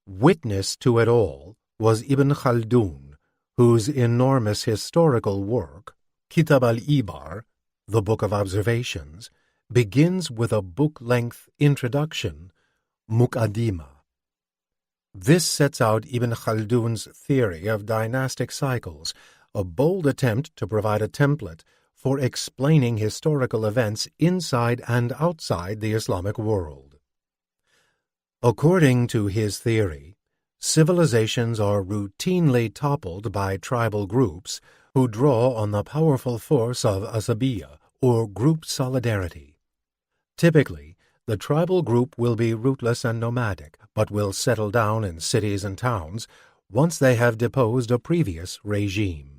Witness to it all was Ibn Khaldun, whose enormous historical work, Kitab al-Ibar, the Book of Observations, begins with a book-length introduction, Muqaddimah. This sets out Ibn Khaldun's theory of dynastic cycles, a bold attempt to provide a template for explaining historical events inside and outside the Islamic world. According to his theory, civilizations are routinely toppled by tribal groups who draw on the powerful force of asabiyya, or group solidarity. Typically, the tribal group will be rootless and nomadic, but will settle down in cities and towns once they have deposed a previous regime.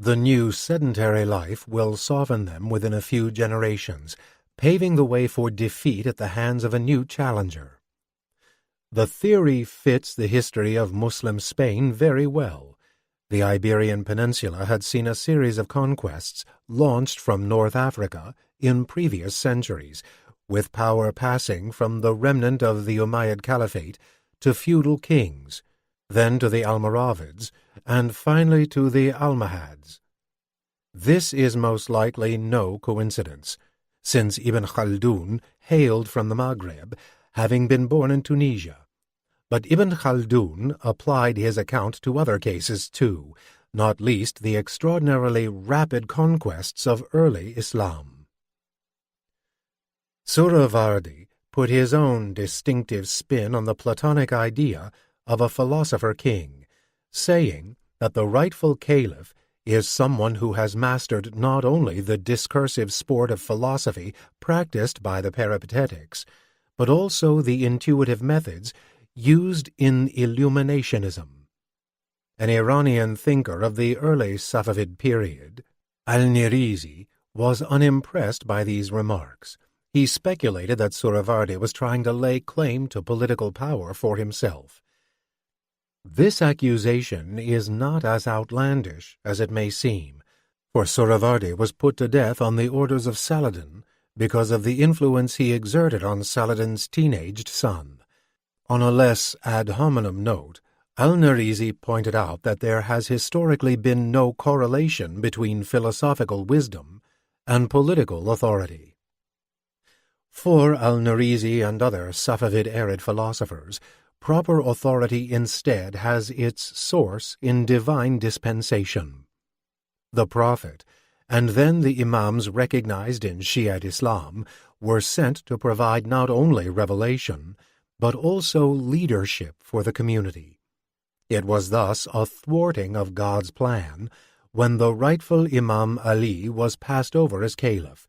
The new sedentary life will soften them within a few generations, paving the way for defeat at the hands of a new challenger. The theory fits the history of Muslim Spain very well. The Iberian Peninsula had seen a series of conquests launched from North Africa in previous centuries, with power passing from the remnant of the Umayyad Caliphate to feudal kings, then to the Almoravids, and finally to the Almohads. This is most likely no coincidence, since Ibn Khaldun hailed from the Maghreb, having been born in Tunisia. But Ibn Khaldun applied his account to other cases too, not least the extraordinarily rapid conquests of early Islam. Suravardi put his own distinctive spin on the Platonic idea of a philosopher-king, saying that the rightful caliph is someone who has mastered not only the discursive sport of philosophy practiced by the Peripatetics, but also the intuitive methods used in Illuminationism. An Iranian thinker of the early Safavid period, Al-Nirizi, was unimpressed by these remarks. He speculated that Suravardi was trying to lay claim to political power for himself. This accusation is not as outlandish as it may seem, for Suravardi was put to death on the orders of Saladin because of the influence he exerted on Saladin's teenaged son. On a less ad hominem note, Al-Narizi pointed out that there has historically been no correlation between philosophical wisdom and political authority. For Al-Narizi and other Safavid-Arid philosophers, proper authority instead has its source in divine dispensation. The Prophet, and then the Imams recognized in Shiite Islam, were sent to provide not only revelation, but also leadership for the community. It was thus a thwarting of God's plan when the rightful Imam Ali was passed over as caliph.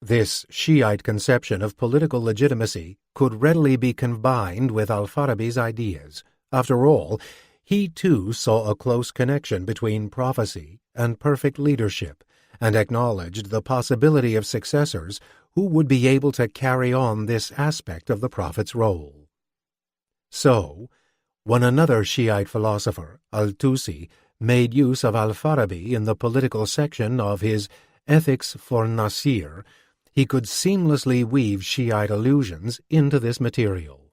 This Shiite conception of political legitimacy could readily be combined with Al-Farabi's ideas. After all, he too saw a close connection between prophecy and perfect leadership, and acknowledged the possibility of successors who would be able to carry on this aspect of the prophet's role. So, when another Shiite philosopher, Al-Tusi, made use of Al-Farabi in the political section of his Ethics for Nasir, he could seamlessly weave Shiite allusions into this material.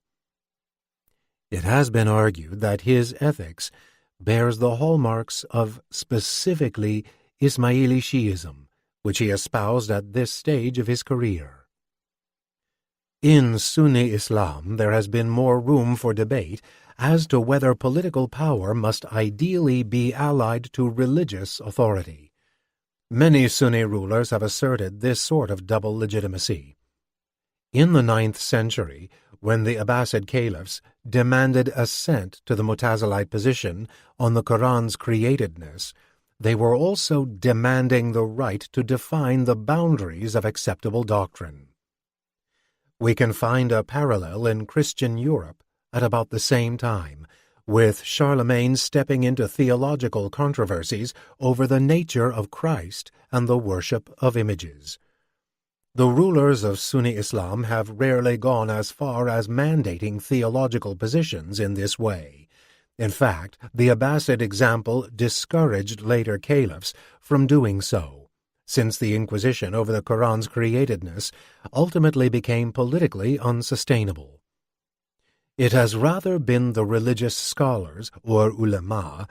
It has been argued that his ethics bears the hallmarks of specifically Ismaili Shi'ism, which he espoused at this stage of his career. In Sunni Islam, there has been more room for debate as to whether political power must ideally be allied to religious authority. Many Sunni rulers have asserted this sort of double legitimacy. In the 9th century, when the Abbasid caliphs demanded assent to the Mutazilite position on the Quran's createdness, they were also demanding the right to define the boundaries of acceptable doctrine. We can find a parallel in Christian Europe at about the same time, with Charlemagne stepping into theological controversies over the nature of Christ and the worship of images. The rulers of Sunni Islam have rarely gone as far as mandating theological positions in this way. In fact, the Abbasid example discouraged later caliphs from doing so, since the Inquisition over the Quran's createdness ultimately became politically unsustainable. It has rather been the religious scholars, or ulama,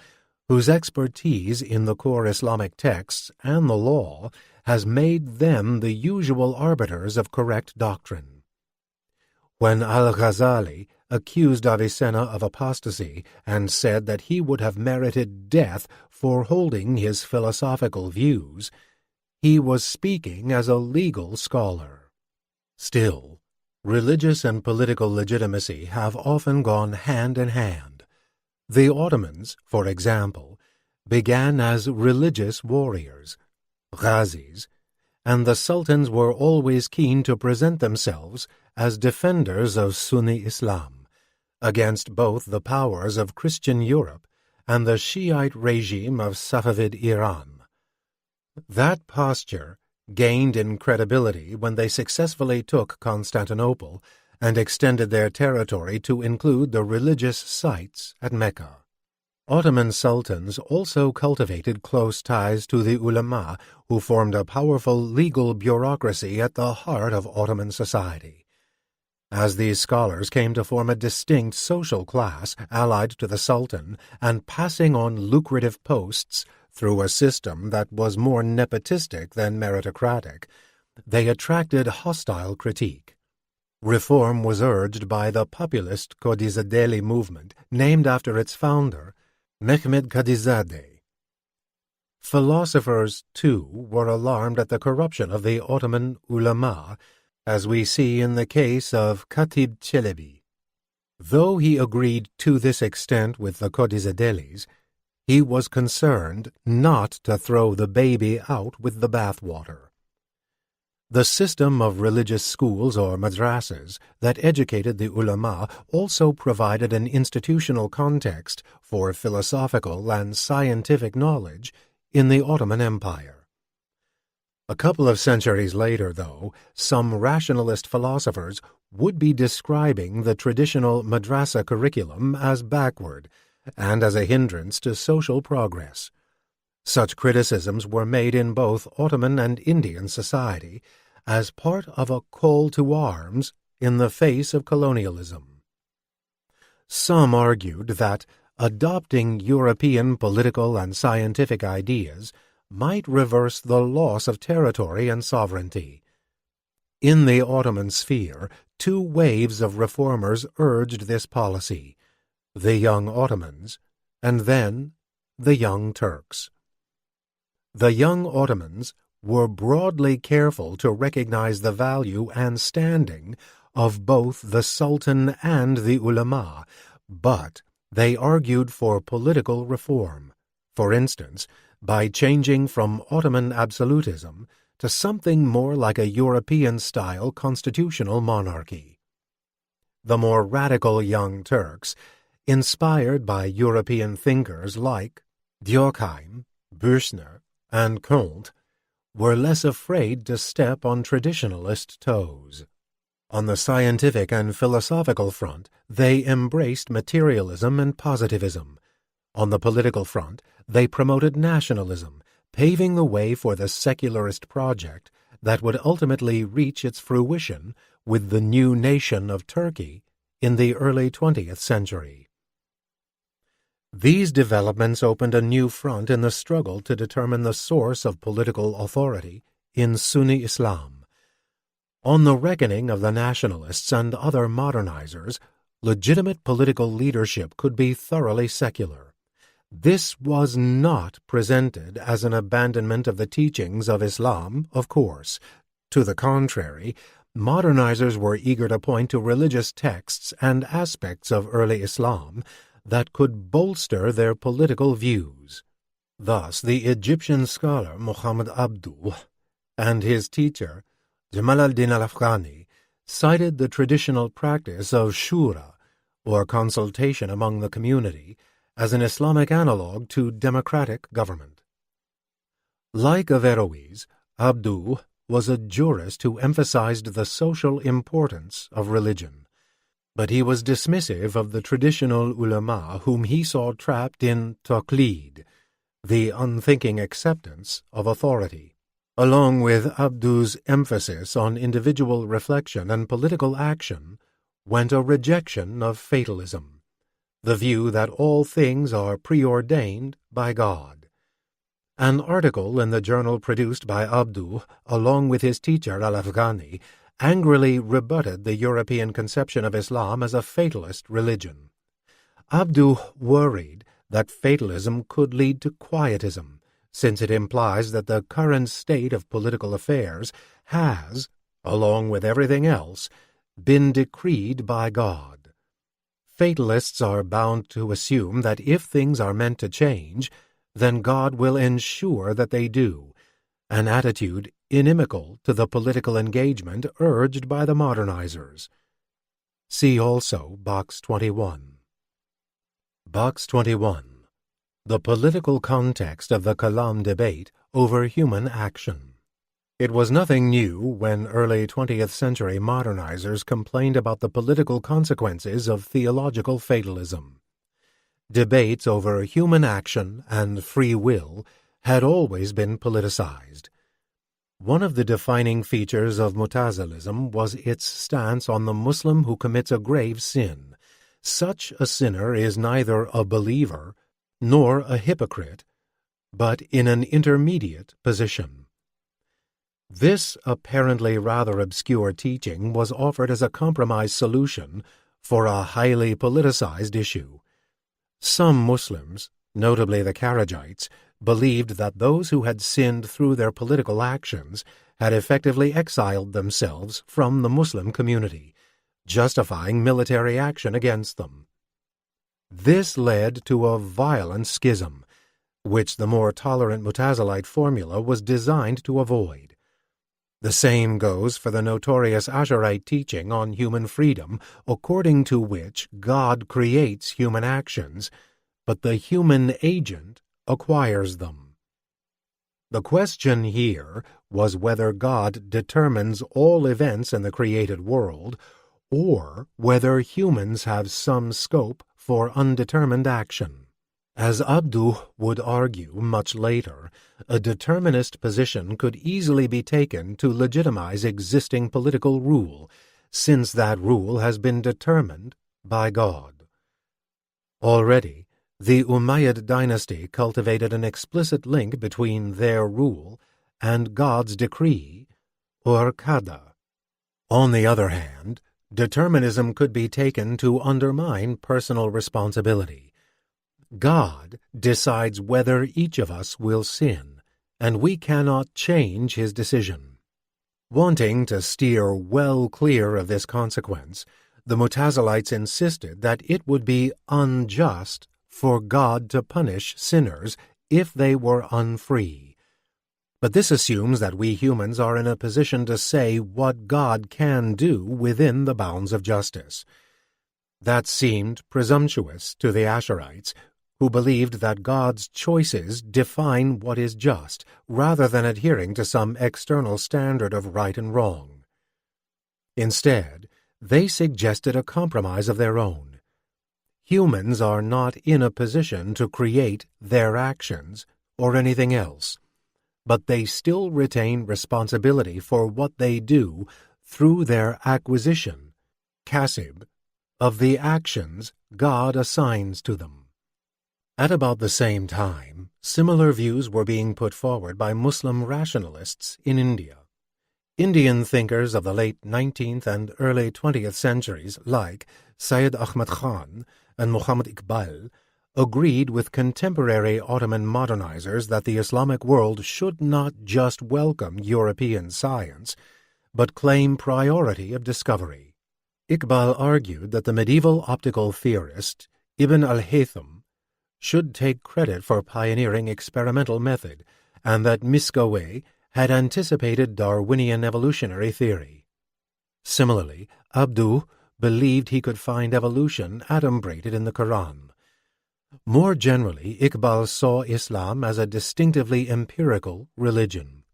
whose expertise in the core Islamic texts and the law has made them the usual arbiters of correct doctrine. When Al-Ghazali accused Avicenna of apostasy and said that he would have merited death for holding his philosophical views, he was speaking as a legal scholar. Still, religious and political legitimacy have often gone hand in hand. The Ottomans, for example, began as religious warriors, ghazis, and the sultans were always keen to present themselves as defenders of Sunni Islam against both the powers of Christian Europe and the Shiite regime of Safavid Iran. That posture gained in credibility when they successfully took Constantinople and extended their territory to include the religious sites at Mecca. Ottoman sultans also cultivated close ties to the ulama, who formed a powerful legal bureaucracy at the heart of Ottoman society. As these scholars came to form a distinct social class allied to the sultan and passing on lucrative posts through a system that was more nepotistic than meritocratic, they attracted hostile critique. Reform was urged by the populist Kodizadeli movement, named after its founder, Mehmed Kadizadeh. Philosophers, too, were alarmed at the corruption of the Ottoman ulama, as we see in the case of Khatib Çelebi. Though he agreed to this extent with the Kodizadelis, he was concerned not to throw the baby out with the bathwater. The system of religious schools or madrasas that educated the ulama also provided an institutional context for philosophical and scientific knowledge in the Ottoman Empire. A couple of centuries later, though, some rationalist philosophers would be describing the traditional madrasa curriculum as backward and as a hindrance to social progress. Such criticisms were made in both Ottoman and Indian society as part of a call to arms in the face of colonialism. Some argued that adopting European political and scientific ideas might reverse the loss of territory and sovereignty. In the Ottoman sphere, two waves of reformers urged this policy: the Young Ottomans, and then the Young Turks. The Young Ottomans were broadly careful to recognize the value and standing of both the Sultan and the ulama, but they argued for political reform, for instance, by changing from Ottoman absolutism to something more like a European-style constitutional monarchy. The more radical Young Turks, inspired by European thinkers like Durkheim, Büchner, and Comte, were less afraid to step on traditionalist toes. On the scientific and philosophical front, they embraced materialism and positivism. On the political front, they promoted nationalism, paving the way for the secularist project that would ultimately reach its fruition with the new nation of Turkey in the early 20th century. These developments opened a new front in the struggle to determine the source of political authority in Sunni Islam. On the reckoning of the nationalists and other modernizers, legitimate political leadership could be thoroughly secular. This was not presented as an abandonment of the teachings of Islam, of course. To the contrary, modernizers were eager to point to religious texts and aspects of early Islam that could bolster their political views. Thus, the Egyptian scholar Muhammad Abduh and his teacher Jamal al-Din al-Afghani cited the traditional practice of shura, or consultation among the community, as an Islamic analog to democratic government. Like Averroes, Abduh was a jurist who emphasized the social importance of religion, but he was dismissive of the traditional ulama whom he saw trapped in taqlid, the unthinking acceptance of authority. Along with Abduh's emphasis on individual reflection and political action went a rejection of fatalism, the view that all things are preordained by God. An article in the journal produced by Abduh, along with his teacher al-Afghani, angrily rebutted the European conception of Islam as a fatalist religion. Abduh worried that fatalism could lead to quietism, since it implies that the current state of political affairs has, along with everything else, been decreed by God. Fatalists are bound to assume that if things are meant to change, then God will ensure that they do, an attitude inimical to the political engagement urged by the modernizers. See also Box 21. Box 21. The political context of the Kalam debate over human action. It was nothing new when early 20th century modernizers complained about the political consequences of theological fatalism. Debates over human action and free will had always been politicized. One of the defining features of Mutazilism was its stance on the Muslim who commits a grave sin. Such a sinner is neither a believer nor a hypocrite, but in an intermediate position. This apparently rather obscure teaching was offered as a compromise solution for a highly politicized issue. Some Muslims, notably the Kharijites, believed that those who had sinned through their political actions had effectively exiled themselves from the Muslim community, justifying military action against them. This led to a violent schism, which the more tolerant Mutazilite formula was designed to avoid. The same goes for the notorious Asharite teaching on human freedom, according to which God creates human actions, but the human agent acquires them. The question here was whether God determines all events in the created world, or whether humans have some scope for undetermined action. As Abduh would argue much later, a determinist position could easily be taken to legitimize existing political rule, since that rule has been determined by God. Already, The Umayyad dynasty cultivated an explicit link between their rule and God's decree, or qada. On the other hand, determinism could be taken to undermine personal responsibility. God decides whether each of us will sin, and we cannot change his decision. Wanting to steer well clear of this consequence, the Mutazilites insisted that it would be unjust for God to punish sinners if they were unfree. But this assumes that we humans are in a position to say what God can do within the bounds of justice. That seemed presumptuous to the Asherites, who believed that God's choices define what is just, rather than adhering to some external standard of right and wrong. Instead, they suggested a compromise of their own. Humans are not in a position to create their actions or anything else, but they still retain responsibility for what they do through their acquisition, kasib, of the actions God assigns to them. At about the same time, similar views were being put forward by Muslim rationalists in India. Indian thinkers of the late 19th and early 20th centuries, like Syed Ahmad Khan and Muhammad Iqbal, agreed with contemporary Ottoman modernizers that the Islamic world should not just welcome European science, but claim priority of discovery. Iqbal argued that the medieval optical theorist Ibn al-Haytham should take credit for pioneering experimental method, and that Miskawayh had anticipated Darwinian evolutionary theory. Similarly, Abduh believed he could find evolution adumbrated in the Quran. More generally, Iqbal saw Islam as a distinctively empirical religion.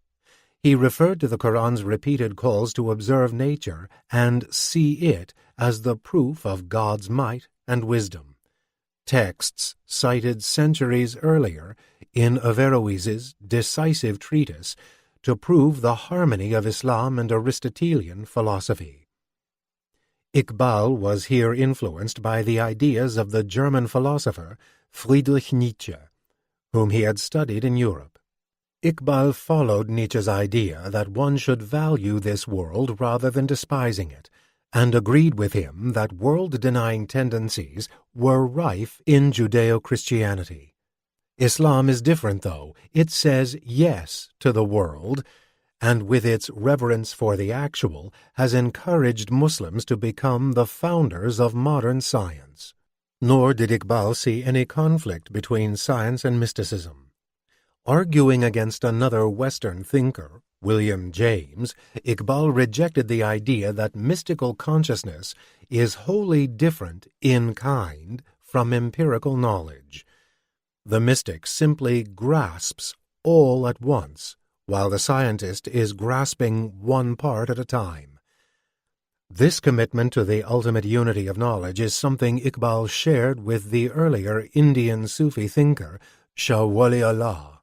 He referred to the Quran's repeated calls to observe nature and see it as the proof of God's might and wisdom. Texts cited centuries earlier in Averroes's decisive treatise to prove the harmony of Islam and Aristotelian philosophy. Iqbal was here influenced by the ideas of the German philosopher Friedrich Nietzsche, whom he had studied in Europe. Iqbal followed Nietzsche's idea that one should value this world rather than despising it, and agreed with him that world-denying tendencies were rife in Judeo-Christianity. Islam is different, though. It says yes to the world, and with its reverence for the actual, has encouraged Muslims to become the founders of modern science. Nor did Iqbal see any conflict between science and mysticism. Arguing against another Western thinker, William James, Iqbal rejected the idea that mystical consciousness is wholly different in kind from empirical knowledge. The mystic simply grasps all at once, while the scientist is grasping one part at a time. This commitment to the ultimate unity of knowledge is something Iqbal shared with the earlier Indian Sufi thinker Shah Wali Allah.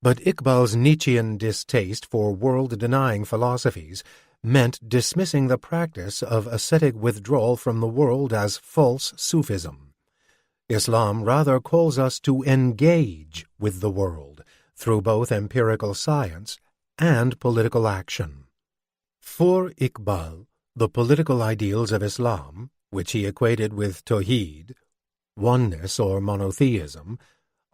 But Iqbal's Nietzschean distaste for world-denying philosophies meant dismissing the practice of ascetic withdrawal from the world as false Sufism. Islam rather calls us to engage with the world through both empirical science and political action. For Iqbal, the political ideals of Islam, which he equated with Tawheed, oneness or monotheism,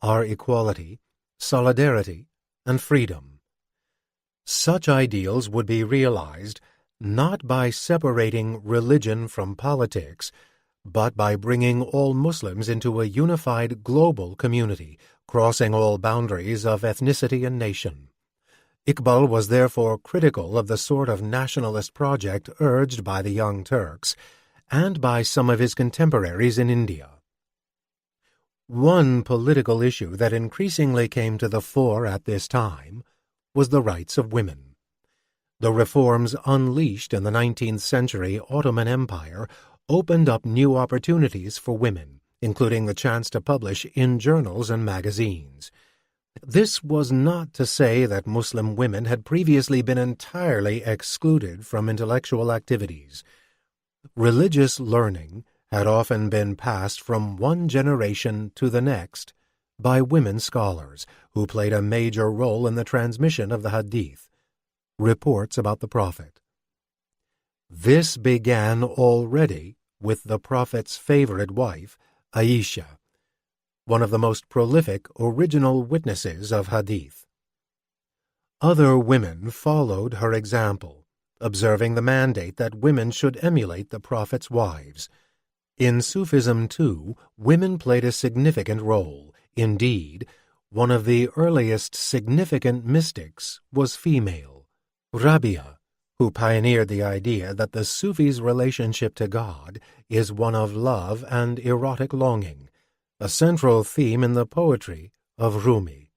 are equality, solidarity, and freedom. Such ideals would be realized not by separating religion from politics, but by bringing all Muslims into a unified global community, crossing all boundaries of ethnicity and nation. Iqbal was therefore critical of the sort of nationalist project urged by the Young Turks and by some of his contemporaries in India. One political issue that increasingly came to the fore at this time was the rights of women. The reforms unleashed in the 19th century Ottoman Empire opened up new opportunities for women, including the chance to publish in journals and magazines. This was not to say that Muslim women had previously been entirely excluded from intellectual activities. Religious learning had often been passed from one generation to the next by women scholars who played a major role in the transmission of the Hadith, reports about the Prophet. This began already with the Prophet's favorite wife, Aisha, one of the most prolific original witnesses of Hadith. Other women followed her example, observing the mandate that women should emulate the Prophet's wives. In Sufism, too, women played a significant role. Indeed, one of the earliest significant mystics was female, Rabia, who pioneered the idea that the Sufi's relationship to God is one of love and erotic longing, a central theme in the poetry of Rumi.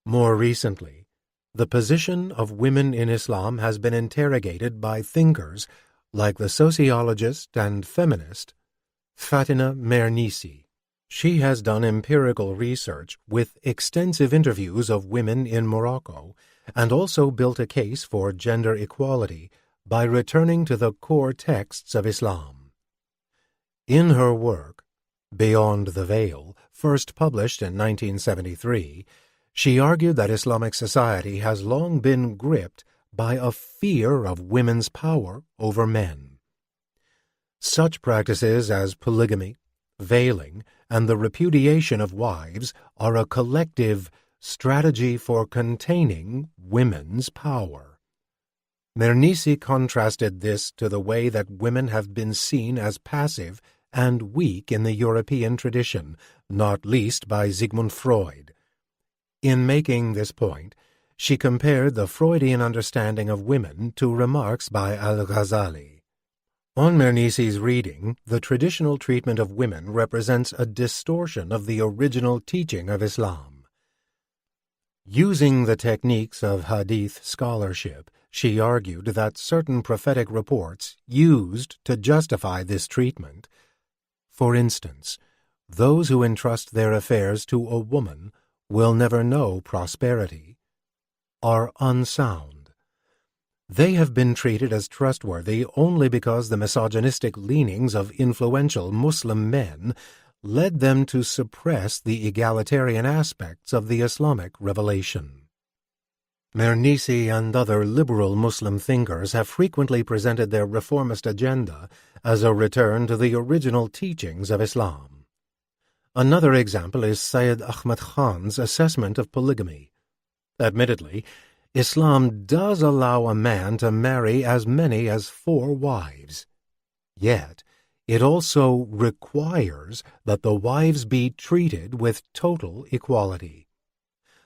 More recently, the position of women in Islam has been interrogated by thinkers like the sociologist and feminist Fatina Mernissi. She has done empirical research with extensive interviews of women in Morocco and also built a case for gender equality by returning to the core texts of Islam. In her work, Beyond the Veil, first published in 1973, she argued that Islamic society has long been gripped by a fear of women's power over men. Such practices as polygamy, veiling, and the repudiation of wives are a collective strategy for containing women's power. Mernissi contrasted this to the way that women have been seen as passive and weak in the European tradition, not least by Sigmund Freud. In making this point, she compared the Freudian understanding of women to remarks by al-Ghazali. On Mernissi's reading, the traditional treatment of women represents a distortion of the original teaching of Islam. Using the techniques of Hadith scholarship, she argued that certain prophetic reports used to justify this treatment. For instance, those who entrust their affairs to a woman will never know prosperity, are unsound. They have been treated as trustworthy only because the misogynistic leanings of influential Muslim men led them to suppress the egalitarian aspects of the Islamic revelation. Mernissi and other liberal Muslim thinkers have frequently presented their reformist agenda as a return to the original teachings of Islam. Another example is Syed Ahmad Khan's assessment of polygamy. Admittedly, Islam does allow a man to marry as many as 4 wives. Yet, it also requires that the wives be treated with total equality.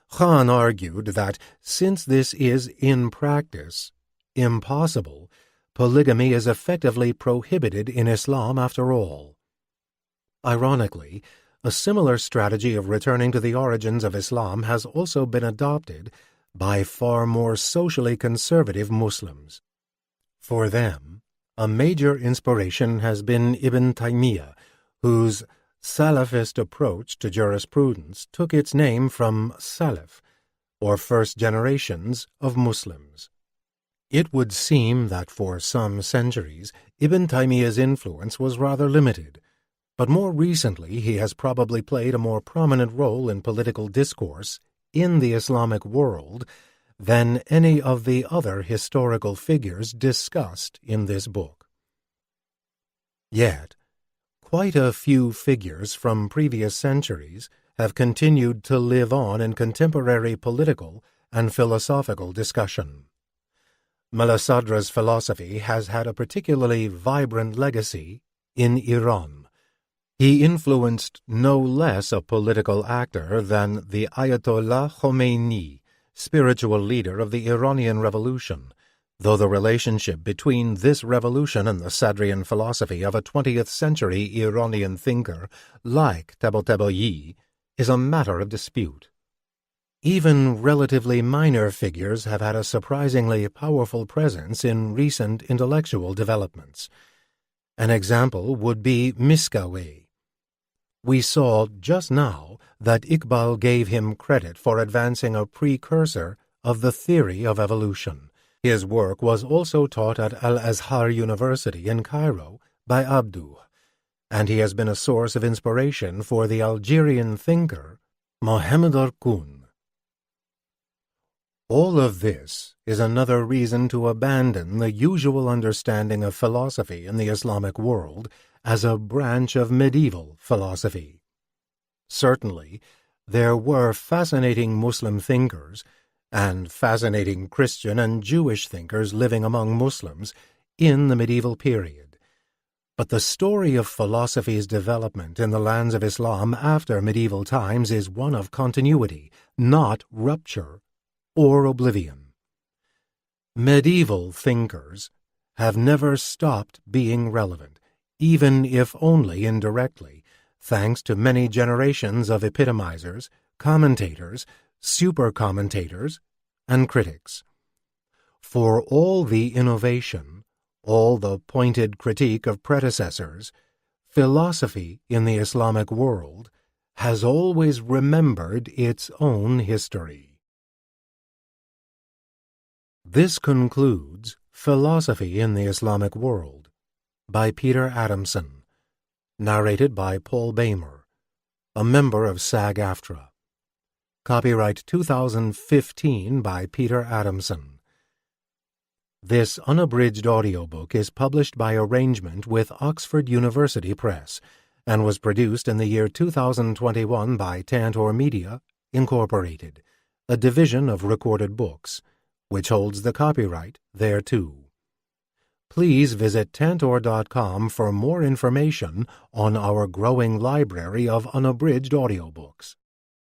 Khan argued that since this is, in practice, impossible, polygamy is effectively prohibited in Islam after all. Ironically, a similar strategy of returning to the origins of Islam has also been adopted by far more socially conservative Muslims. For them, a major inspiration has been Ibn Taymiyyah, whose Salafist approach to jurisprudence took its name from Salaf, or first generations of Muslims. It would seem that for some centuries Ibn Taymiyyah's influence was rather limited, but more recently he has probably played a more prominent role in political discourse in the Islamic world than any of the other historical figures discussed in this book. Yet, quite a few figures from previous centuries have continued to live on in contemporary political and philosophical discussion. Mullah Sadra's philosophy has had a particularly vibrant legacy in Iran. He influenced no less a political actor than the Ayatollah Khomeini, spiritual leader of the Iranian Revolution, though the relationship between this revolution and the Sadrian philosophy of a 20th-century Iranian thinker like Tabatabai is a matter of dispute. Even relatively minor figures have had a surprisingly powerful presence in recent intellectual developments. An example would be Miskawayh. We saw just now that Iqbal gave him credit for advancing a precursor of the theory of evolution. His work was also taught at Al-Azhar University in Cairo by Abdu, and he has been a source of inspiration for the Algerian thinker Mohamed Arkoun. All of this is another reason to abandon the usual understanding of philosophy in the Islamic world as a branch of medieval philosophy. Certainly, there were fascinating Muslim thinkers and fascinating Christian and Jewish thinkers living among Muslims in the medieval period. But the story of philosophy's development in the lands of Islam after medieval times is one of continuity, not rupture or oblivion. Medieval thinkers have never stopped being relevant, even if only indirectly, thanks to many generations of epitomizers, commentators, super-commentators, and critics. For all the innovation, all the pointed critique of predecessors, philosophy in the Islamic world has always remembered its own history. This concludes Philosophy in the Islamic World by Peter Adamson, narrated by Paul Bamer, a member of SAG-AFTRA. Copyright 2015 by Peter Adamson. This unabridged audiobook is published by arrangement with Oxford University Press and was produced in the year 2021 by Tantor Media, Incorporated, a division of Recorded Books, which holds the copyright thereto. Please visit Tantor.com for more information on our growing library of unabridged audiobooks.